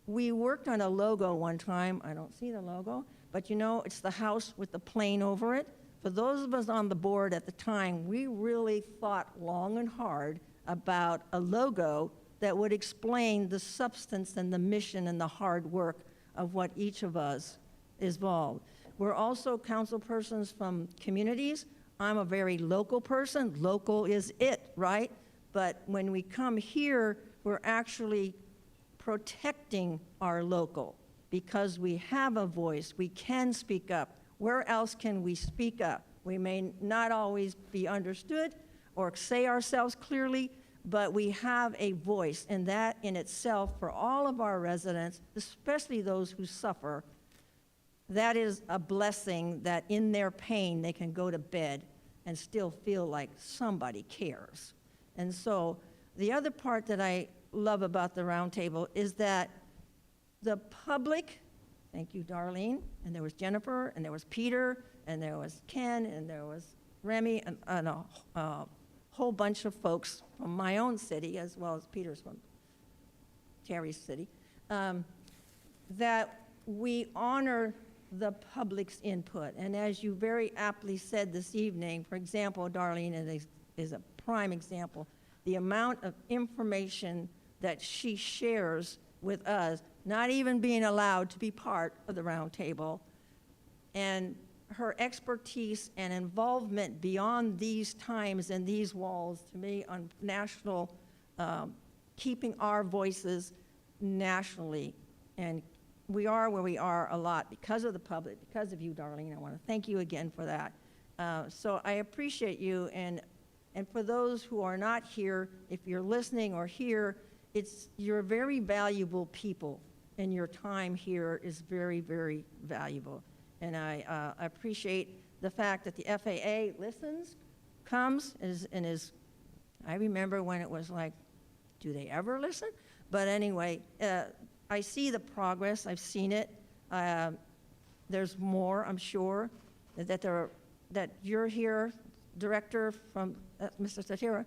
S21: we worked on a logo one time. I don't see the logo, but you know, it's the house with the plane over it. For those of us on the board at the time, we really thought long and hard about a logo that would explain the substance and the mission and the hard work of what each of us is involved. We're also council persons from communities. I'm a very local person. Local is it, right? But when we come here, we're actually protecting our local because we have a voice. We can speak up. Where else can we speak up? We may not always be understood or say ourselves clearly, but we have a voice, and that in itself, for all of our residents, especially those who suffer, that is a blessing that in their pain they can go to bed and still feel like somebody cares. And so the other part that I love about the Roundtable is that the public, thank you, Darlene, and there was Jennifer, and there was Peter, and there was Ken, and there was Remy, and a whole bunch of folks from my own city, as well as Peter's from Terry's city, that we honor the public's input. And as you very aptly said this evening, for example, Darlene is a prime example, the amount of information that she shares with us, not even being allowed to be part of the Roundtable, and her expertise and involvement beyond these times and these walls, to me, on national, keeping our voices nationally. And we are where we are a lot because of the public, because of you, Darlene. I want to thank you again for that. So I appreciate you, and for those who are not here, if you're listening or here, you're very valuable people, and your time here is very, very valuable. And I appreciate the fact that the FAA listens, comes, I remember when it was like, do they ever listen? But anyway, I see the progress, I've seen it. There's more, I'm sure, that you're here, Director from Mr. Satira,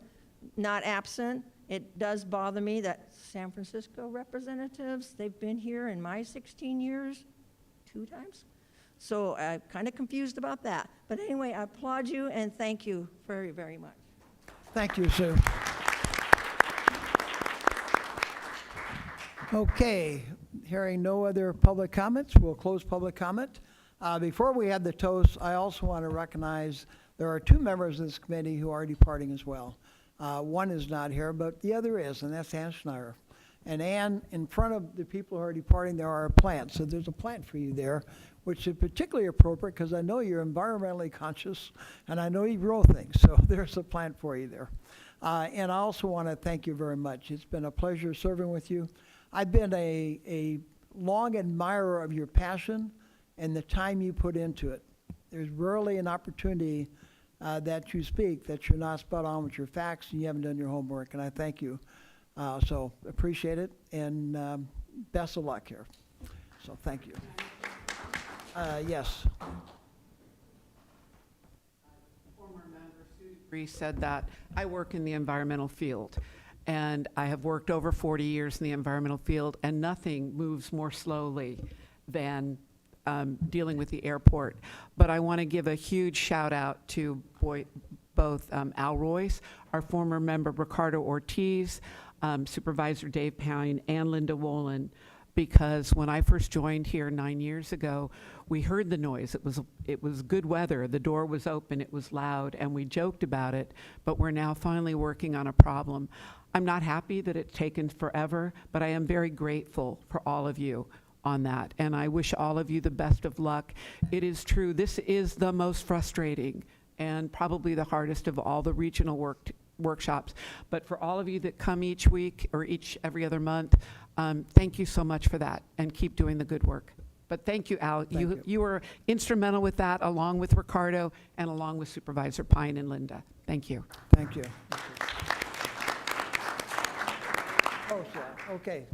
S21: not absent. It does bother me that San Francisco representatives, they've been here in my 16 years 2 times. So I'm kind of confused about that. But anyway, I applaud you and thank you very, very much.
S1: Thank you, Sue. Okay, hearing no other public comments, we'll close public comment. Before we have the toast, I also want to recognize there are 2 members of this committee who are departing as well. One is not here, but the other is, and that's Ann Schneider. And Ann, in front of the people who are departing, there are a plant. So there's a plant for you there, which is particularly appropriate because I know you're environmentally conscious, and I know you grow things. So there's a plant for you there. And I also want to thank you very much. It's been a pleasure serving with you. I've been a long admirer of your passion and the time you put into it. There's rarely an opportunity that you speak that you're not spot on with your facts and you haven't done your homework, and I thank you. So appreciate it, and best of luck here. So thank you. Yes.
S8: Former member Sue Bree said that I work in the environmental field, and I have worked over 40 years in the environmental field, and nothing moves more slowly than dealing with the airport. But I want to give a huge shout out to both Al Royce, our former member Ricardo Ortiz, Supervisor Dave Pine, and Linda Wolin, because when I first joined here 9 years ago, we heard the noise. It was good weather. The door was open. It was loud, and we joked about it. But we're now finally working on a problem. I'm not happy that it's taken forever, but I am very grateful for all of you on that, and I wish all of you the best of luck. It is true, this is the most frustrating and probably the hardest of all the regional workshops. But for all of you that come each week or every other month, thank you so much for that, and keep doing the good work. But thank you, Al. You were instrumental with that, along with Ricardo and along with Supervisor Pine and Linda. Thank you.
S1: Thank you. Oh, sure. Okay.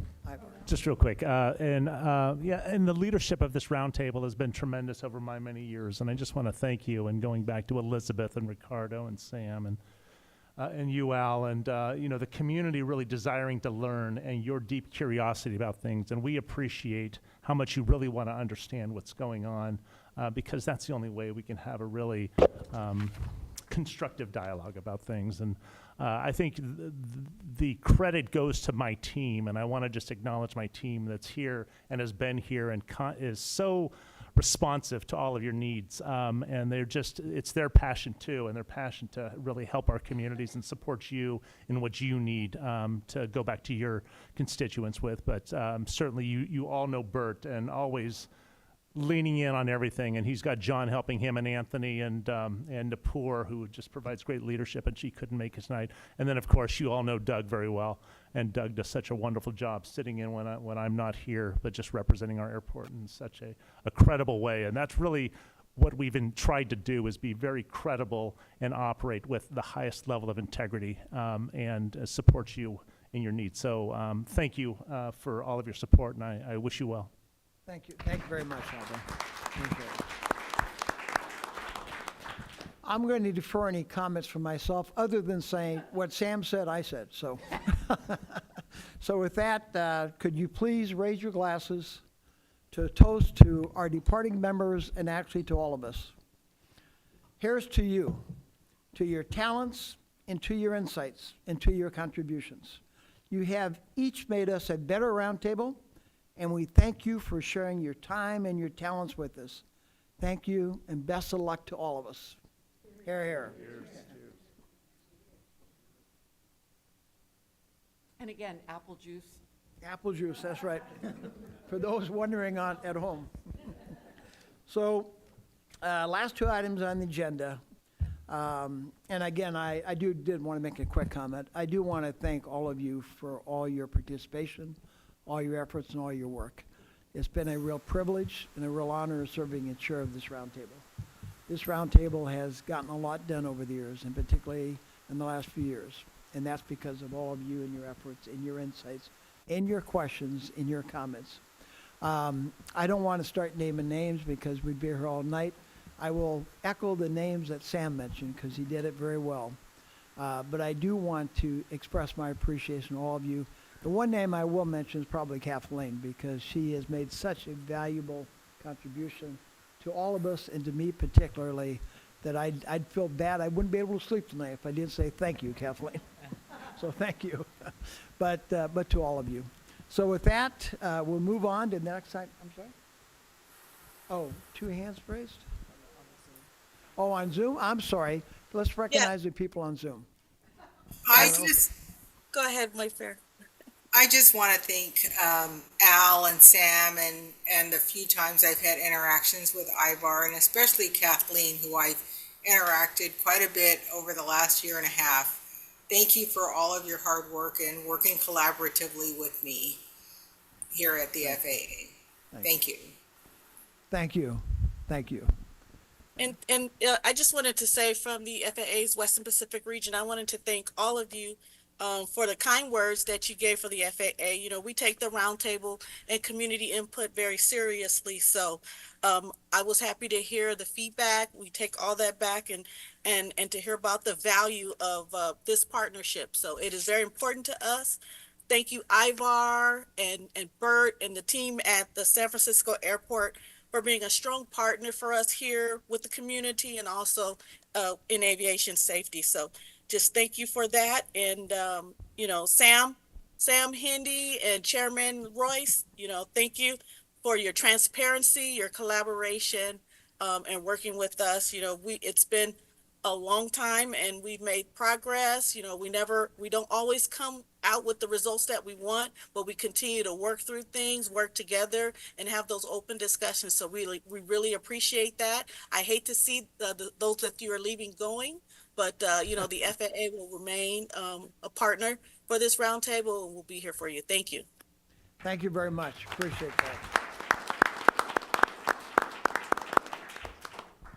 S15: Just real quick, and the leadership of this roundtable has been tremendous over my many years, and I just want to thank you. And going back to Elizabeth and Ricardo and Sam and you, Al, and the community really desiring to learn and your deep curiosity about things, and we appreciate how much you really want to understand what's going on, because that's the only way we can have a really constructive dialogue about things. And I think the credit goes to my team, and I want to just acknowledge my team that's here and has been here and is so responsive to all of your needs. And it's their passion too, and their passion to really help our communities and support you in what you need to go back to your constituents with. But certainly you all know Bert, and always leaning in on everything, and he's got John helping him, and Anthony, and Napur, who just provides great leadership, and she couldn't make it tonight. And then, of course, you all know Doug very well, and Doug does such a wonderful job sitting in when I'm not here, but just representing our airport in such a credible way. And that's really what we've tried to do, is be very credible and operate with the highest level of integrity, and support you in your needs. So thank you for all of your support, and I wish you well.
S1: Thank you. Thank you very much, Alvin. Thank you. I'm going to defer any comments from myself, other than saying what Sam said, I said. So, so with that, could you please raise your glasses to toast to our departing members and actually to all of us. Here's to you, to your talents and to your insights and to your contributions. You have each made us a better roundtable, and we thank you for sharing your time and your talents with us. Thank you, and best of luck to all of us. Hear, hear.
S8: And again, apple juice.
S1: Apple juice, that's right. For those wondering at home. So, last two items on the agenda. And again, I did want to make a quick comment. I do want to thank all of you for all your participation, all your efforts, and all your work. It's been a real privilege and a real honor serving as chair of this roundtable. This roundtable has gotten a lot done over the years, and particularly in the last few years. And that's because of all of you and your efforts and your insights and your questions and your comments. I don't want to start naming names because we'd be here all night. I will echo the names that Sam mentioned because he did it very well. But I do want to express my appreciation to all of you. The one name I will mention is probably Kathleen, because she has made such a valuable contribution to all of us, and to me particularly, that I'd feel bad. I wouldn't be able to sleep tonight if I didn't say thank you, Kathleen. So thank you. But to all of you. So with that, we'll move on to the next item. I'm sorry? Oh, two hands raised? Oh, on Zoom? I'm sorry. Let's recognize the people on Zoom.
S16: Go ahead, Mayfair. I just want to thank Al and Sam and the few times I've had interactions with Ivar, and especially Kathleen, who I've interacted quite a bit over the last year and a half. Thank you for all of your hard work and working collaboratively with me here at the FAA. Thank you.
S1: Thank you. Thank you.
S6: And I just wanted to say, from the FAA's Western Pacific region, I wanted to thank all of you for the kind words that you gave for the FAA. You know, we take the roundtable and community input very seriously. So I was happy to hear the feedback. We take all that back and to hear about the value of this partnership. So it is very important to us. Thank you, Ivar and Bert and the team at the San Francisco Airport for being a strong partner for us here with the community and also in aviation safety. So just thank you for that. And, you know, Sam Hindy and Chairman Royce, you know, thank you for your transparency, your collaboration, and working with us. You know, it's been a long time and we've made progress. You know, we don't always come out with the results that we want, but we continue to work through things, work together, and have those open discussions. So we really appreciate that. I hate to see those that you are leaving going, but you know, the FAA will remain a partner for this roundtable, and we'll be here for you. Thank you.
S1: Thank you very much. Appreciate that.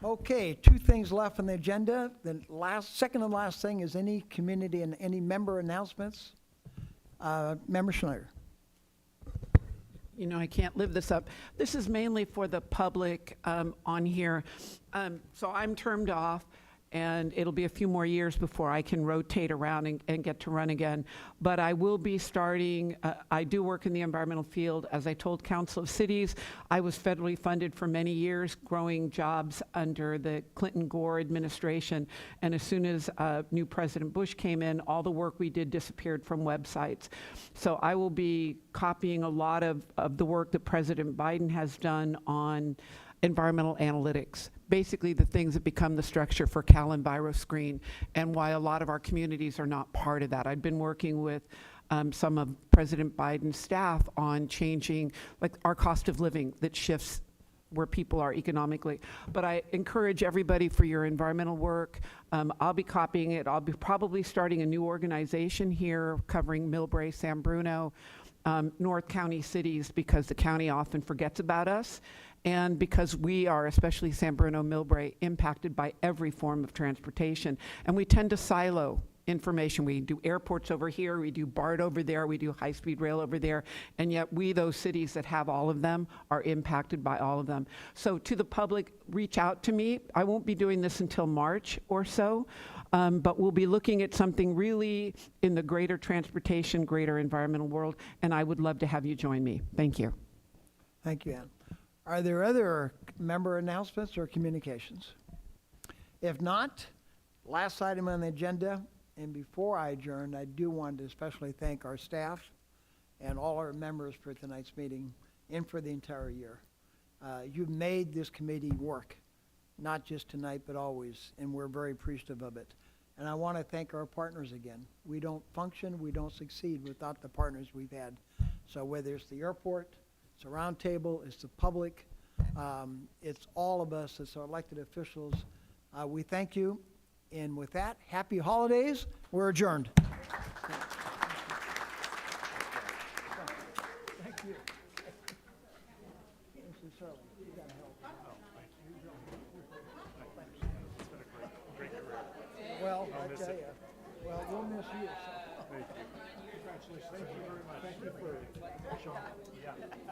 S1: Okay, two things left on the agenda. The second and last thing is any community and any member announcements. Member Schneider.
S8: You know, I can't live this up. This is mainly for the public on here. So I'm termed off, and it'll be a few more years before I can rotate around and get to run again. But I will be starting, I do work in the environmental field. As I told Council of Cities, I was federally funded for many years, growing jobs under the Clinton-Gore administration. And as soon as new President Bush came in, all the work we did disappeared from websites. So I will be copying a lot of the work that President Biden has done on environmental analytics, basically the things that become the structure for CalEnviroScreen, and why a lot of our communities are not part of that. I've been working with some of President Biden's staff on changing, like, our cost of living that shifts where people are economically. But I encourage everybody for your environmental work. I'll be copying it. I'll be probably starting a new organization here covering Millbrae, San Bruno, North County cities, because the county often forgets about us, and because we are, especially San Bruno, Millbrae, impacted by every form of transportation. And we tend to silo information. We do airports over here, we do BART over there, we do high-speed rail over there, and yet we, those cities that have all of them, are impacted by all of them. So to the public, reach out to me. I won't be doing this until March or so, but we'll be looking at something really in the greater transportation, greater environmental world, and I would love to have you join me. Thank you.
S1: Thank you, Ann. Are there other member announcements or communications? If not, last item on the agenda, and before I adjourn, I do want to especially thank our staff and all our members for tonight's meeting and for the entire year. You've made this committee work, not just tonight, but always, and we're very appreciative of it. And I want to thank our partners again. We don't function, we don't succeed without the partners we've had. So whether it's the airport, it's a roundtable, it's the public, it's all of us, it's our elected officials. We thank you. And with that, happy holidays. We're adjourned. Thank you. Well, I tell you, well, we'll miss you. Thank you. Congratulations. Thank you very much. Thank you for showing up. Yeah.